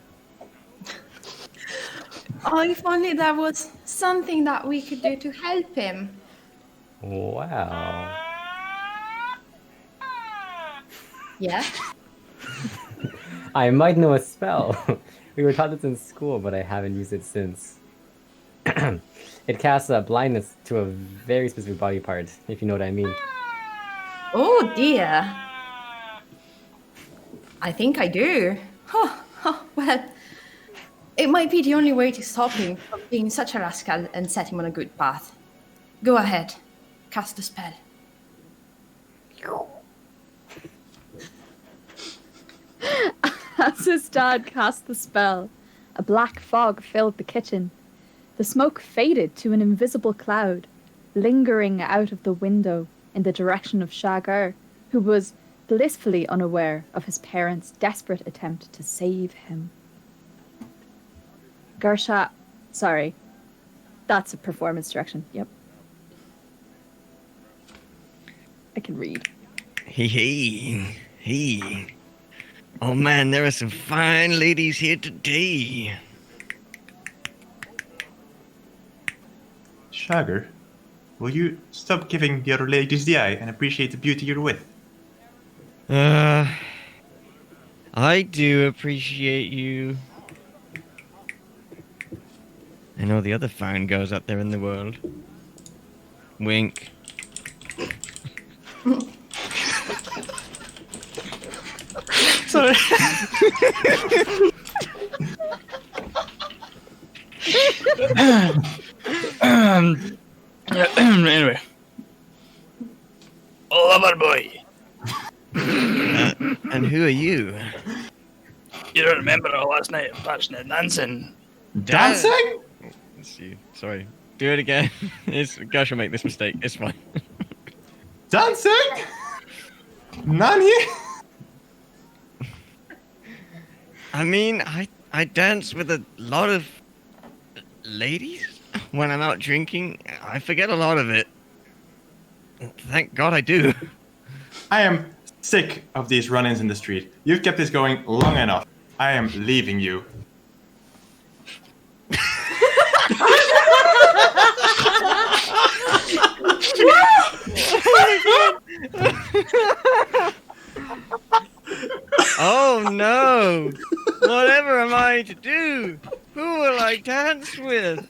Oh, if only there was something that we could do to help him. Wow. Yeah? I might know a spell. We were taught this in school, but I haven't used it since. It casts a blindness to a very specific body part, if you know what I mean. Oh dear. I think I do. Well, it might be the only way to stop him from being such a rascal and set him on a good path. Go ahead. Cast the spell. As his dad cast the spell, a black fog filled the kitchen. The smoke faded to an invisible cloud, lingering out of the window in the direction of Shagar, who was blissfully unaware of his parents' desperate attempt to save him. Sorry. That's a performance direction. Yep. I can read. Hey. Oh man, there are some fine ladies here today. Shagar, will you stop giving the other ladies the eye and appreciate the beauty you're with? I do appreciate you. I know the other fine girls out there in the world. Wink. Sorry. Anyway. Lover boy. And who are you? You don't remember our last night of passionate dancing? Dancing? Let's see. Sorry. Do it again. Gosh, I'll make this mistake. It's fine. Dancing? Nani? I mean, I dance with a lot of ladies when I'm out drinking. I forget a lot of it. Thank God I do. I am sick of these run-ins in the street. You've kept this going long enough. I am leaving you. Oh no! Whatever am I to do? Who will I dance with?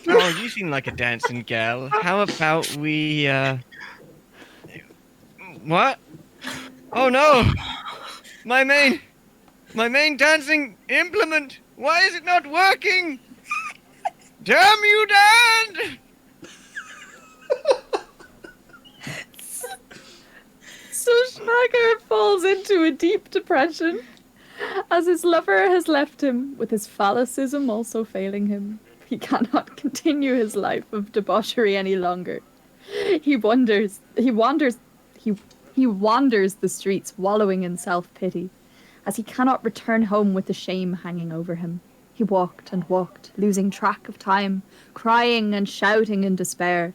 Oh, you seem like a dancing gal. How about we, What? Oh no! My main dancing implement! Why is it not working? Damn you, Dad! So Shagar falls into a deep depression as his lover has left him, with his phallicism also failing him. He cannot continue his life of debauchery any longer. He wanders the streets, wallowing in self-pity, as he cannot return home with the shame hanging over him. He walked and walked, losing track of time, crying and shouting in despair.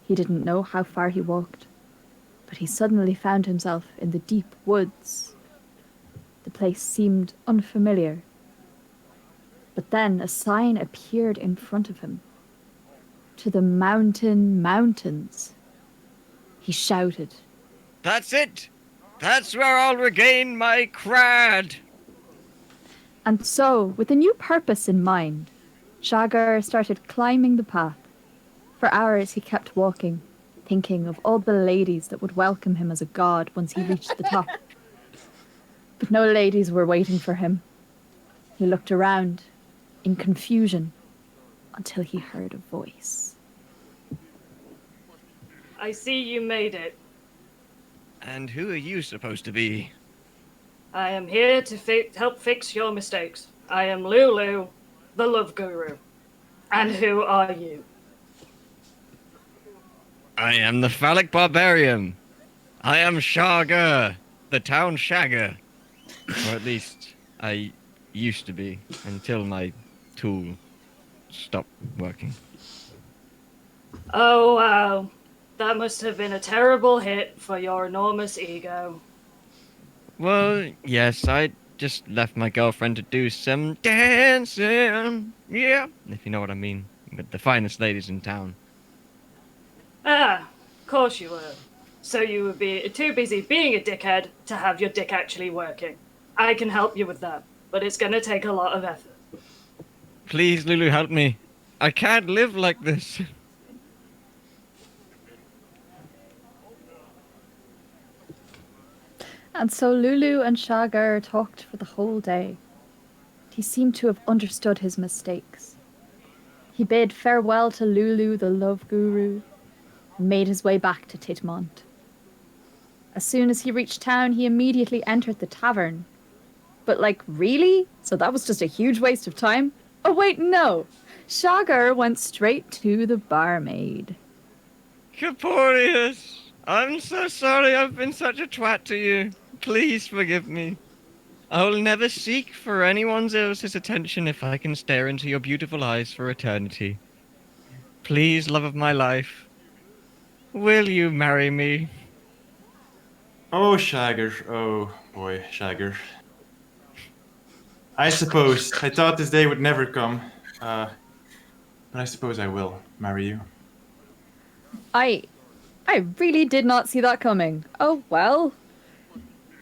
He didn't know how far he walked, but he suddenly found himself in the deep woods. The place seemed unfamiliar. But then a sign appeared in front of him. To the mountains. He shouted. That's it! That's where I'll regain my crad! And so, with a new purpose in mind, Shagar started climbing the path. For hours he kept walking, thinking of all the ladies that would welcome him as a god once he reached the top. But no ladies were waiting for him. He looked around, in confusion, until he heard a voice. I see you made it. And who are you supposed to be? I am here to help fix your mistakes. I am Lulu, the love guru. And who are you? I am the phallic barbarian. I am Shagar, the town shagger. Or at least I used to be, until my tool stopped working. Oh, wow. That must have been a terrible hit for your enormous ego. Well, yes, I just left my girlfriend to do some dancing. Yeah, if you know what I mean. With the finest ladies in town. Ah, of course you were. So you would be too busy being a dickhead to have your dick actually working. I can help you with that, but it's gonna take a lot of effort. Please, Lulu, help me. I can't live like this. And so Lulu and Shagar talked for the whole day. He seemed to have understood his mistakes. He bid farewell to Lulu, the love guru, and made his way back to Titmont. As soon as he reached town, he immediately entered the tavern. But, like, really? So that was just a huge waste of time? Oh, wait, no. Shagar went straight to the barmaid. Caporius, I'm so sorry I've been such a twat to you. Please forgive me. I will never seek for anyone else's attention if I can stare into your beautiful eyes for eternity. Please, love of my life, will you marry me? Oh, Shagger. Oh, boy, Shagger. I suppose. I thought this day would never come. But I suppose I will marry you. I really did not see that coming. Oh, well.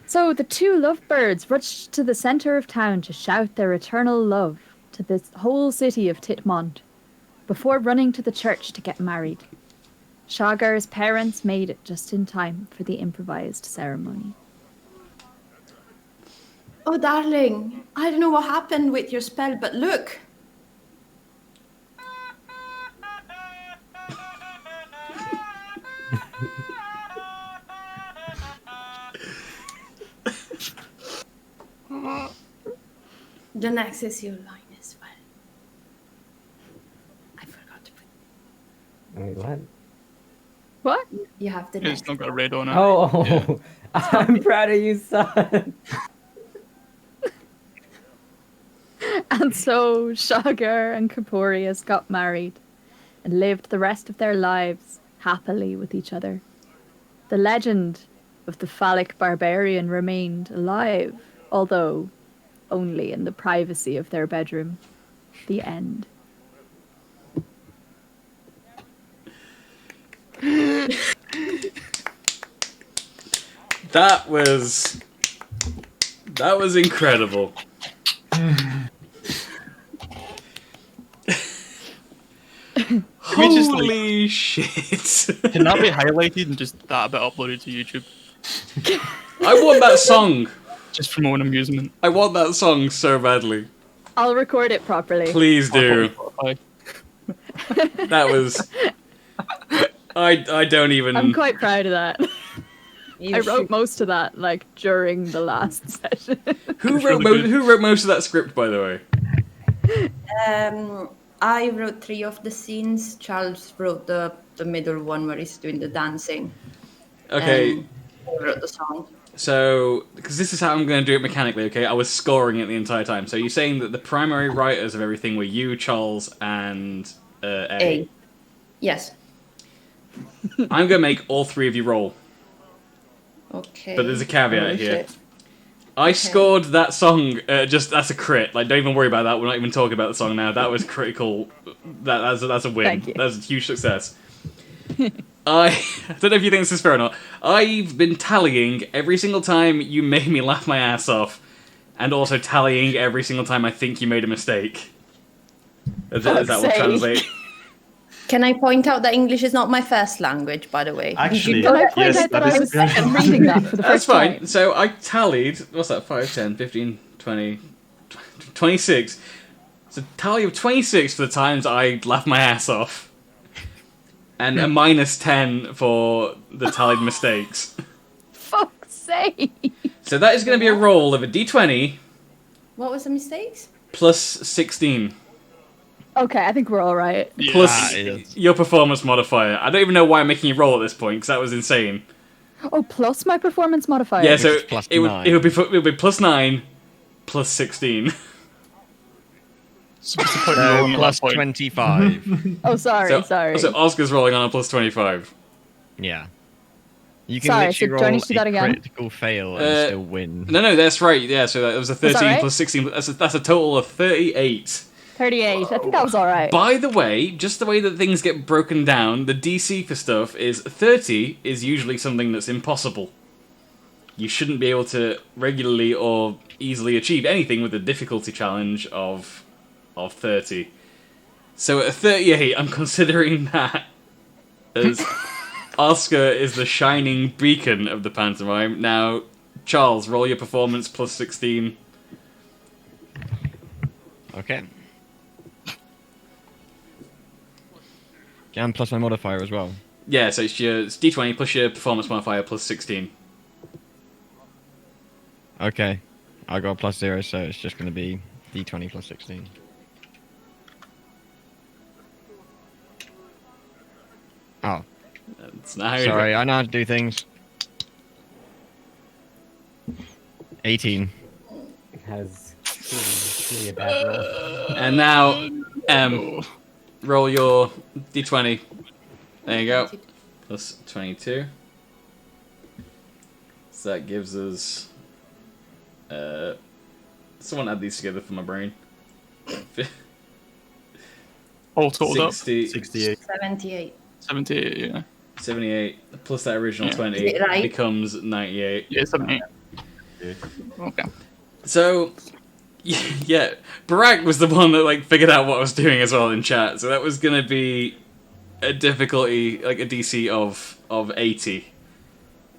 So the two lovebirds rushed to the center of town to shout their eternal love to the whole city of Titmont before running to the church to get married. Shagar's parents made it just in time for the improvised ceremony. Oh, darling, I don't know what happened with your spell, but look. The next is your line as well. I forgot to put. Wait, what? What? You have the It's next. not got a red on it. Oh, Yeah. I'm proud of you, son. And so Shagar and Caporius got married and lived the rest of their lives happily with each other. The legend of the phallic barbarian remained alive, although only in the privacy of their bedroom. The end. That was incredible. We just, like- Holy shit! Can that be highlighted and just that bit uploaded to YouTube? I want that song. Just for my own amusement. I want that song so badly. I'll record it properly. Please do. Spotify. That was. I don't even. I'm quite proud of that. You I wrote should- most of that like during the last session. Who wrote most of that script, by the way? I wrote 3 of the scenes. Charles wrote the middle one where he's doing the dancing. Okay, I wrote the song. so because this is how I'm going to do it mechanically. Okay, I was scoring it the entire time. So you're saying that the primary writers of everything were you, Charles, and A. Yes. I'm going to make all 3 of you roll, Okay. but there's a caveat Oh, here. shit. I scored that song. That's a crit. Like, don't even worry about that. We're not even talking about the song now. That was critical. That's a win. Thank you. That's a huge success. I don't know if you think this is fair or not. I've been tallying every single time you made me laugh my ass off, and also tallying every single time I think you made a mistake. Is that Fuck's what sake. translate? Can I point out that English is not my first language, by the way? Actually, Can I point yes, out that that I is was reading that for the That's first fine. time? So I tallied, what's that, 5, 10, 15, 20, 26. It's a tally of 26 for the times I laughed my ass off. And a minus 10 for the tallied mistakes. Fuck's sake. So that is going to be a roll of a d20 What was the mistakes? plus 16. Okay, I think we're all right. Yeah, Plus it is. your performance modifier. I don't even know why I'm making you roll at this point, because that was insane. Oh, plus my performance modifier. Yeah, so is plus it would 9. it would be plus 9 plus 16. Supposed to put rolling at Plus that point. 25. Oh, sorry, So, sorry. so Oscar's rolling on a plus 25. Yeah. You can Sorry, literally so do I roll need to do that a again? critical fail and still win. No, that's right. Yeah, so that was a 13 right? plus 16. That's a total of 38. 38. I think that was alright. By the way, just the way that things get broken down, the DC for stuff is 30 is usually something that's impossible. You shouldn't be able to regularly or easily achieve anything with a difficulty challenge of 30. So at 38, I'm considering that as Oscar is the shining beacon of the pantomime. Now, Charles, roll your performance plus 16. Okay. And plus my modifier as well. Yeah, so it's D20 plus your performance modifier plus 16. Okay. I got a plus 0, so it's just going to be D20 plus 16. Oh. That's not how you Sorry, I know how to do things. 18. Has really a bad roll. And now, roll your D20. There you go. Plus 22. So that gives us... someone add these together for my brain. All totaled up. 68. 78. 78, yeah. 78 plus that original Yeah. 20 Right. becomes 98. Yeah, 78. Okay. So, yeah, Barack was the one that like figured out what I was doing as well in chat. So that was gonna be a difficulty, like a DC of 80,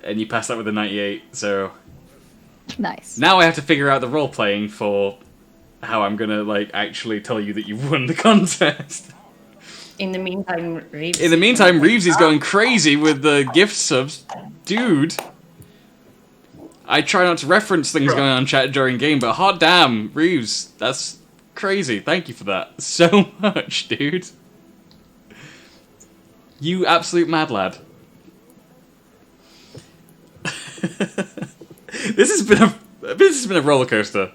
and you passed that with a 98. So Nice. now I have to figure out the role playing for how I'm gonna like actually tell you that you won the contest. In the meantime, Reeves. In the meantime, Reeves is going crazy with the gift subs, dude. I try not to reference things going on in chat during game, but hot damn, Reeves, that's crazy. Thank you for that so much, dude. You absolute mad lad. This has been a roller coaster.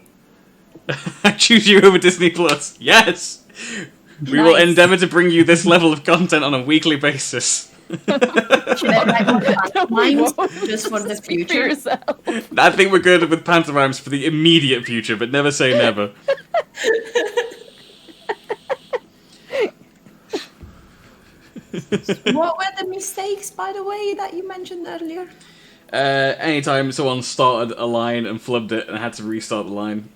I choose you over Disney Plus. Yes, we will Nice. endeavour to bring you this level of content on a weekly basis. Should I write more pantomimes won't. just for the Speak for future? yourself. I think we're good with pantomimes for the immediate future, but never say never. What were the mistakes, by the way, that you mentioned earlier? Anytime someone started a line and flubbed it and had to restart the line.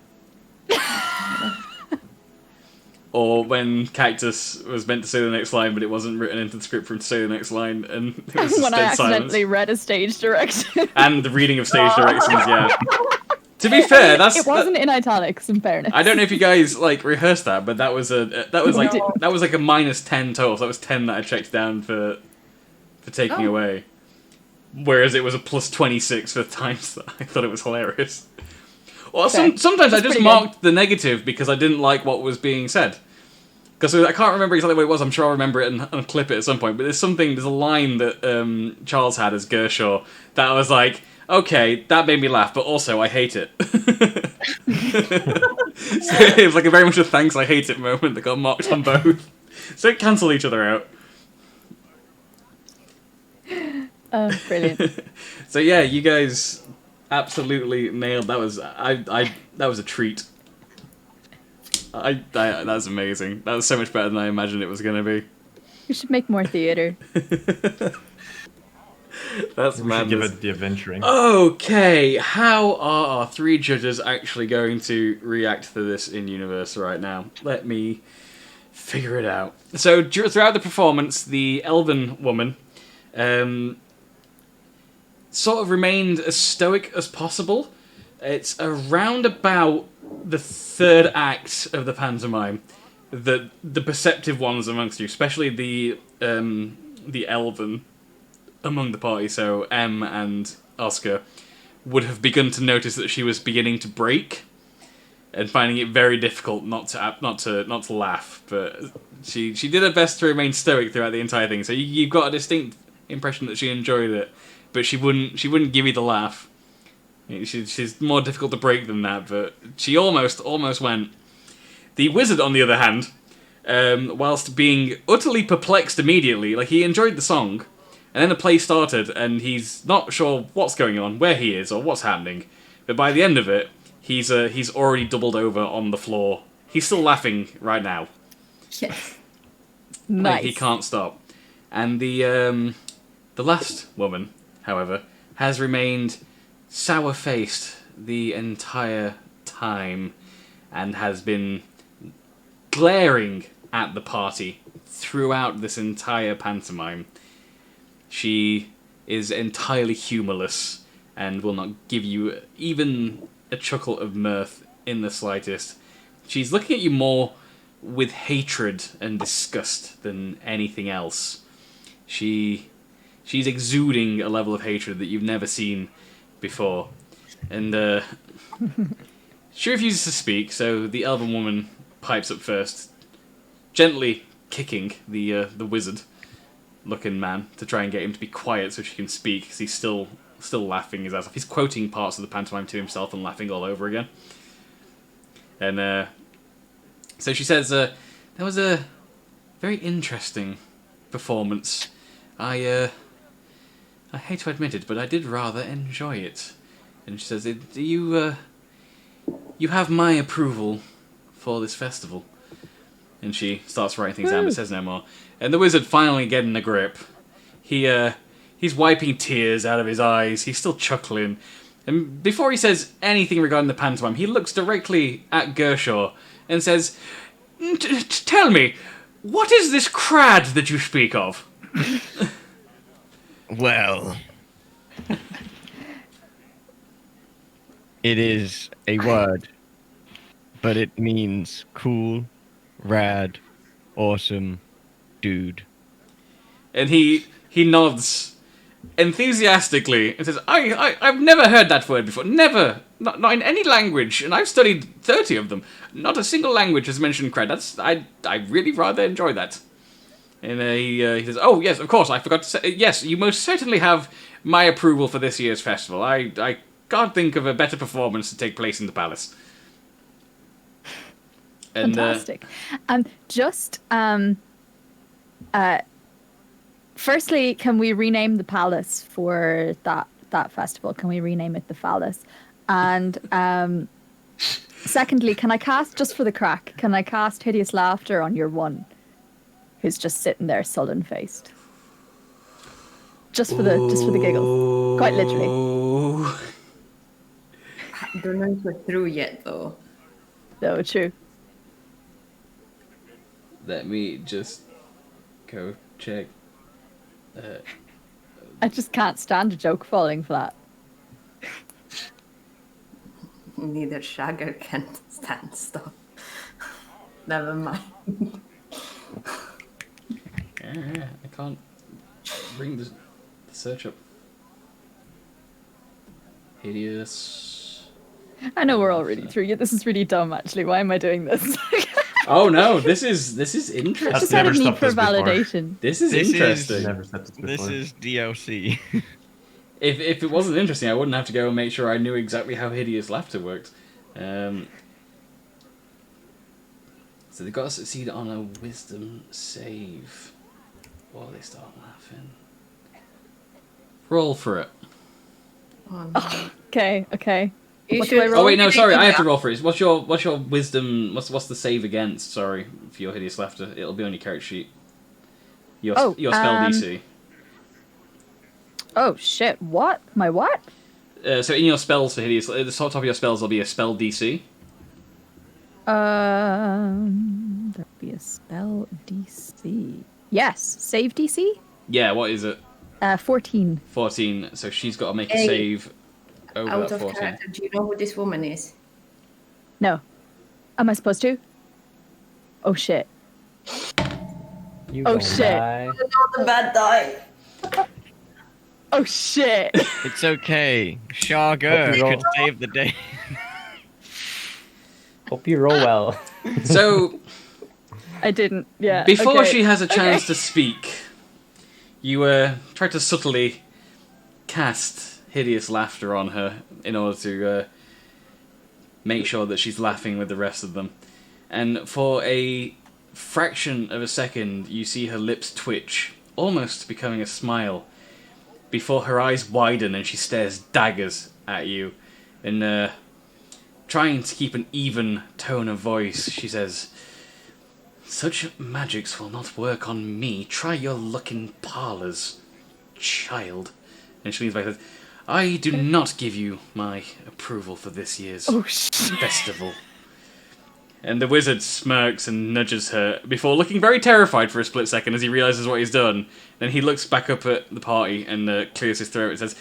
Or when Cactus was meant to say the next line, but it wasn't written into the script for him to say the next line, and it was just When I dead silence. accidentally read a stage direction. And the reading of stage directions, yeah. To be fair, It wasn't in italics, in fairness. I don't know if you guys like rehearsed that, but that was like No. that was like a minus 10 total. So that was 10 that I checked down for taking away. Whereas it was a plus 26 for the times that I thought it was hilarious. Well, Okay. sometimes I That's just pretty marked the negative because I didn't like what was being said. Because I can't remember exactly what it was. I'm sure I'll remember it and clip it at some point. But there's a line that Charles had as Gershaw that I was like, okay, that made me laugh, but also I hate it. So it was like very much a thanks I hate it moment that got marked on both. So it cancelled each other out. Oh, brilliant. So yeah, you guys absolutely nailed that. That was a treat. That's amazing. That was so much better than I imagined it was going to be. We should make more theater. That's We should madness. give it the adventuring. Okay, how are our three judges actually going to react to this in universe right now? Let me figure it out. So throughout the performance, the elven woman sort of remained as stoic as possible. It's around about the third act of the pantomime that the perceptive ones amongst you, especially the elven among the party, so Em and Oscar, would have begun to notice that she was beginning to break, and finding it very difficult not to laugh. But she did her best to remain stoic throughout the entire thing. So you've got a distinct impression that she enjoyed it, but she wouldn't give you the laugh. She's more difficult to break than that, but she almost went. The wizard, on the other hand, whilst being utterly perplexed immediately, like he enjoyed the song, And then the play started, and he's not sure what's going on, where he is, or what's happening. But by the end of it, he's already doubled over on the floor. He's still laughing right now. Yes. Nice. Like, he can't stop. And the last woman, however, has remained sour-faced the entire time and has been glaring at the party throughout this entire pantomime. She is entirely humourless and will not give you even a chuckle of mirth in the slightest. She's looking at you more with hatred and disgust than anything else. She's exuding a level of hatred that you've never seen before. And she refuses to speak, so the elven woman pipes up first, gently kicking the wizard-looking man to try and get him to be quiet so she can speak, because he's still laughing his ass off. He's quoting parts of the pantomime to himself and laughing all over again. And so she says, that was a very interesting performance. I hate to admit it, but I did rather enjoy it. And she says, you have my approval for this festival. And she starts writing things down but says no more. And the wizard finally getting a grip. He's wiping tears out of his eyes. He's still chuckling. And before he says anything regarding the pantomime, he looks directly at Gershaw and says, Tell me, what is this crad that you speak of? Well, it is a word, but it means cool, rad, awesome, dude. And he nods enthusiastically and says, I've never heard that word before. Never. Not in any language. And I've studied 30 of them. Not a single language has mentioned cred. I really rather enjoy that. And he says, oh, yes, of course, I forgot to say, yes, you most certainly have my approval for this year's festival. I can't think of a better performance to take place in the palace. And, Fantastic. Firstly, can we rename the palace for that festival? Can we rename it the Phallus? And secondly, can I cast, just for the crack, can I cast Hideous Laughter on your one who's just sitting there sullen-faced? Just for the giggles. Quite literally. I don't know if we're through yet, though. No, true. Let me just go check. I just can't stand a joke falling flat. Neither Shagger can stand stuff. Never mind. Yeah, I can't bring the search up. Hideous. I know we're all really through you. This is really dumb, actually. Why am I doing this? Oh no, this is interesting. Just out of need for validation. This is interesting. Never said this before. This is DLC. If it wasn't interesting, I wouldn't have to go and make sure I knew exactly how Hideous Laughter worked. So they've got to succeed on a wisdom save while they start laughing. Roll for it. Okay. What do I roll? Oh wait, no, sorry, I have to roll for it. What's your wisdom? What's the save against? Sorry, for your Hideous Laughter, it'll be on your character sheet. Your spell DC. Oh shit! What? My what? So in your spells for Hideous, at the top of your spells, there'll be a spell DC. There'll be a spell DC. Yes, save DC. Yeah, what is it? 14. 14. So she's got to make a save over Out that of 14. character, do you know who this woman is? No. Am I supposed to? Oh shit. You Oh, gonna shit. die. No, the bad die. Oh shit. It's okay. Sharger Hope you roll. could save the day. Hope you roll well. So I didn't. Yeah. before okay. she has a chance to speak, you try to subtly cast Hideous Laughter on her in order to make sure that she's laughing with the rest of them. And for a fraction of a second, you see her lips twitch, almost becoming a smile. before her eyes widen and she stares daggers at you. And trying to keep an even tone of voice, she says, "Such magics will not work on me. Try your luck in parlours, child." And she leans back and says, "I do not give you my approval for this year's festival." And the wizard smirks and nudges her before looking very terrified for a split second as he realises what he's done. Then he looks back up at the party and clears his throat and says,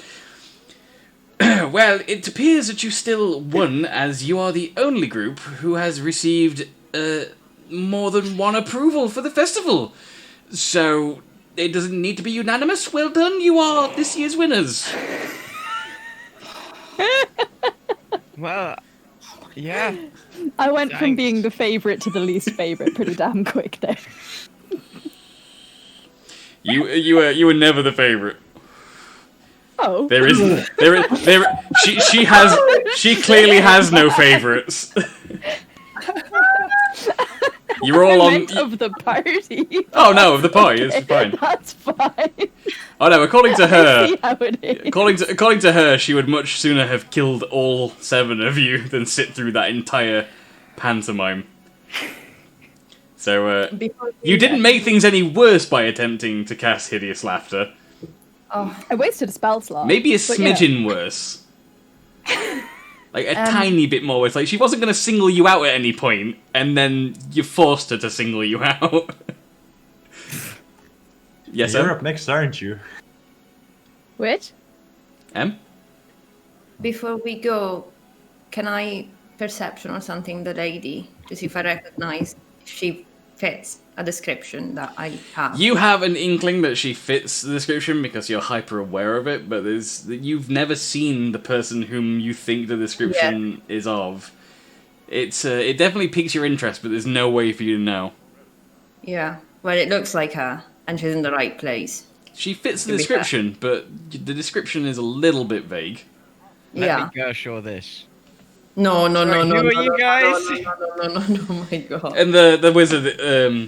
"Well, it appears that you still won, as you are the only group who has received more than one approval for the festival. So it doesn't need to be unanimous. Well done, you are this year's winners." Well, yeah. I went from Thanks. being the favourite to the least favourite pretty damn quick there. You were never the favourite. Oh. She clearly has no favourites. You're all I on. meant of the party. Oh no, of the party, it's fine. That's fine. Oh no, according to I her, see how it is. according to her, she would much sooner have killed all 7 of you than sit through that entire pantomime. So you didn't make things any worse by attempting to cast hideous laughter. Oh, I wasted a spell slot. Maybe a but, you know. smidgen worse. Like a tiny bit more worse. Like she wasn't going to single you out at any point, and then you forced her to single you out. Yes, You're Em? up next, aren't you? Which? Em? before we go, can I perception or something the lady to see if I recognize if she fits a description that I have? You have an inkling that she fits the description because you're hyper aware of it, but you've never seen the person whom you think the description is of. It definitely piques your interest, but there's no way for you to know. Yeah, well, it looks like her, and she's in the right place. She fits the To be fair. description, but the description is a little bit vague. Yeah. Let me Gershore this. No, Who are you guys? No, my god. And the wizard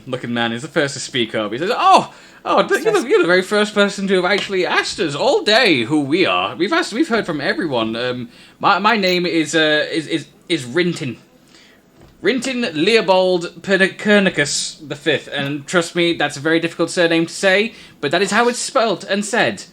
looking man is the first to speak up. He says, you're the very first person to have actually asked us all day who we are. We've heard from everyone. My name is Rintin. Rintin Leopold Pernicus V, and trust me, that's a very difficult surname to say, but that is how it's spelt and said.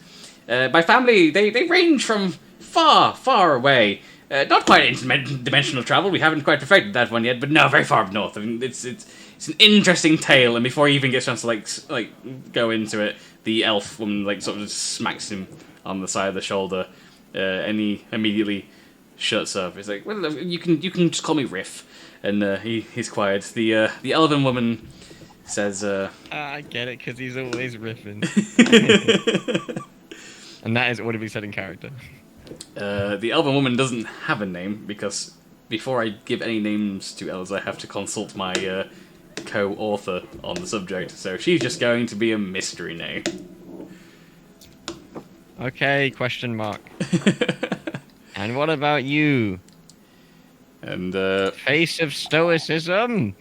My family, they range from far, far away. Not quite interdimensional travel, we haven't quite perfected that one yet, but no, very far up north. I mean, it's an interesting tale, and before he even gets a chance to like go into it, the elf woman sort of just smacks him on the side of the shoulder, and he immediately shuts up. He's like, "Well, you can just call me Riff." And he's quiet. The elven woman says, I get it, because he's always riffing. And that is audibly said in character. the elven woman doesn't have a name, because before I give any names to elves, I have to consult my co-author on the subject. So she's just going to be a mystery name. Okay, question mark. And what about you? And Face of stoicism?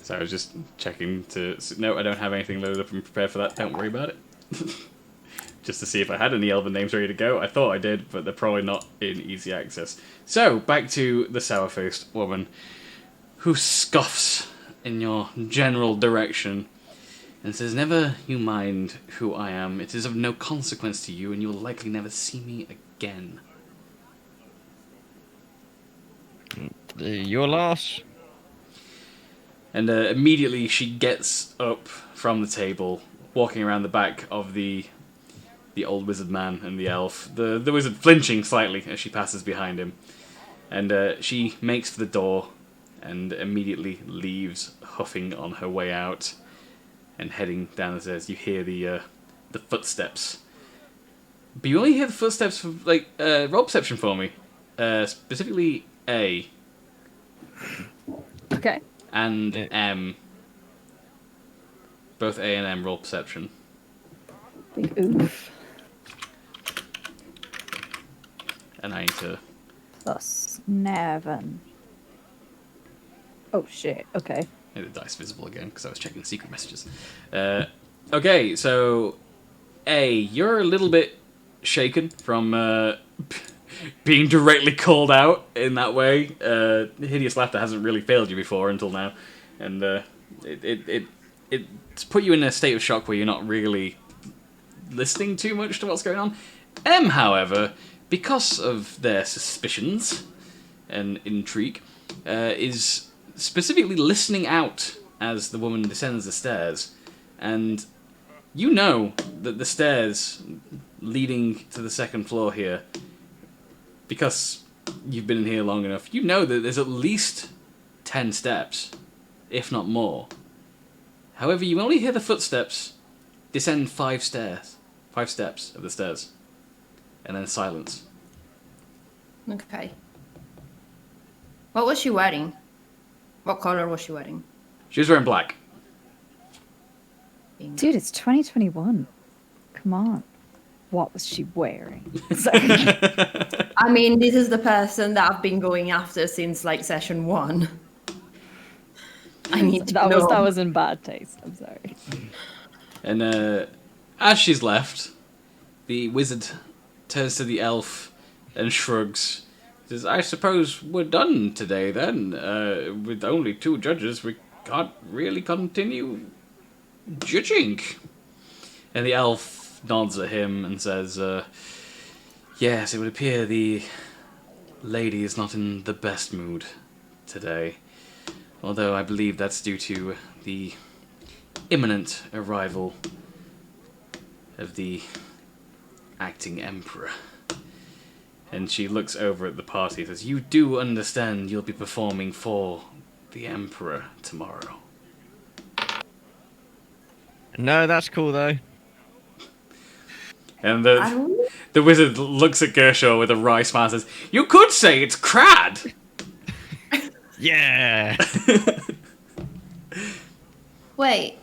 so I was just checking to... No, I don't have anything loaded up and prepared for that. Don't worry about it. Just to see if I had any elven names ready to go. I thought I did, but they're probably not in easy access. So, back to the sour-faced woman, who scoffs in your general direction and says, "Never you mind who I am. It is of no consequence to you, and you will likely never see me again." Your loss. And immediately she gets up from the table, walking around the back of the old wizard man and the elf. The wizard flinching slightly as she passes behind him. And she makes for the door and immediately leaves, huffing on her way out and heading down the stairs. You hear the footsteps. But you only hear the footsteps for, roll perception for me. Specifically A. Okay. And M. Both A and M roll perception. Big oof. And I need to... +7. Oh shit, okay. Made the dice visible again because I was checking secret messages. Okay, so You're a little bit shaken from being directly called out in that way. Hideous laughter hasn't really failed you before until now, and it's put you in a state of shock where you're not really listening too much to what's going on. However, because of their suspicions and intrigue, is specifically listening out as the woman descends the stairs, and you know that the stairs leading to the second floor here, because you've been in here long enough, you know that there's at least 10 steps, if not more. However, you only hear the footsteps descend 5 steps of the stairs, and then silence. Okay. What was she wearing? What color was she wearing? She was wearing black. Dude, it's 2021. Come on. What was she wearing? I mean, this is the person that I've been going after since like session 1. I need to know. That was in bad taste. I'm sorry. And as she's left, the wizard turns to the elf and shrugs. Says, "I suppose we're done today then. With only 2 judges, we can't really continue judging." And the elf nods at him and says, "Yes, it would appear the lady is not in the best mood today. Although I believe that's due to the imminent arrival of the acting emperor." And she looks over at the party and says, "You do understand you'll be performing for the emperor tomorrow?" No, that's cool though. And the wizard looks at Gershaw with a wry smile and says, "You could say it's crad!" Yeah. Wait,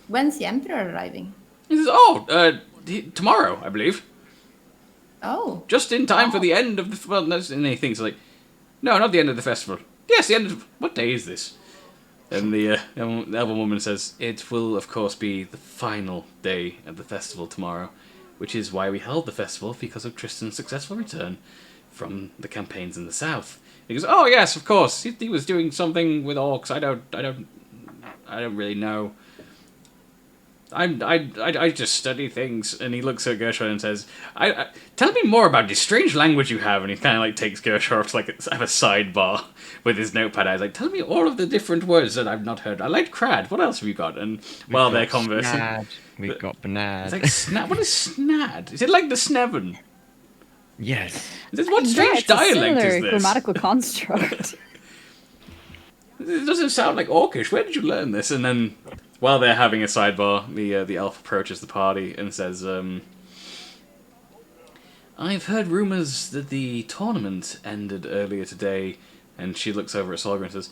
when's the emperor arriving? He says, tomorrow, I believe. Oh. Just in time for the end of the... Well, that's anything. So like, no, not the end of the festival. Yes, the end of... What day is this? And the elven woman says, "It will, of course, be the final day of the festival tomorrow, which is why we held the festival, because of Tristan's successful return from the campaigns in the south." He goes, "Oh, yes, of course. He was doing something with orcs. I don't really know. I just study things." And he looks at Gershon and says, "Tell me more about this strange language you have." And he kind of like takes Gershon up to like have a sidebar with his notepad. I was like, "Tell me all of the different words that I've not heard. I like crad. What else have you got?" And while they're conversing, we've got banad. It's like snad. What is snad? Is it like the Sneven? Yes. What strange dialect is this? Grammatical construct. It doesn't sound like Orcish. Where did you learn this? And then, while they're having a sidebar, the elf approaches the party and says, "I've heard rumours that the tournament ended earlier today." And she looks over at Solgar and says,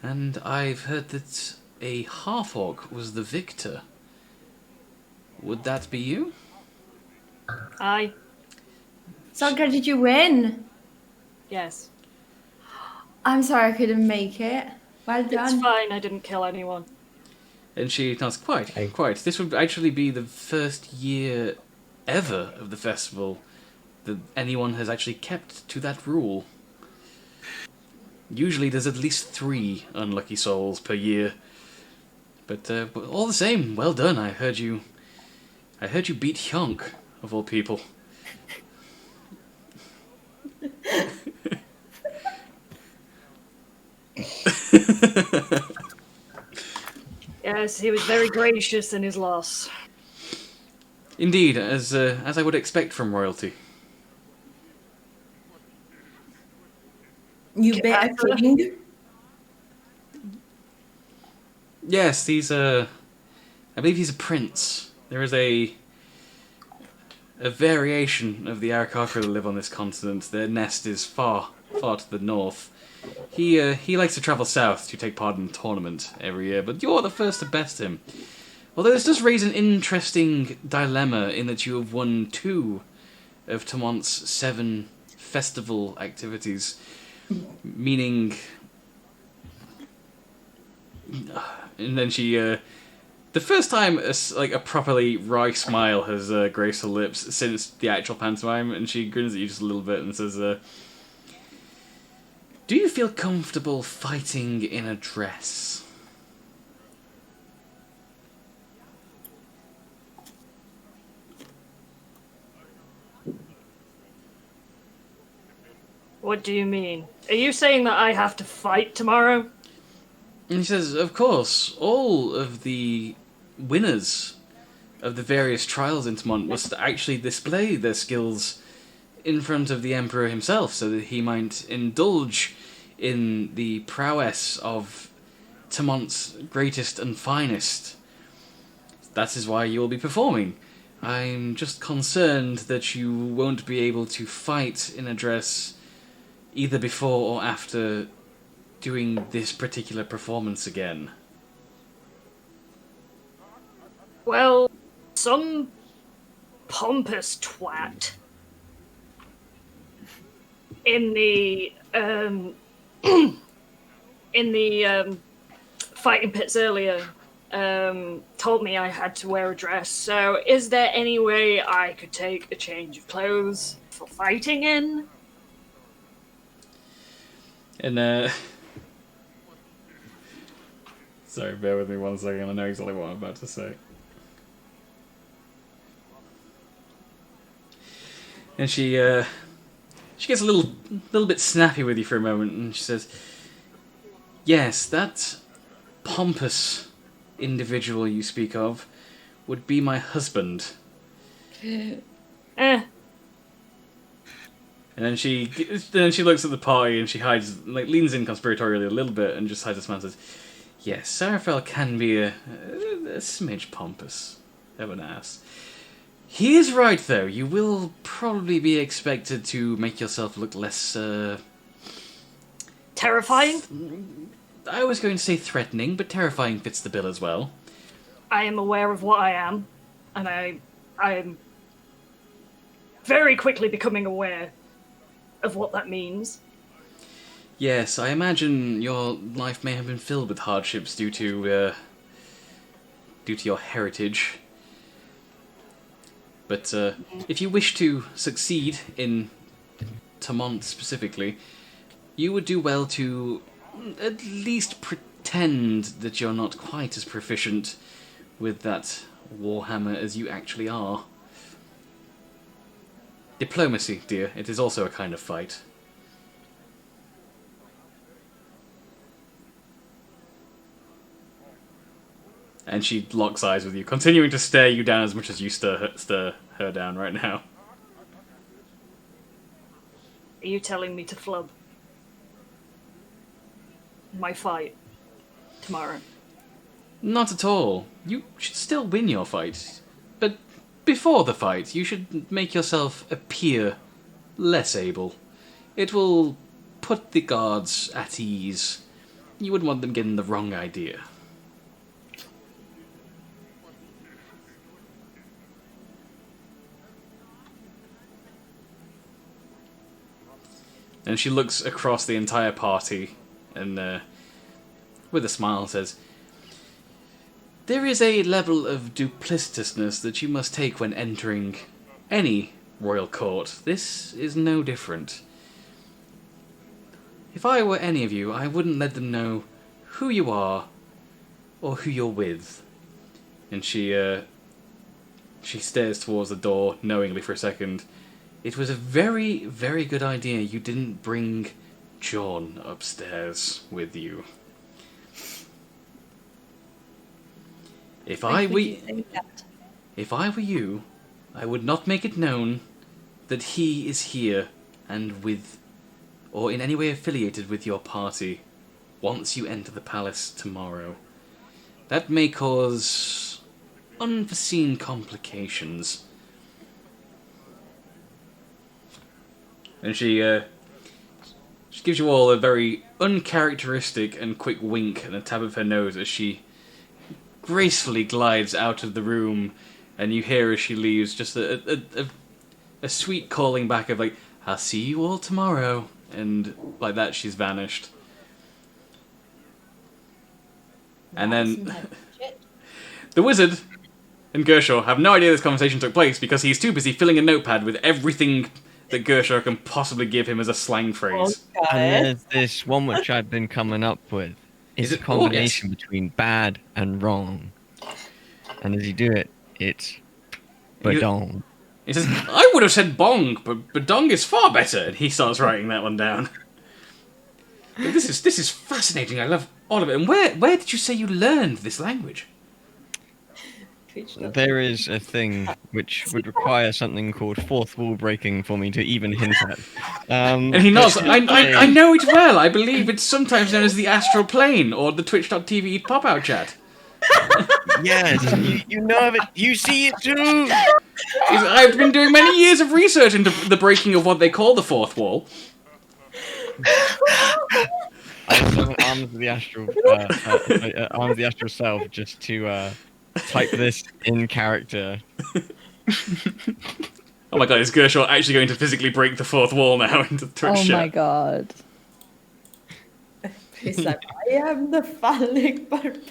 "And I've heard that a half-orc was the victor. Would that be you?" Aye. Solgar, did you win? Yes. I'm sorry I couldn't make it. Well done. It's fine, I didn't kill anyone. And she nods, quite. This would actually be the first year ever of the festival that anyone has actually kept to that rule. Usually there's at least 3 unlucky souls per year. But all the same, well done. I heard you beat Hyonk, of all people. Yes, he was very gracious in his loss. Indeed, as I would expect from royalty. You bet a king? Yes, I believe he's a prince. There is a variation of the Arakocra that live on this continent. Their nest is far to the north. He likes to travel south to take part in a tournament every year, but you're the first to best him. Although this does raise an interesting dilemma in that you have won 2 of Tamont's 7 festival activities, meaning... And then she the first time a properly wry smile has graced her lips since the actual pantomime, and she grins at you just a little bit and says, "Do you feel comfortable fighting in a dress?" What do you mean? Are you saying that I have to fight tomorrow? And he says, "Of course, all of the winners of the various trials in Tamont must actually display their skills in front of the Emperor himself, so that he might indulge in the prowess of Tamont's greatest and finest. That is why you will be performing. I'm just concerned that you won't be able to fight in a dress either before or after doing this particular performance again." Well, some pompous twat in the fighting pits earlier told me I had to wear a dress. So, is there any way I could take a change of clothes for fighting in? And sorry, bear with me 1 second. I know exactly what I'm about to say. And she gets a little bit snappy with you for a moment, and she says, "Yes, that pompous individual you speak of would be my husband." And then she looks at the party and she leans in conspiratorially a little bit and just hides a smile and says, "Yes, Seraphel can be a smidge pompous of an ass. He is right, though. You will probably be expected to make yourself look less, Terrifying? I was going to say threatening, but terrifying fits the bill as well." I am aware of what I am, and I am very quickly becoming aware of what that means. "Yes, I imagine your life may have been filled with hardships due to your heritage. But if you wish to succeed in Tamont specifically, you would do well to at least pretend that you're not quite as proficient with that warhammer as you actually are. Diplomacy, dear, it is also a kind of fight." And she locks eyes with you, continuing to stare you down as much as you stir her down right now. Are you telling me to flub my fight tomorrow? Not at all. You should still win your fight. But before the fight, you should make yourself appear less able. It will put the guards at ease. You wouldn't want them getting the wrong idea. And she looks across the entire party and, with a smile, says, "There is a level of duplicitousness that you must take when entering any royal court. This is no different. If I were any of you, I wouldn't let them know who you are or who you're with." And she stares towards the door knowingly for a second. "It was a very, very good idea you didn't bring John upstairs with you. If I were you, I would not make it known that he is here and with, or in any way affiliated with your party, once you enter the palace tomorrow. That may cause unforeseen complications." And she gives you all a very uncharacteristic and quick wink and a tap of her nose as she gracefully glides out of the room, and you hear as she leaves just a sweet calling back of like, "I'll see you all tomorrow," and like that she's vanished. And then The wizard and Gershaw have no idea this conversation took place because he's too busy filling a notepad with everything that Gershaw can possibly give him as a slang phrase. And there's this one which I've been coming up with. It's a combination between bad and wrong. And as you do it, it's badong. He says, I would have said bong, but badong is far better. And he starts writing that one down. This is fascinating. I love all of it. And where did you say you learned this language? There is a thing which would require something called fourth wall breaking for me to even hint at. And he nods. I know it well. I believe it's sometimes known as the astral plane or the twitch.tv pop-out chat. Yes, you know of it. You see it too. I've been doing many years of research into the breaking of what they call the fourth wall. I summon arms of the astral self just to type this in character. Oh my god, is Gershaw actually going to physically break the fourth wall now into the Twitch chat? Oh my god. He's like, I am the phallic barbarian.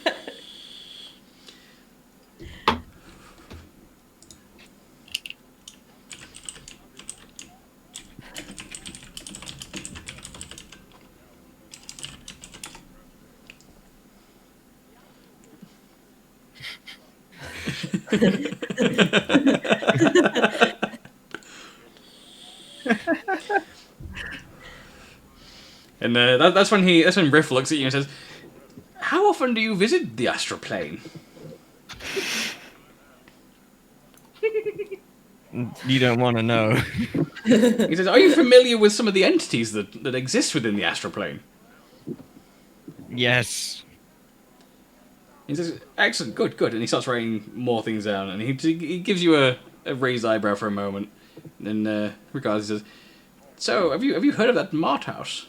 And that's when Riff looks at you and says, "How often do you visit the astral plane?" You don't want to know. He says, "Are you familiar with some of the entities that exist within the astral plane?" Yes. He says, "Excellent, good." And he starts writing more things down, and he gives you a raised eyebrow for a moment. Then regards, he says, "So, have you heard of that Mart House?"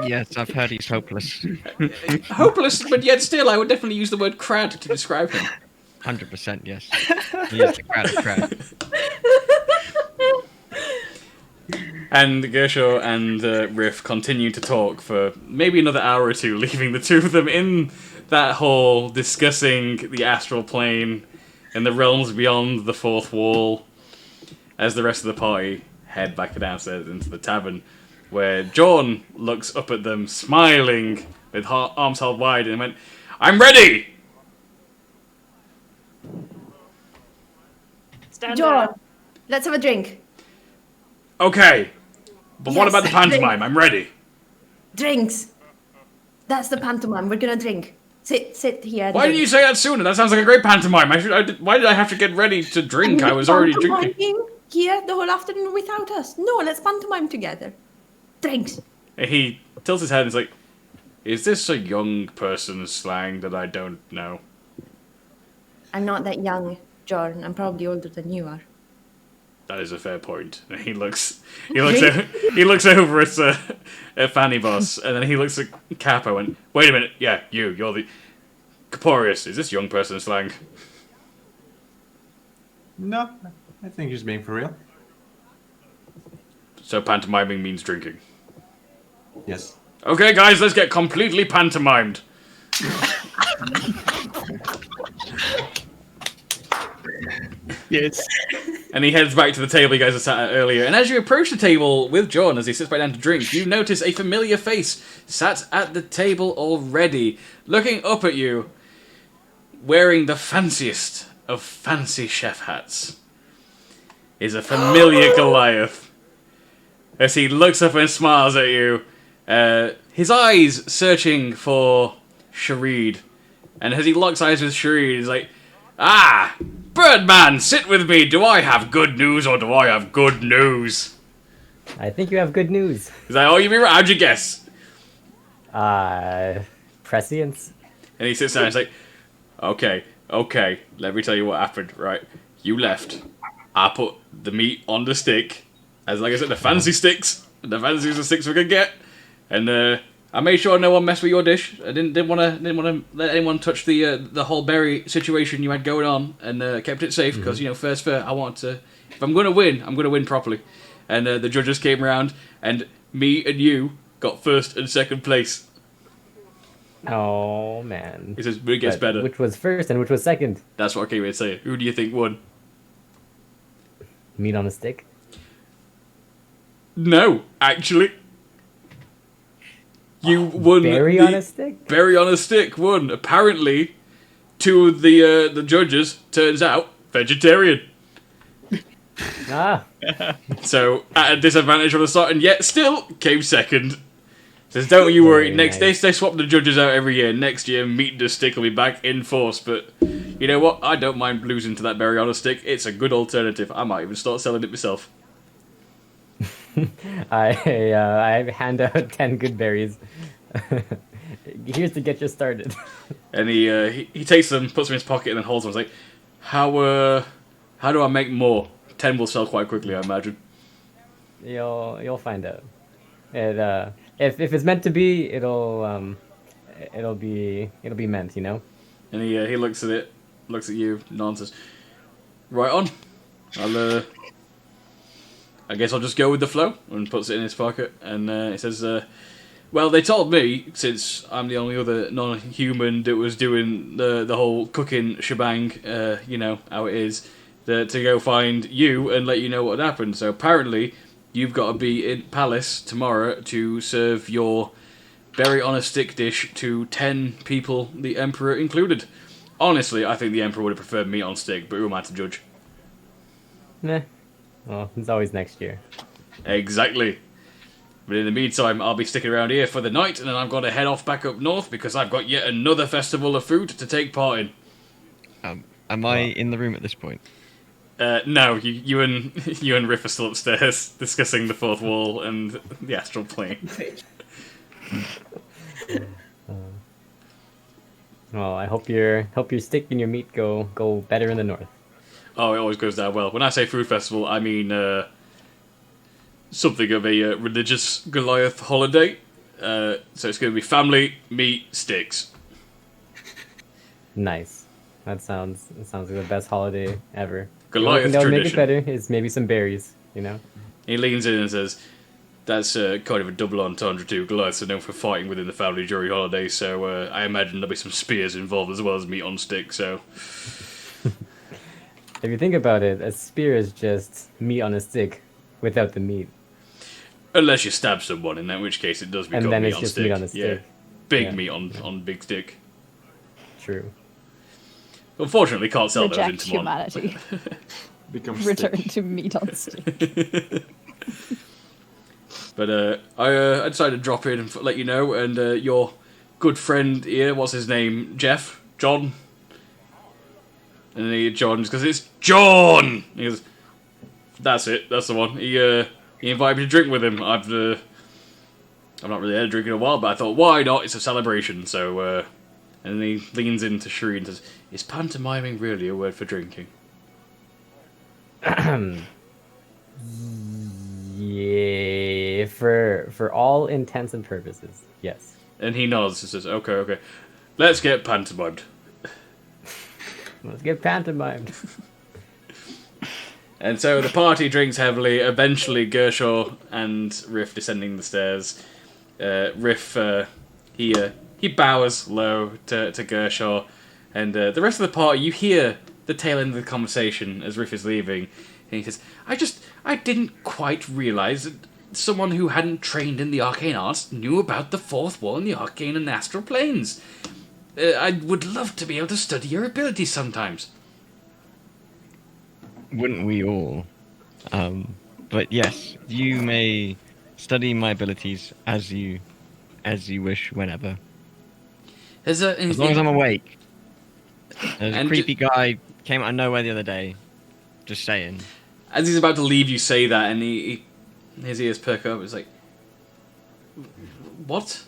Yes, I've heard he's hopeless. Hopeless, but yet still, I would definitely use the word crad to describe him. 100%, yes. He is the crowd. And Gershaw and Riff continue to talk for maybe another hour or two, leaving the two of them in that hall discussing the astral plane and the realms beyond the fourth wall, as the rest of the party head back downstairs into the tavern, where John looks up at them, smiling with arms held wide, and went, "I'm ready!" Stand John, up. let's have a drink. Okay, but what Yes, about the pantomime? I'm ready. Drinks. That's the pantomime. We're gonna drink. Sit here. and Why didn't you say that sooner? That sounds like a great pantomime. Why did I have to get ready to drink? I was already drinking. Pantomiming here the whole afternoon without us. No, let's pantomime together. Drinks. He tilts his head and is like, "Is this a young person's slang that I don't know?" I'm not that young, John. I'm probably older than you are. That is a fair point. And he looks over at Fanny Boss, and then he looks at Capo and, "Wait a minute, yeah, you're the Caporius. Is this young person's slang?" No, I think he's being for real. So pantomiming means drinking. Yes. Okay, guys, let's get completely pantomimed. Yes. And he heads back to the table you guys were sat at earlier. And as you approach the table with John, as he sits back down to drink, you notice a familiar face sat at the table already, looking up at you, wearing the fanciest of fancy chef hats. Is a familiar Goliath. As he looks up and smiles at you, his eyes searching for Shareed. And as he locks eyes with Shareed, he's like, "Ah, Birdman, sit with me. Do I have good news or do I have good news?" I think you have good news. He's like, "Oh, you mean, how'd you guess?" Prescience? And he sits down and he's like, okay, let me tell you what happened, right? You left. I put the meat on the stick. As like I said, the fancy sticks. The fanciest of sticks we could get. And I made sure no one messed with your dish. I didn't want to let anyone touch the whole berry situation you had going on, and kept it safe because first fair. I want to. If I'm gonna win properly. And the judges came around, and me and you got first and second place. Oh man. He says, but it gets But better. which was first and which was second? That's what I came here to say. Who do you think won? Meat on a stick. No, actually. You won. Berry on a stick? Berry on a stick won. Apparently, two of the judges, turns out, vegetarian. Ah, So, at a disadvantage on the start, and yet still came second. Says, don't you worry, Very next nice. they swap the judges out every year. Next year, meat and a stick will be back in force. But, you know what? I don't mind losing to that berry on a stick. It's a good alternative. I might even start selling it myself. I hand out 10 good berries. Here's to get you started. And he takes them, puts them in his pocket, and then holds them. He's like, how do I make more? 10 will sell quite quickly, I imagine. You'll find out. It if it's meant to be, it'll be meant, you know. And he looks at it, looks at you, nods, says, right on. I guess I'll just go with the flow, and puts it in his pocket. And he says, well, they told me, since I'm the only other non-human that was doing the whole cooking shebang, you know how it is, to go find you and let you know what happened. So apparently, you've got to be in Palace tomorrow to serve your berry on a stick dish to 10 people, the Emperor included. Honestly, I think the Emperor would have preferred meat on stick, but who am I to judge? Meh. Well, it's always next year. Exactly. But in the meantime, I'll be sticking around here for the night, and then I've got to head off back up north because I've got yet another festival of food to take part in. Am I in the room at this point? No, you and Riff are still upstairs discussing the fourth wall and the astral plane. Well, I hope your stick and your meat go better in the north. Oh, it always goes down well. When I say food festival, I mean something of a religious Goliath holiday. So it's going to be family, meat, sticks. Nice. That sounds like the best holiday ever. Goliath The only thing that would make it tradition. better is maybe some berries, you know. He leans in and says, that's kind of a double entendre too. Goliaths are known for fighting within the family during holidays, so I imagine there'll be some spears involved as well as meat on stick, so... If you think about it, a spear is just meat on a stick without the meat. Unless you stab someone, in which case it does become And then meat it's on just stick. meat on a stick. Yeah. Big Yeah. meat on big stick. True. Unfortunately, can't sell those in Reject Tamon. humanity. Becomes Return stick. to meat on stick. But I decided to drop in and let you know, and your good friend here, what's his name? Jeff? John? And then he John, because it's John! He goes, that's it, that's the one. He invited me to drink with him. I've not really had a drink in a while, but I thought, why not? It's a celebration, so... and then he leans into Shri and says, is pantomiming really a word for drinking? Yeah, for all intents and purposes, yes. And he nods and says, okay. Let's get pantomimed. Let's get pantomimed. And so the party drinks heavily. Eventually, Gershaw and Riff descending the stairs. Riff, he bows low to Gershaw. And the rest of the party, you hear the tail end of the conversation as Riff is leaving. And he says, I didn't quite realize that someone who hadn't trained in the arcane arts knew about the fourth wall and the arcane and astral planes. I would love to be able to study your abilities sometimes. Wouldn't we all? But yes, you may study my abilities as you wish, whenever. As long as I'm awake. There's a And creepy guy came out of nowhere the other day. Just saying. As he's about to leave, you say that, and his ears perk up. It's like, what?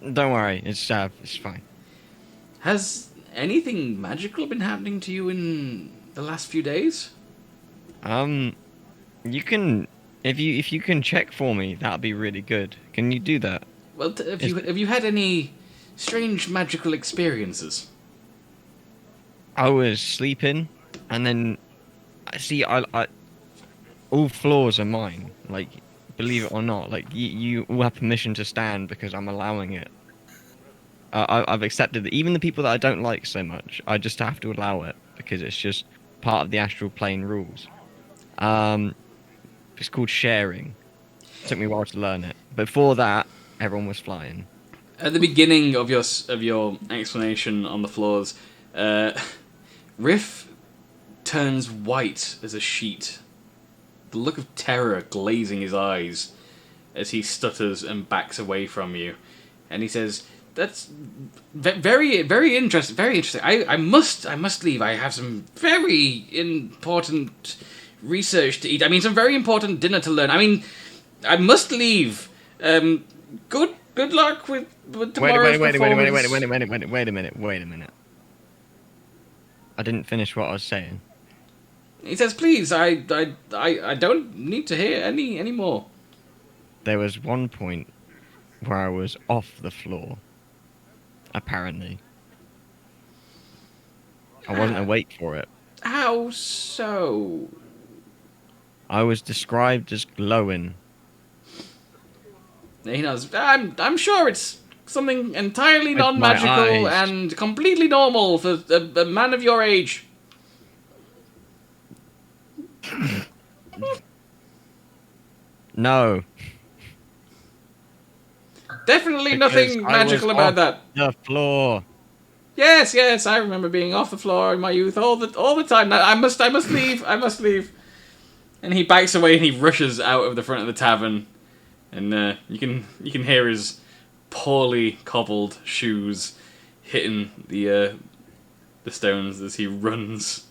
Don't worry, it's fine. Has anything magical been happening to you in the last few days? You can if you can check for me, that'd be really good. Can you do that? Well, have you had any strange magical experiences? I was sleeping, and then I all floors are mine. Like, believe it or not, like you all have permission to stand because I'm allowing it. I've accepted that even the people that I don't like so much, I just have to allow it because it's just part of the astral plane rules. It's called sharing. It took me a while to learn it. Before that, everyone was flying. At the beginning of your explanation on the floors, Riff turns white as a sheet. The look of terror glazing his eyes as he stutters and backs away from you. And he says, "That's very, very interesting. Very interesting. I must leave. I have some very important research to eat. I mean, some very important dinner to learn. I mean, I must leave. Good luck with tomorrow's performance." Wait a minute. I didn't finish what I was saying. He says, "Please, I don't need to hear any more." There was one point where I was off the floor. Apparently. I wasn't awake for it. How so? I was described as glowing. He knows. I'm sure it's something entirely With my non-magical eyes. and completely normal for a man of your age. No. Definitely Because nothing I was magical about off that. The floor. Yes, I remember being off the floor in my youth all the time. I must leave. I must leave. And he backs away and he rushes out of the front of the tavern, and you can hear his poorly cobbled shoes hitting the stones as he runs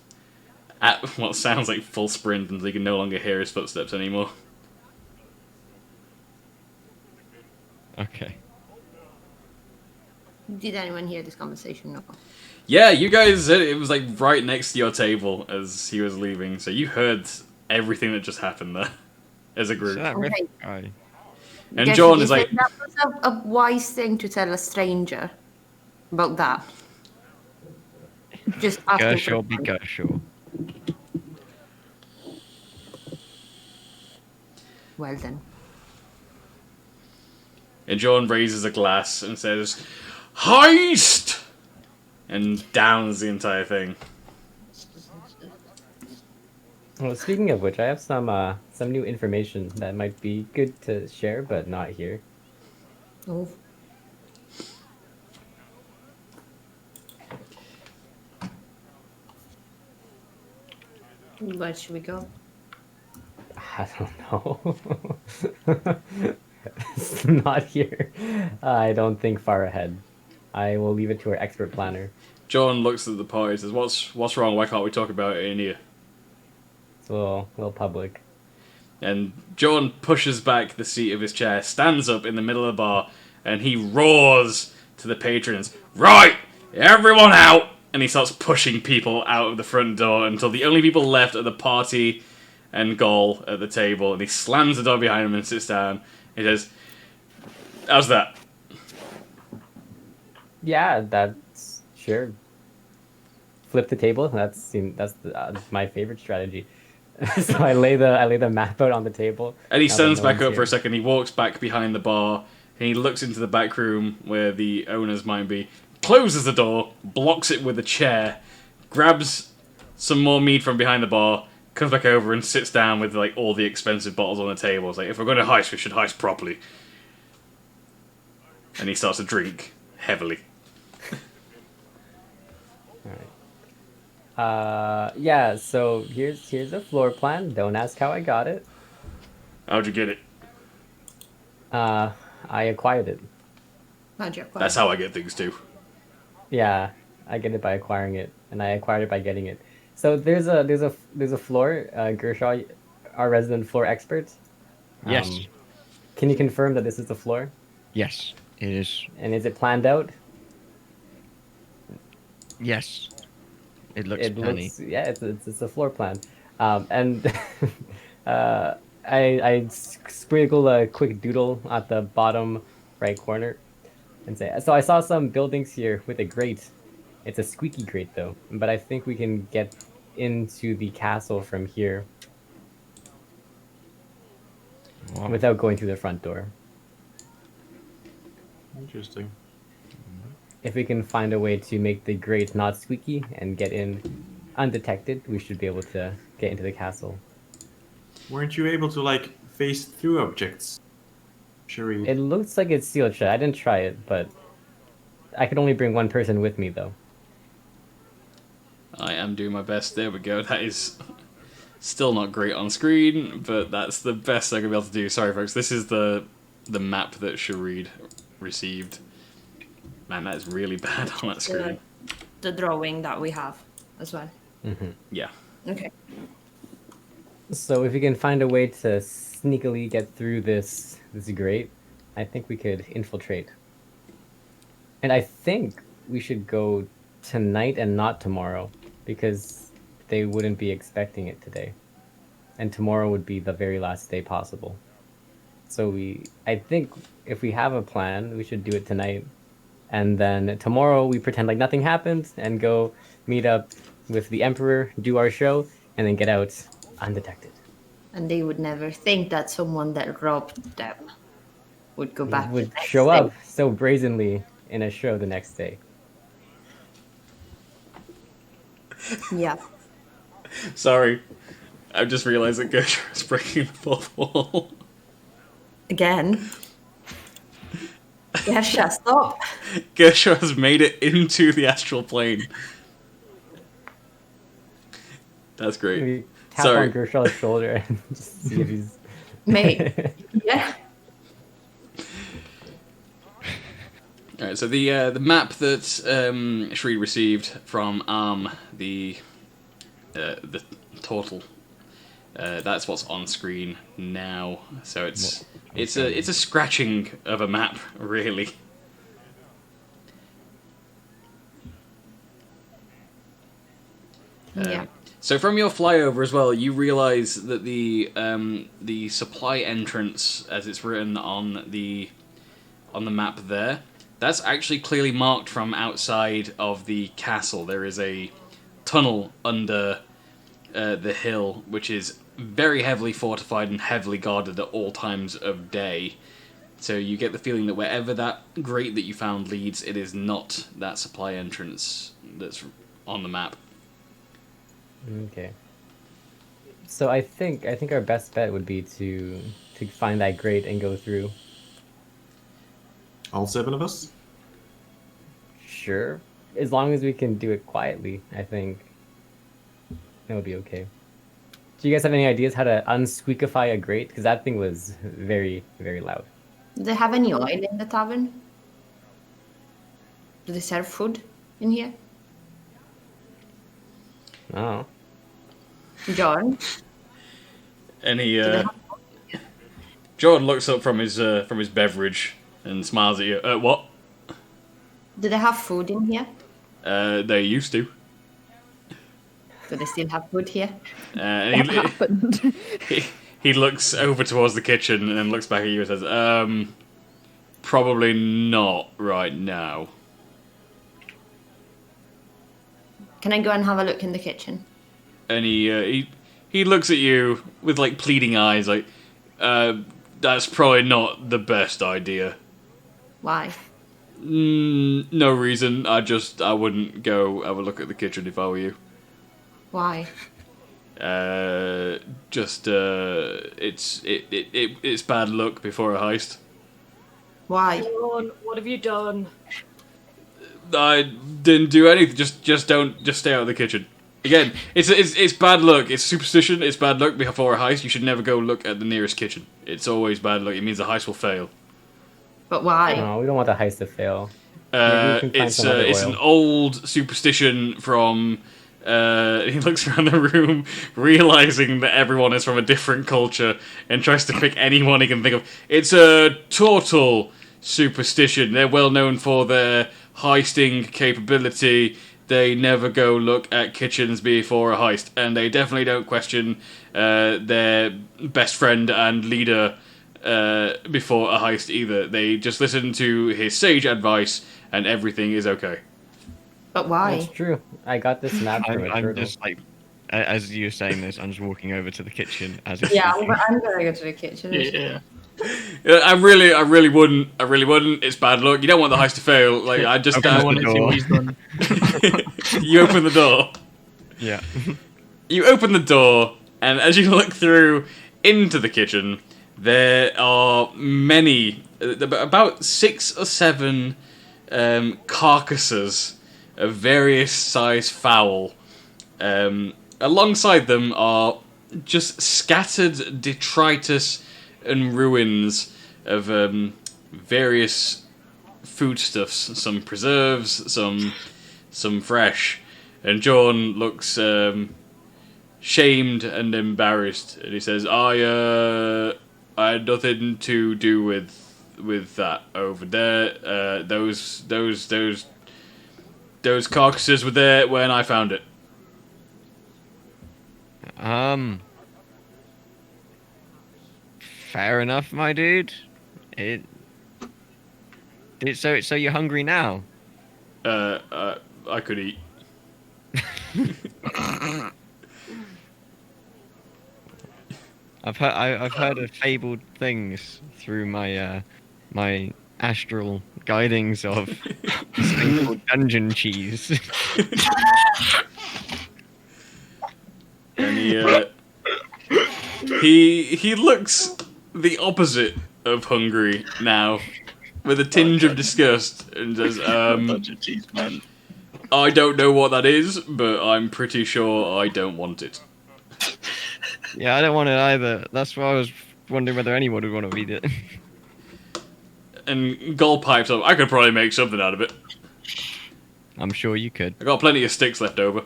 at what sounds like full sprint until you can no longer hear his footsteps anymore. Okay. Did anyone hear this conversation? No. Yeah, you guys, it was like right next to your table as he was leaving, so you heard everything that just happened there as a group. So that riff Okay. guy. And Guess John you is like, think that was a wise thing to tell a stranger about that. Just asking for Gershel be fun. Gershel. Well then. and John raises a glass and says, "Heist!" and downs the entire thing. Well, speaking of which, I have some new information that might be good to share, but not here. Oh. Where should we go? I don't know. It's not here. I don't think far ahead. I will leave it to our expert planner. John looks at the party and says, What's wrong? Why can't we talk about it in here?" It's a little public. And John pushes back the seat of his chair, stands up in the middle of the bar, and he roars to the patrons, "Right, everyone out!" And he starts pushing people out of the front door until the only people left are the party and Gol at the table. And he slams the door behind him and sits down. He says, "How's that?" Yeah, that's sure. Flip the table. That's my favorite strategy. So I lay the map out on the table. And he now that stands no back one's up for a here. second. He walks back behind the bar. And he looks into the back room where the owners might be. Closes the door, blocks it with a chair, grabs some more mead from behind the bar, comes back over and sits down with like all the expensive bottles on the table. It's like, if we're going to heist, we should heist properly. And he starts to drink heavily. Yeah. So here's a floor plan. Don't ask how I got it. How'd you get it? I acquired it. How'd you acquire? That's how I get things too. Yeah, I get it by acquiring it, and I acquired it by getting it. So there's a floor. Gershaw, our resident floor expert. Yes. Can you confirm that this is the floor? Yes. It is. And is it planned out? Yes. It looks It funny. looks, yeah, it's a floor plan. And I sprinkle a quick doodle at the bottom right corner and say, so I saw some buildings here with a grate. It's a squeaky grate though, but I think we can get into the castle from here without going through the front door. Interesting. if we can find a way to make the grate not squeaky and get in undetected, we should be able to get into the castle. Weren't you able to like phase through objects? Sheree? It looks like it's sealed shut. I didn't try it, but I could only bring one person with me though. I am doing my best. There we go. That is still not great on screen, but that's the best I'm gonna be able to do. Sorry, folks. This is the map that Shareed received. Man, that is really bad on that screen. The drawing that we have as well. Mm-hmm. Yeah. Okay. So if we can find a way to sneakily get through this grate, I think we could infiltrate. And I think we should go tonight and not tomorrow, because they wouldn't be expecting it today. And tomorrow would be the very last day possible. So I think if we have a plan, we should do it tonight. And then tomorrow we pretend like nothing happened and go meet up with the Emperor, do our show, and then get out undetected. And they would never think that someone that robbed them would go back. Would the next show day. up so brazenly in a show the next day. Yeah. Sorry. I've just realised that Gertrude is breaking the fourth wall. Again. Yeah, shut up. Gertrude has made it into the astral plane. That's great. We tap Sorry. on Gershall's shoulder and just see if he's... Mate. Yeah. Alright, so the map that Shreed received from the total, that's what's on screen now. So it's a scratching of a map, really. Yeah. So from your flyover as well, you realise that the supply entrance, as it's written on the map there, that's actually clearly marked from outside of the castle. There is a tunnel under the hill, which is very heavily fortified and heavily guarded at all times of day. So you get the feeling that wherever that grate that you found leads, it is not that supply entrance that's on the map. Okay. So I think our best bet would be to find that grate and go through. All 7 of us? Sure. As long as we can do it quietly, I think it would be okay. Do you guys have any ideas how to unsqueakify a grate? Because that thing was very, very loud. Do they have any oil in the tavern? Do they serve food in here? Oh. John? And Jordan looks up from his beverage and smiles at you. What? Do they have food in here? They used to. Do they still have food here? What happened? He looks over towards the kitchen and then looks back at you and says, probably not right now. Can I go and have a look in the kitchen? And he looks at you with like pleading eyes, like, that's probably not the best idea. Why? No reason. I wouldn't go have a look at the kitchen if I were you. Why? It's bad luck before a heist. Why? John, what have you done? I didn't do anything. Just stay out of the kitchen. Again, it's bad luck. It's superstition. It's bad luck before a heist. You should never go look at the nearest kitchen. It's always bad luck. It means the heist will fail. But why? No, we don't want the heist to fail. Maybe we can find some other It's oil. an old superstition from. He looks around the room, realizing that everyone is from a different culture, and tries to pick anyone he can think of. It's a total superstition. They're well known for their heisting capability. They never go look at kitchens before a heist, and they definitely don't question their best friend and leader before a heist either. They just listen to his sage advice, and everything is okay. But why? That's true. I got this map from a I'm turtle. just like, as you're saying this, I'm just walking over to the kitchen as if Yeah, I'm gonna go to the kitchen. Yeah. I really wouldn't. It's bad luck. You don't want the heist to fail. Like I just Open the one and see what he's done. You open the door. Yeah. You open the door, and as you look through into the kitchen, there are many, about 6 or 7 carcasses of various size fowl. Alongside them are just scattered detritus and ruins of various foodstuffs. Some preserves, some fresh. And John looks shamed and embarrassed, and he says, "I had nothing to do with that over there. Those carcasses were there when I found it." Fair enough, my dude. So you're hungry now? I could eat. I've heard of fabled things through my my astral guidings of this thing called dungeon cheese. And he looks the opposite of hungry now, with a tinge of disgust, and says, Dungeon cheese, man. "I don't know what that is, but I'm pretty sure I don't want it." Yeah, I don't want it either. That's why I was wondering whether anyone would want to eat it. And Gull pipes up, "I could probably make something out of it. I'm sure you could. I got plenty of sticks left over."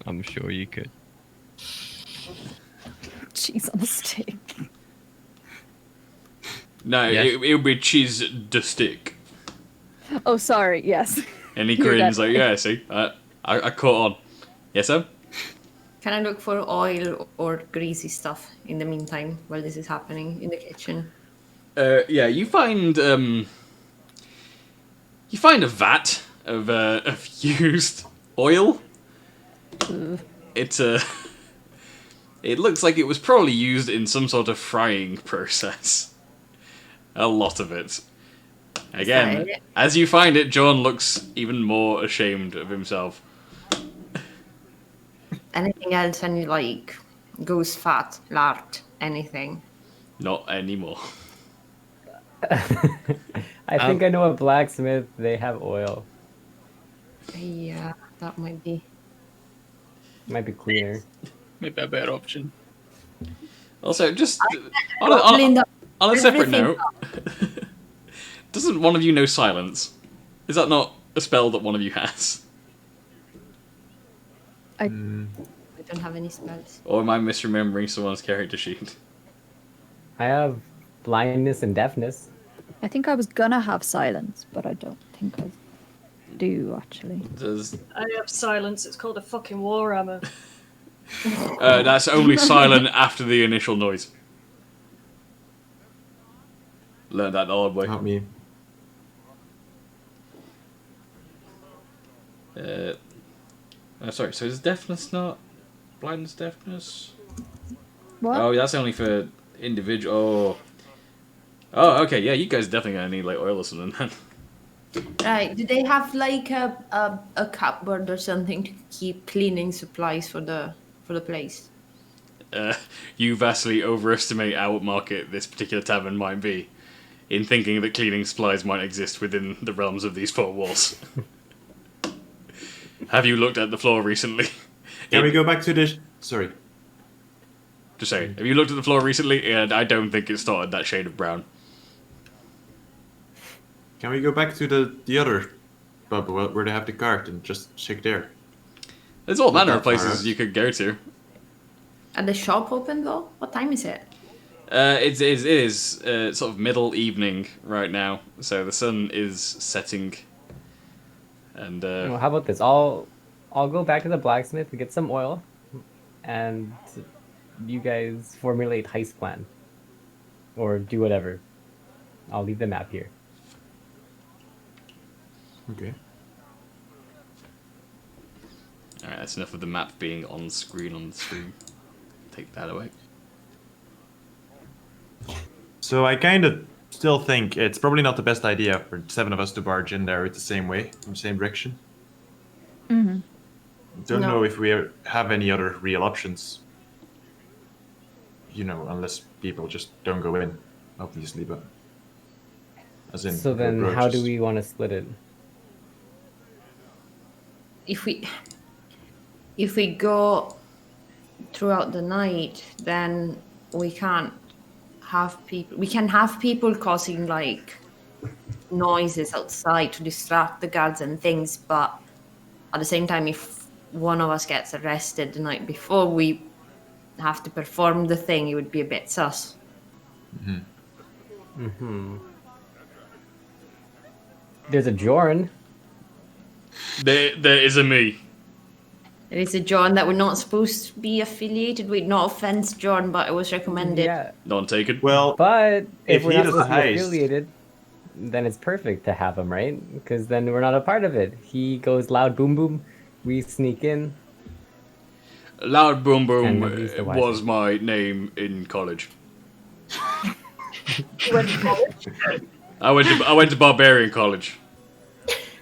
I'm sure you could. Cheese on a stick. No, Yes. it would be cheese de stick. Oh, sorry. Yes. And he You're grins dead. like, "Yeah, see, I caught on." Yes, sir? Can I look for oil or greasy stuff in the meantime while this is happening in the kitchen? Yeah, you find a vat of used oil. It's it looks like it was probably used in some sort of frying process. A lot of it. Again, Sorry. as you find it, John looks even more ashamed of himself. Anything else? Any like goose fat, lard, anything? Not anymore. I think I know a blacksmith. They have oil. Yeah, that might be. Might be cleaner. Maybe a better option. Also, just Linda, on a separate everything note, doesn't one of you know silence? Is that not a spell that one of you has? I don't have any spells. Or am I misremembering someone's character sheet? I have blindness and deafness. I think I was gonna have silence, but I don't think I do actually. Does I have silence. It's called a fucking warhammer. that's only silent after the initial noise. Learned that the hard way. Not me. Sorry, so is deafness not blindness, deafness? What? Oh, that's only for individual. Oh, okay, yeah, you guys definitely gonna need like oil or something then. Right. Do they have like a cupboard or something to keep cleaning supplies for the place? You vastly overestimate how upmarket this particular tavern might be, in thinking that cleaning supplies might exist within the realms of these four walls. Have you looked at the floor recently? Can we go back to this? Sorry. Just saying. Have you looked at the floor recently? And I don't think it's started that shade of brown. Can we go back to the other pub where they have the cart and just check there? There's all manner Not of that far places out. you could go to. Are the shop open though? What time is it? It is sort of middle evening right now, so the sun is setting. And Well, how about this? I'll go back to the blacksmith to get some oil, and you guys formulate heist plan, or do whatever. I'll leave the map here. Okay. alright, that's enough of the map being on screen on the stream. Take that away. So I kind of still think it's probably not the best idea for 7 of us to barge in there with the same way, from the same direction. Mm-hmm. Don't No. know if we have any other real options. You know, unless people just don't go in, obviously, but... As in, So then, how do approaches. we want to split it? If we go throughout the night, then we can't have people. We can have people causing like noises outside to distract the guards and things, but at the same time, if one of us gets arrested the night before we have to perform the thing, it would be a bit sus. There's a Jorn. There is a me. There is a John that we're not supposed to be affiliated with. No offense, John, but it was recommended. Yeah, None taken. Well, but if If we're he not does supposed to the be heist- affiliated, then it's perfect to have him, right? Because then we're not a part of it. He goes loud boom boom, we sneak in. Loud Boom Boom And he's the wise was my name in college. You went to college? I went to Barbarian College.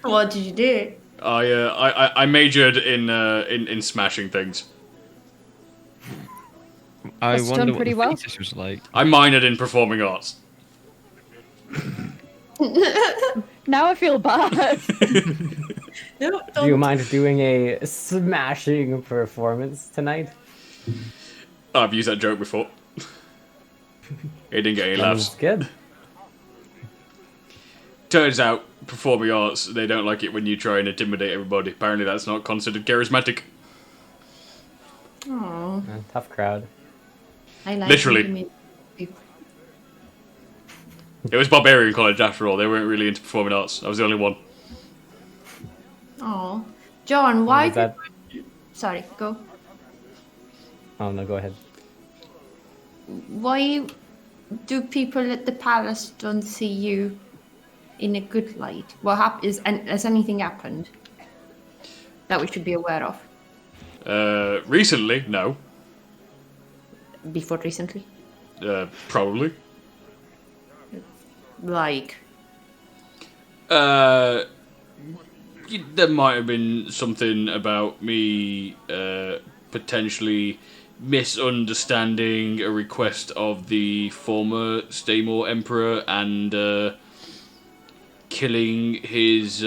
What did you do? I majored in smashing things. I That's done wonder what pretty the well. thesis was like. I minored in performing arts. Now I feel bad. No, Do you mind doing a smashing performance tonight? I've used that joke before. It didn't get any laughs. Sounds good. Turns out, performing arts, they don't like it when you try and intimidate everybody. Apparently that's not considered charismatic. Aw, Tough crowd. I like Literally. intimate people. It was Barbarian College after all, they weren't really into performing arts. I was the only one. Aw. John, why Is that? Sorry, go. Oh no, go ahead. Why do people at the palace don't see you in a good light? What has anything happened that we should be aware of? Recently, no. Before recently? Probably. Like, There might have been something about me potentially misunderstanding a request of the former Staymore Emperor and killing his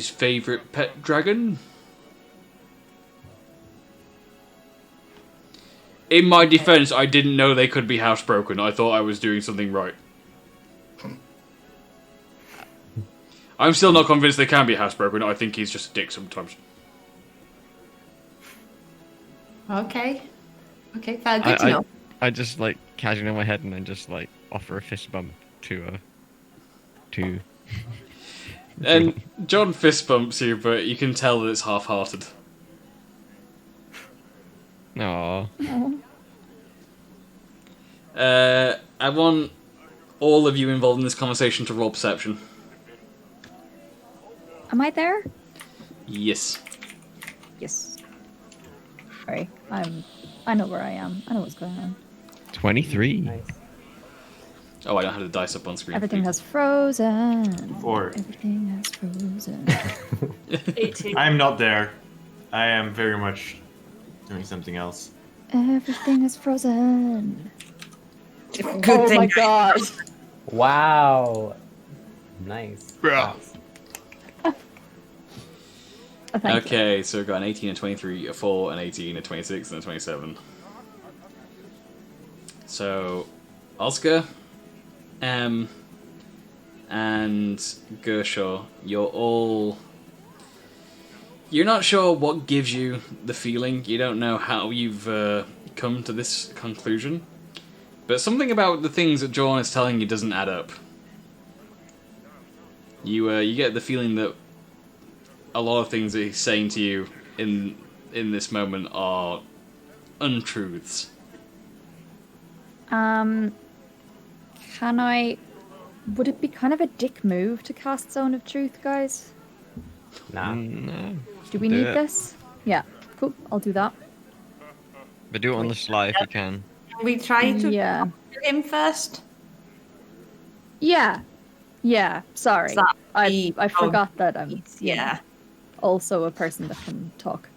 favorite pet dragon. In my defense, I didn't know they could be housebroken. I thought I was doing something right. I'm still not convinced they can be housebroken. I think he's just a dick sometimes. okay. Okay, good to know. I just like casually in my head and then just like offer a fist bump to And John fist bumps you, but you can tell that it's half-hearted. Aww. I want all of you involved in this conversation to roll perception. Am I there? Yes. Yes. Sorry, I know where I am. I know what's going on. 23. Nice. Oh, I don't have the dice up on screen. Everything has frozen. 4. Everything has frozen. 18. I'm not there. I am very much doing something else. Everything is frozen. Good Oh thing. my god. Wow. Nice. Yeah. Oh, thank you. Okay, so we've got an 18, a 23, a 4, an 18, a 26, and a 27. So, Oscar, and Gershaw, you're not sure what gives you the feeling. You don't know how you've come to this conclusion. But something about the things that John is telling you doesn't add up. You get the feeling that a lot of things that he's saying to you in this moment are untruths. Would it be kind of a dick move to cast Zone of Truth, guys? Nah. No. Do we Do need it. this? Yeah, cool. I'll do that. But do it on the sly if you can. Can we try to Yeah. talk to him first? Yeah. Sorry. I forgot that I'm also a person that can talk.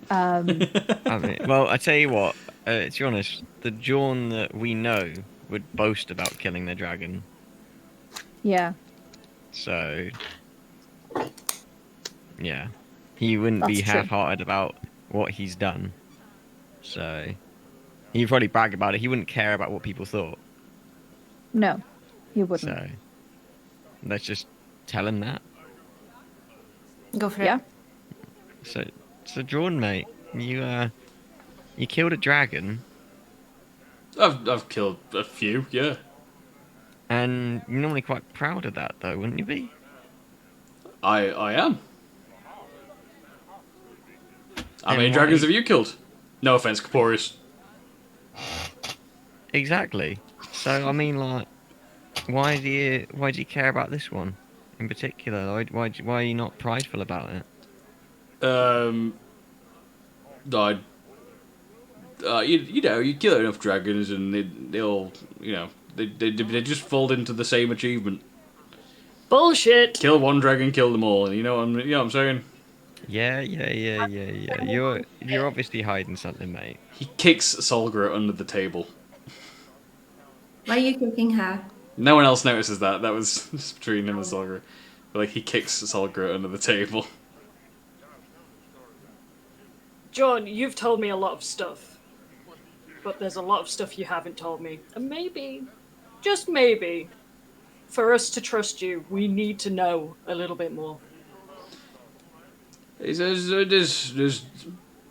I mean, well, I tell you what. To be honest, the Jorn that we know would boast about killing the dragon. Yeah. So, yeah, he wouldn't be That's true. half-hearted about what he's done. So, he'd probably brag about it. He wouldn't care about what people thought. No, he wouldn't. So, let's just tell him that. Go for Yeah. it. So Jordan, mate, you killed a dragon, I've killed a few, yeah. and you're normally quite proud of that, though, wouldn't you be? I am. How Then many why- dragons have you killed? No offense, Caporius. Exactly. So I mean, like, why do you care about this one in particular? Why are you not prideful about it? You know, you kill enough dragons and they'll, you know, they just fold into the same achievement. Bullshit. Kill one dragon, kill them all. You know what I'm saying? Yeah. You're obviously hiding something, mate. He kicks Solgra under the table. Why are you cooking her? No one else notices that. That was just between him and Solgra. But, like, he kicks Solgra under the table. John, you've told me a lot of stuff. But there's a lot of stuff you haven't told me. And maybe, just maybe, for us to trust you, we need to know a little bit more. He says, there's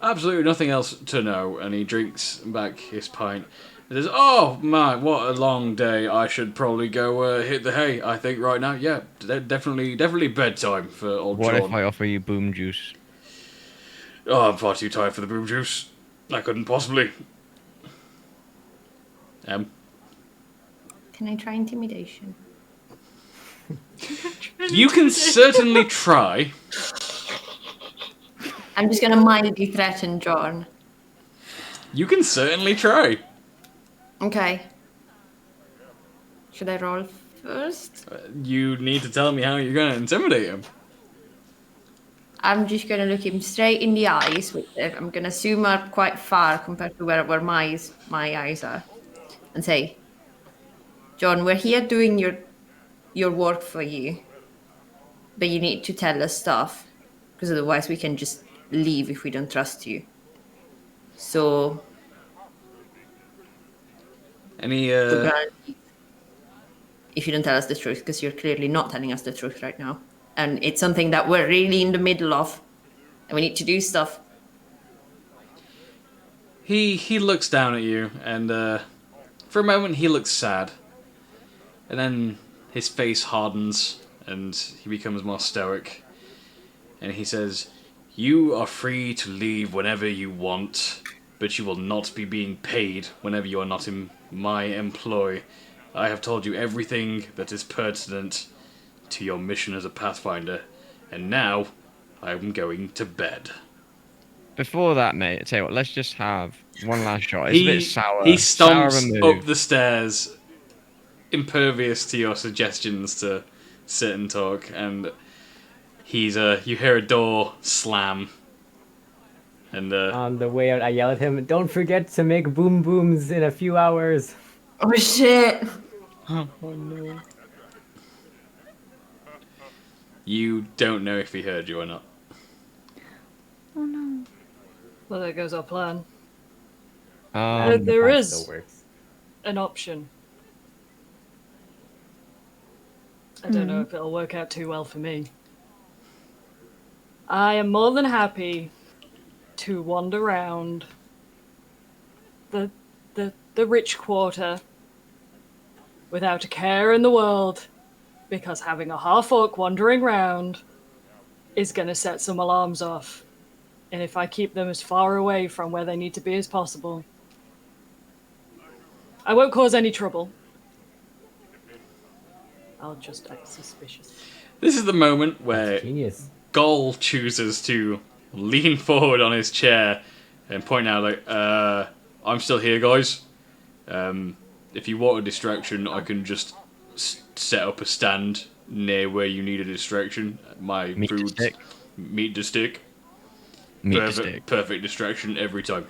absolutely nothing else to know. And he drinks back his pint. He says, oh, man, what a long day. I should probably go hit the hay, I think, right now. Yeah, definitely bedtime for old What John. if I offer you boom juice? Oh, I'm far too tired for the boom juice. I couldn't possibly. Can I try intimidation? You can certainly try. I'm just gonna mildly threaten John. You can certainly try. Okay. Should I roll first? You need to tell me how you're going to intimidate him. I'm just gonna look him straight in the eyes, which I'm gonna assume are quite far compared to where my eyes are, and say, John, we're here doing your work for you, but you need to tell us stuff, because otherwise we can just leave if we don't trust you. So Any we're gonna leave if you don't tell us the truth, because you're clearly not telling us the truth right now, and it's something that we're really in the middle of, and we need to do stuff. He looks down at you, and for a moment he looks sad. And then his face hardens, and he becomes more stoic. And he says, you are free to leave whenever you want, but you will not be being paid whenever you are not in my employ. I have told you everything that is pertinent to your mission as a Pathfinder, and now I'm going to bed. Before that, mate, I tell you what, let's just have one last shot. It's a bit sour. He sour of a stomps move. up the stairs, impervious to your suggestions to sit and talk, and he's you hear a door slam. And On the way out, I yell at him, "Don't forget to make boom booms in a few hours." Oh shit! Oh no. you don't know if he heard you or not. Oh no. Well, there goes our plan. The There plan is still works. an option. I don't know if it'll work out too well for me. I am more than happy to wander around the rich quarter without a care in the world, because having a half-orc wandering around is going to set some alarms off. And if I keep them as far away from where they need to be as possible, I won't cause any trouble. I'll just act suspicious. This is the moment where Genius. Gol chooses to lean forward on his chair and point out, like, I'm still here, guys. If you want a distraction, I can just set up a stand near where you need a distraction. My Meat to food's stick. meat to stick. Meat to Perfect, stick. perfect distraction every time.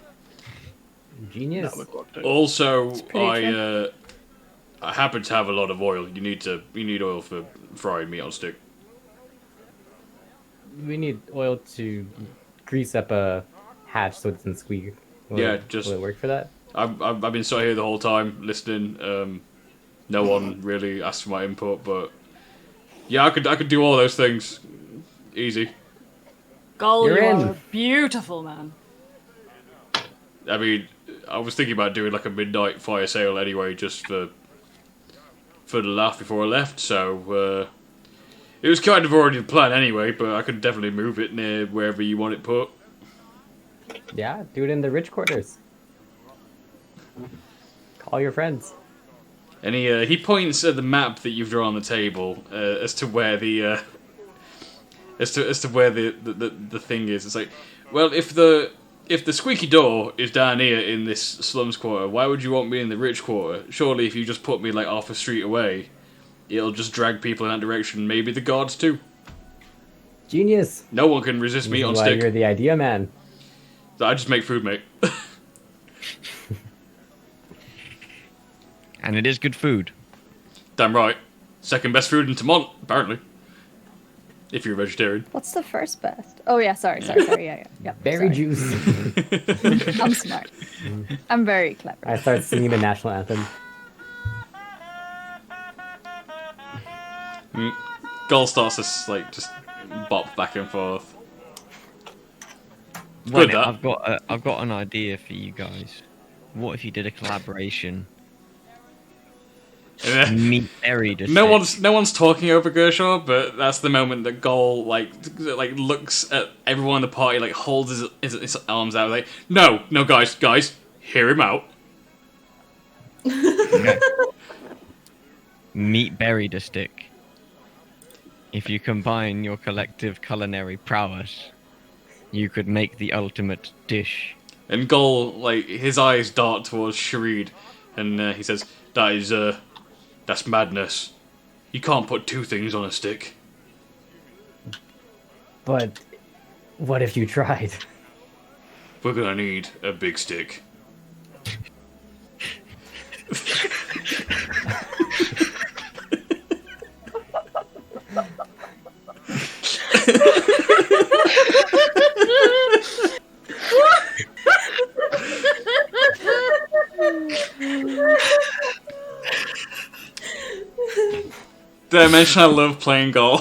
Genius. That would work out. Also, pretty I happen to have a lot of oil. You need oil for frying meat on stick. We need oil to grease up a hatch so it doesn't squeak. Will it work for that? I've been sat here the whole time listening. No one really asked for my input, but yeah, I could do all those things easy. Gull, You're you in. are a beautiful man. I mean, I was thinking about doing like a midnight fire sale anyway, just for the laugh before I left. So it was kind of already the plan anyway, but I could definitely move it near wherever you want it put. Yeah, do it in the rich quarters. Call your friends. And he points at the map that you've drawn on the table as to where the as to where the thing is. It's like, well, if the squeaky door is down here in this slums quarter, why would you want me in the rich quarter? Surely, if you just put me like half a street away, it'll just drag people in that direction. Maybe the guards too. Genius. No one can resist me on Why stick. you're the idea man. I just make food, mate. And it is good food. Damn right. Second best food in Vermont, apparently. If you're a vegetarian. What's the first best? Oh yeah, sorry, yeah. Berry sorry. juice. I'm smart. I'm very clever. I start singing the national anthem. Gull starts to just bop back and forth. Well, Good, that. I've got an idea for you guys. What if you did a collaboration? Meat berry to No stick. one's talking over Gershaw, but that's the moment that Gull like looks at everyone in the party, like holds his arms out, like no, guys, hear him out. Okay. Meat berry to stick. If you combine your collective culinary prowess, you could make the ultimate dish. And Gull, like his eyes dart towards Sharid, and he says, That's madness. You can't put two things on a stick." But what if you tried? "We're gonna need a big stick." Did I mention I love playing Gull?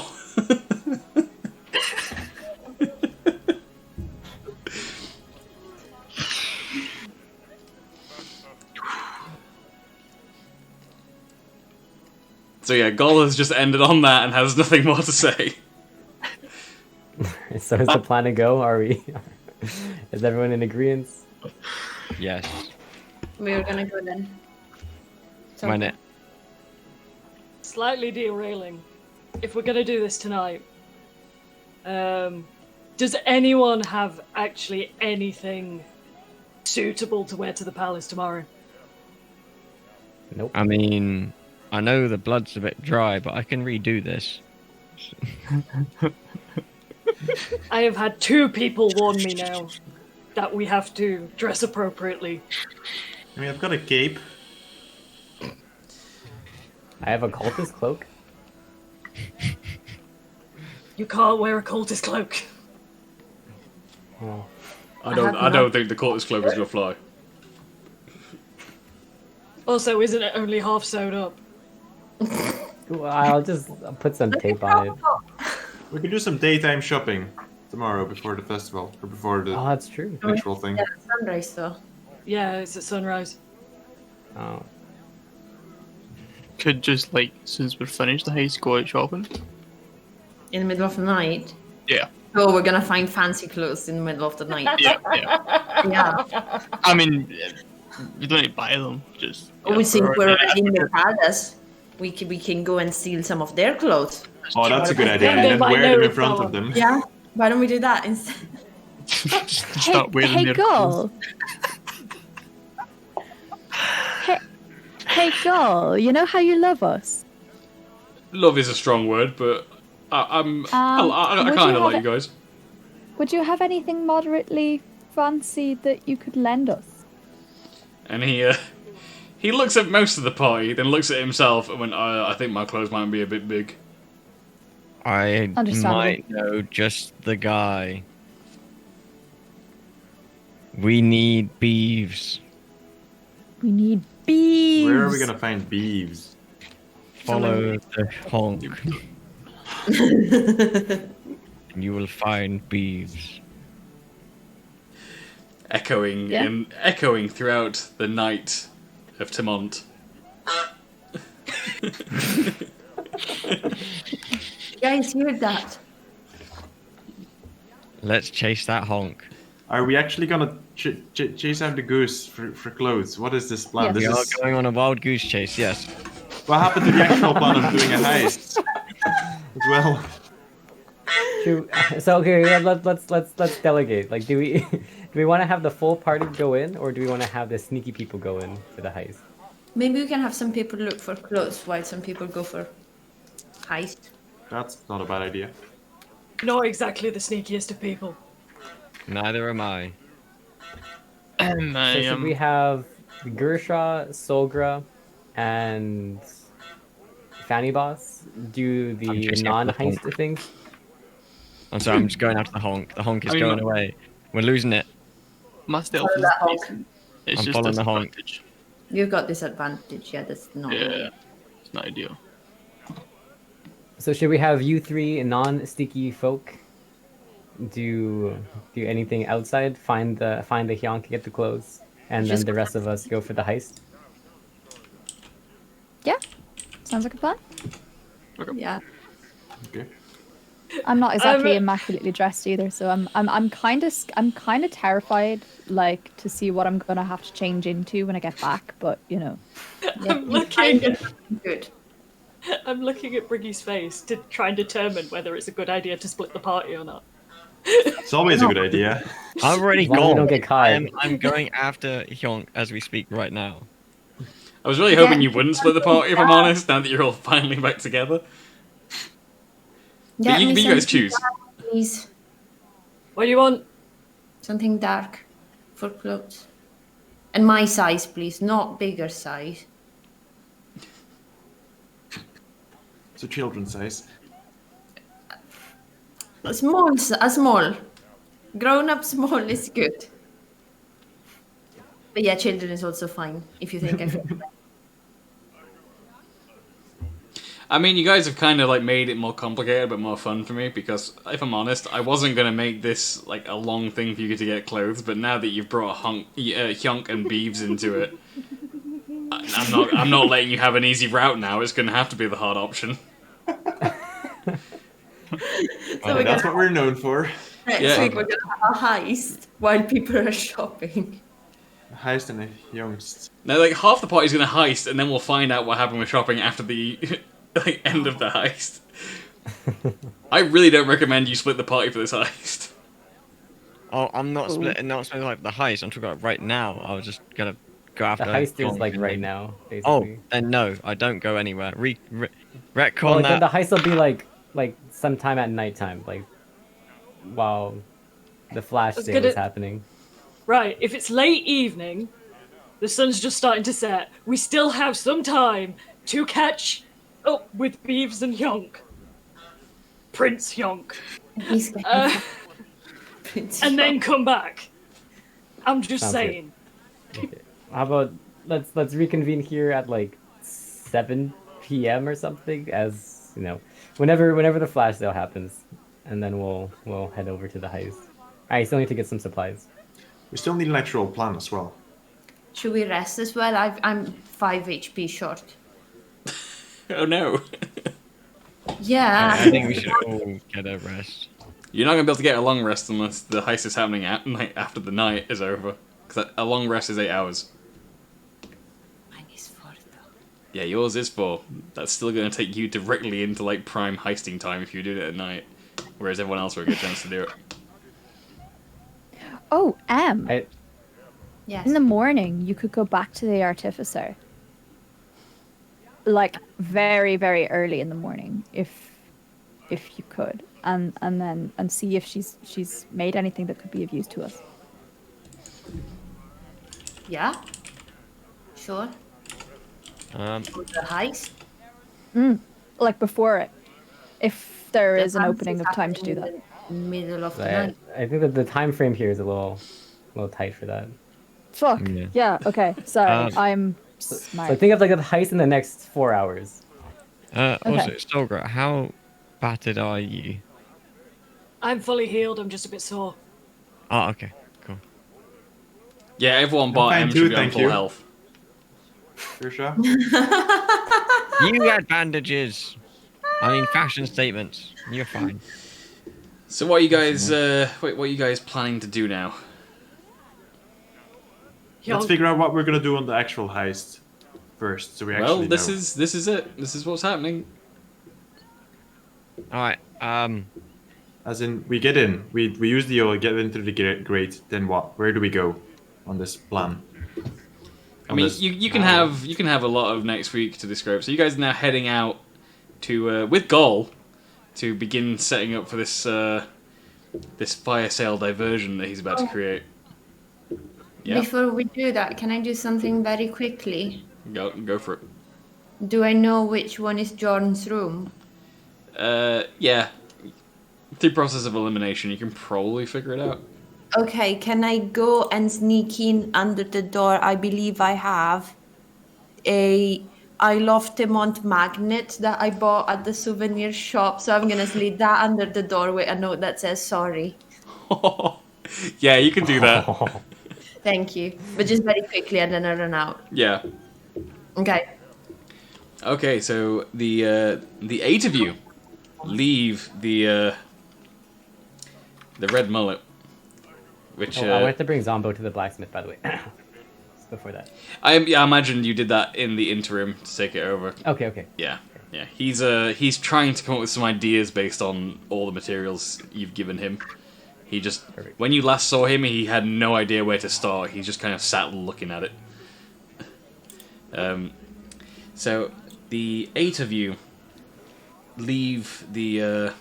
So yeah, Gull has just ended on that and has nothing more to say. So is the plan a go? Are we? Is everyone in agreement? Yes. We were gonna go then. So, When it. Slightly derailing. If we're gonna do this tonight, does anyone have actually anything suitable to wear to the palace tomorrow? Nope. I mean, I know the blood's a bit dry, but I can redo this. I have had 2 people warn me now that we have to dress appropriately. I mean, I've got a cape. I have a cultist cloak. You can't wear a cultist cloak. Oh. I don't think the cultist cloak is gonna fly. Also, isn't it only half sewed up? Well, I'll just put some tape on it. We can do some daytime shopping tomorrow before the festival, or before the Oh, that's true. ritual thing. Yeah, sunrise though. Yeah, it's at sunrise. Oh. Could just, like, since we're finished the heist, go out shopping. In the middle of the night. Yeah. Oh, we're gonna find fancy clothes in the middle of the night. Yeah, yeah. Yeah. I mean, you don't need to buy them. Just. We think throw it we're in. already in the palace. We can go and steal some of their clothes. Oh, that's a good idea. Then And they then might wear know them in it's front Bella. of them. Yeah. Why don't we do that instead? Just start wearing Hey, their Gull. Hey, Gull, you know how you love us? Love is a strong word, but I would kind you of have like you guys. Would you have anything moderately fancy that you could lend us? And he looks at most of the party, then looks at himself and went, I think my clothes might be a bit big. I Understandable. might know just the guy. We need beeves. We need bees. Where are we gonna find beeves? Follow the honk. And you will find beeves. Echoing throughout the night of Timont. Guys, hear that? Let's chase that honk. Are we actually gonna chase out the goose for clothes? What is this plan? Yes. We This are going on a wild goose chase, yes. What happened to the actual plan of doing a heist? As well. So okay, let's delegate. Like, do we want to have the full party go in, or do we want to have the sneaky people go in for the heist? Maybe we can have some people look for clothes while some people go for heist. That's not a bad idea. Not exactly the sneakiest of people. Neither am I. So should we have Gershaw, Solgra, and Fanny Boss do the I'm chasing after the non-heist honk. things? I'm sorry, I'm just going after the honk. The honk is going away. We're losing it. My stealth Follow is that honk. decent. It's I'm just following the honk. disadvantage. You've got disadvantage, yeah, that's not Yeah, it's not ideal. So should we have you three non-sticky folk do anything outside? Find the Hyonk, get the clothes, and then Just- the rest of us go for the heist. Yeah, sounds like a plan. Yeah. Okay. I'm not exactly immaculately dressed either, so I'm kind of terrified, like, to see what I'm gonna have to change into when I get back. But you know, I'm looking. Good. I'm looking at Briggy's face to try and determine whether it's a good idea to split the party or not. It's always a good idea. I'm already As long as we gone. don't get caught. I'm going after Hyonk as we speak right now. I was really hoping you wouldn't split the party, if I'm honest, now that you're all finally back together. Get you me guys something choose. dark, please. What do you want? Something dark for clothes. And my size, please, not bigger size. It's a children's size. A small. Grown up small is good. But yeah, children is also fine, if you think I fit. I mean, you guys have kind of like made it more complicated but more fun for me because, if I'm honest, I wasn't gonna make this like a long thing for you to get clothes. But now that you've brought Hyonk and Beeves into it, I'm not letting you have an easy route now. It's gonna have to be the hard option. So That's what we're known for. next week we're gonna have a heist while people are shopping. A heist and a youngst. Now, like half the party's gonna heist, and then we'll find out what happened with shopping after the like, end of the heist. I really don't recommend you split the party for this heist. Oh, I'm not splitting like the heist. I'm talking about right now. I was just gonna go The after heist is Hyonk like and right then- now, Oh, basically. then no, I don't go anywhere. Retcon Well, like, then that. the heist will be like sometime at nighttime, like while the flash That's sale good is at- happening. Right, if it's late evening, the sun's just starting to set, we still have some time to catch up with Beeves and Hyonk. Prince Hyonk. He's And then come back. I'm just Sounds good. saying. Okay. How about let's reconvene here at like 7 p.m. or something, as you know, whenever the flash sale happens, and then we'll head over to the heist. I still need to get some supplies. We still need an actual plan as well. Should we rest as well? I'm 5 HP short. Oh no. Yeah. I think we should all get a rest. You're not gonna be able to get a long rest unless the heist is happening at night after the night is over. Because a long rest is 8 hours. Mine is 4 though. Yeah, yours is 4. That's still gonna take you directly into like prime heisting time if you do it at night. Whereas everyone else will get a chance to do it. oh, Yes. in the morning you could go back to the artificer. like very, very early in the morning, if you could, and see if she's made anything that could be of use to us. Yeah. Sure. The heist. Like before it, if there The is an heist opening is of time to do that. happening in the middle of the I, night. I think that the time frame here is a little tight for that. Fuck. Yeah. Yeah. Okay. Sorry. I'm So smart. think of like a heist in the next 4 hours. Also, Stolgra, how battered are you? I'm fully healed. I'm just a bit sore. Oh, okay, cool. Yeah, everyone bar fine M too, should be on thank full you. health. For sure. You had bandages. I mean, fashion statements. You're fine. So what are you guys? What are you guys planning to do now? Let's figure out what we're gonna do on the actual heist first, so we Well, actually this know. is it. This is what's happening. All right. As in, we get in, we use the oil, get into the grate. Then what? Where do we go on this plan? I mean, you can have a lot of next week to describe. So you guys are now heading out to with Gol to begin setting up for this this fire sale diversion that he's about to create. Yeah, Before we do that, can I do something very quickly? go for it. Do I know which one is John's room? Yeah. Through process of elimination, you can probably figure it out. Okay, can I go and sneak in under the door? I believe I have a I Love Temont magnet that I bought at the souvenir shop, so I'm gonna slide that under the door with a note that says sorry. Yeah, you can do that. Thank you. But just very quickly and then I run out. Yeah. Okay. Okay, so the 8 of you leave the Red Mullet, which I wanted to bring Zombo to the blacksmith, by the way. Just before that. I imagine you did that in the interim to take it over. Okay. Yeah. He's trying to come up with some ideas based on all the materials you've given him. He just Perfect. when you last saw him, he had no idea where to start. He just kind of sat looking at it. So the 8 of you leave the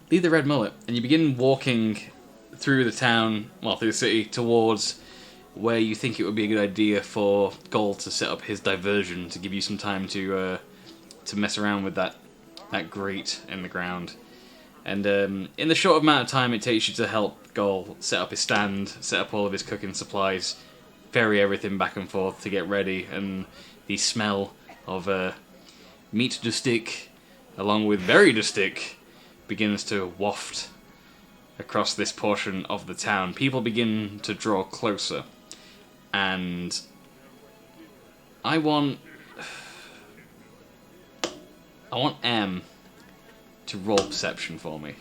Red Mullet, and you begin walking through the town, through the city, towards where you think it would be a good idea for Gol to set up his diversion to give you some time to mess around with that grate in the ground. And in the short amount of time it takes you to help Gol set up his stand, set up all of his cooking supplies, ferry everything back and forth to get ready, and the smell of meat de stick, along with berry de stick, begins to waft across this portion of the town. People begin to draw closer, and I want M to roll perception for me.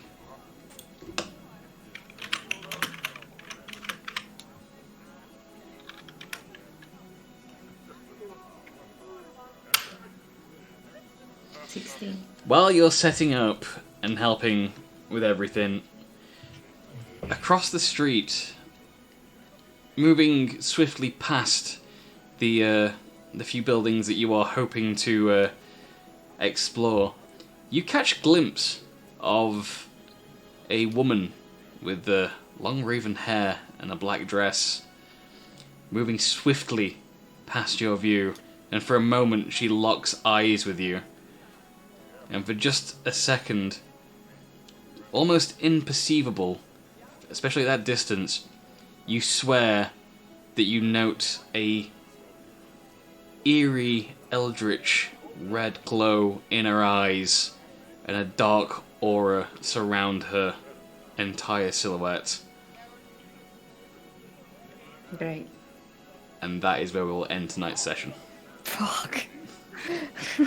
While you're setting up and helping with everything, across the street, moving swiftly past the few buildings that you are hoping to explore, you catch a glimpse of a woman with long raven hair and a black dress, moving swiftly past your view, and for a moment she locks eyes with you. And for just a second, almost imperceivable, especially at that distance, you swear that you note a eerie, eldritch red glow in her eyes and a dark aura surround her entire silhouette. Great. And that is where we will end tonight's session. Fuck.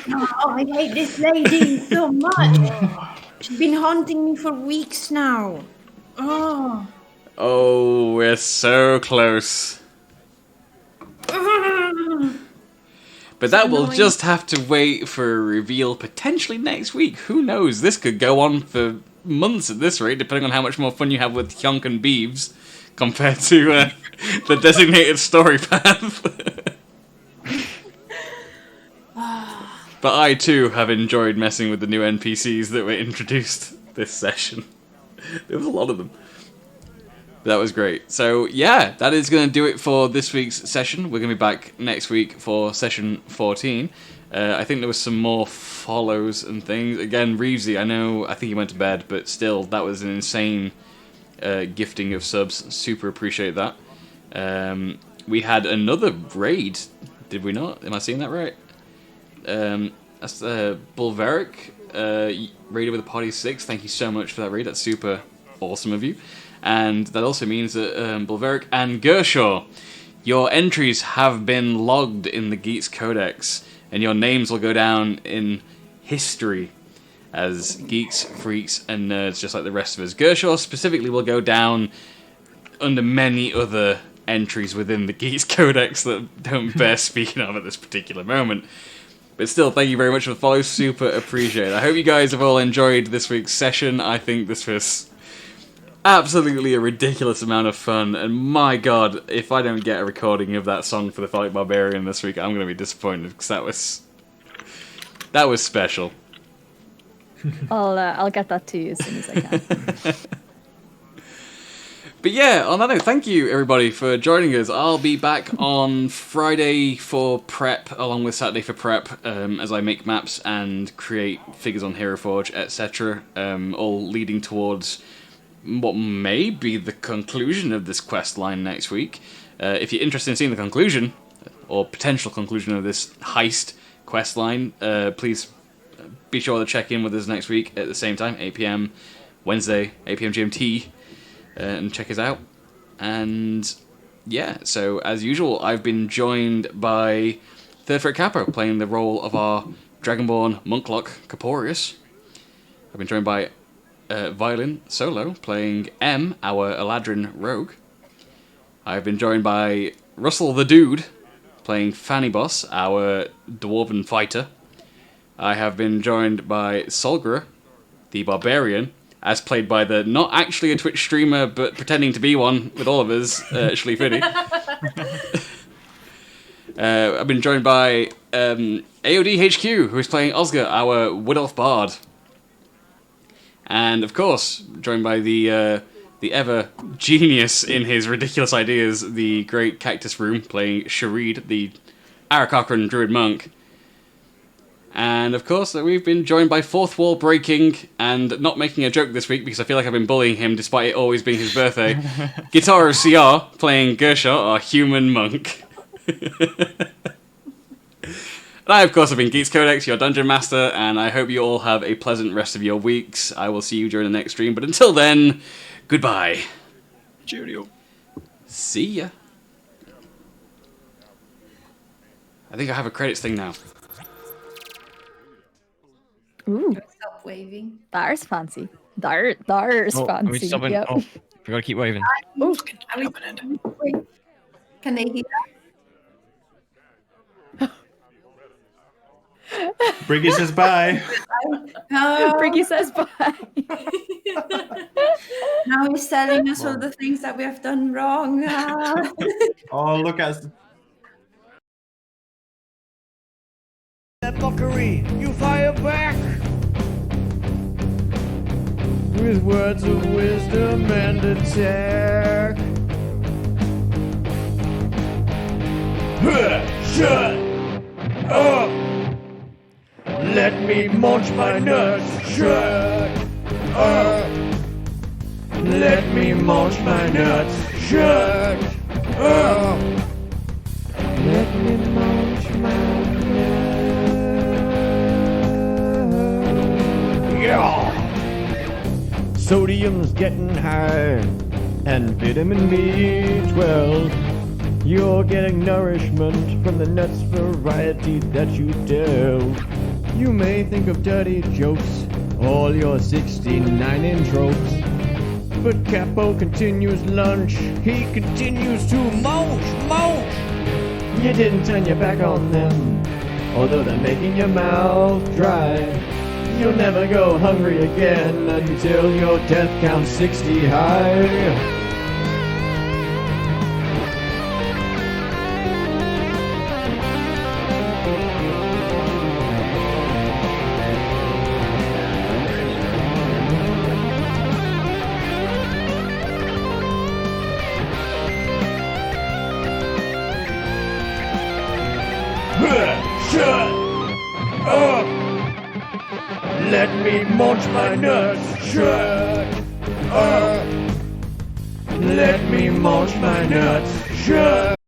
Oh, I hate this lady so much. She's been haunting me for weeks now. Oh. Oh, we're so close. But that will just have to wait for a reveal potentially next week. Who knows? This could go on for months at this rate, depending on how much more fun you have with Hyonk and Beeves compared to the designated story path. But I too have enjoyed messing with the new NPCs that were introduced this session. There was a lot of them. But that was great. So yeah, that is going to do it for this week's session. We're going to be back next week for session 14. I think there was some more follows and things. Again, Reevesy, I think he went to bed, but still, that was an insane gifting of subs. Super appreciate that. We had another raid, did we not? Am I seeing that right? That's Bulveric, raided with a party of 6. Thank you so much for that raid. That's super awesome of you. And that also means that Bulveric and Gershaw, your entries have been logged in the Geeks Codex, and your names will go down in history as geeks, freaks, and nerds, just like the rest of us. Gershaw specifically will go down under many other entries within the Geeks Codex that don't bear speaking of at this particular moment. But still, thank you very much for the follow. Super appreciate it. I hope you guys have all enjoyed this week's session. I think this was absolutely a ridiculous amount of fun. And my god, if I don't get a recording of that song for the Phallic Barbarian this week, I'm going to be disappointed, because that was special. I'll get that to you as soon as I can. But yeah, on that note, thank you everybody for joining us. I'll be back on Friday for prep, along with Saturday for prep, as I make maps and create figures on Hero Forge, etc. All leading towards what may be the conclusion of this quest line next week. If you're interested in seeing the conclusion, or potential conclusion of this heist quest line, please be sure to check in with us next week at the same time, 8 PM Wednesday, 8 PM GMT. And check us out. And yeah, so as usual, I've been joined by Third Freight Capo, playing the role of our Dragonborn Monklock Corporeus. I've been joined by Violin Solo, playing M, our Eladrin Rogue. I've been joined by Russell the Dude, playing Fanny Boss, our Dwarven Fighter. I have been joined by Solgra, the Barbarian, as played by the not actually a Twitch streamer, but pretending to be one with all of us, Schleefiddy. I've been joined by AODHQ, who is playing Oscar, our Wood Elf Bard. And of course, joined by the ever genius in his ridiculous ideas, the great Cactus Room, playing Sharid, the Arakakran Druid Monk. And of course, we've been joined by Fourth Wall Breaking, and not making a joke this week because I feel like I've been bullying him despite it always being his birthday, Guitar of CR, playing Gershaw, our human monk. And I, of course, have been Geeks Codex, your Dungeon Master, and I hope you all have a pleasant rest of your weeks. I will see you during the next stream, but until then, goodbye. Cheerio. See ya. I think I have a credits thing now. Ooh, Stop waving. there's fancy. There's Oh, are we fancy. stopping? Yep. Oh, we gotta keep waving. Ooh. Wait, can they hear Briggy says bye. that? Briggy says bye. Now he's telling us all the things that we have done wrong. Oh, look at That fuckery, you fire back with words of wisdom and attack. Shut up! Let me munch my nuts. Shut up! Let me munch my nuts. Shut up! Let me munch my nuts. Yeah! Sodium's getting high, and vitamin B12. You're getting nourishment from the nuts variety that you delve. You may think of dirty jokes, all your 69 tropes. But Capo continues lunch, he continues to munch. You didn't turn your back on them, although they're making your mouth dry. You'll never go hungry again until your death counts 60 high. Let me munch my nuts. Shut up. Let me munch my nuts. Shut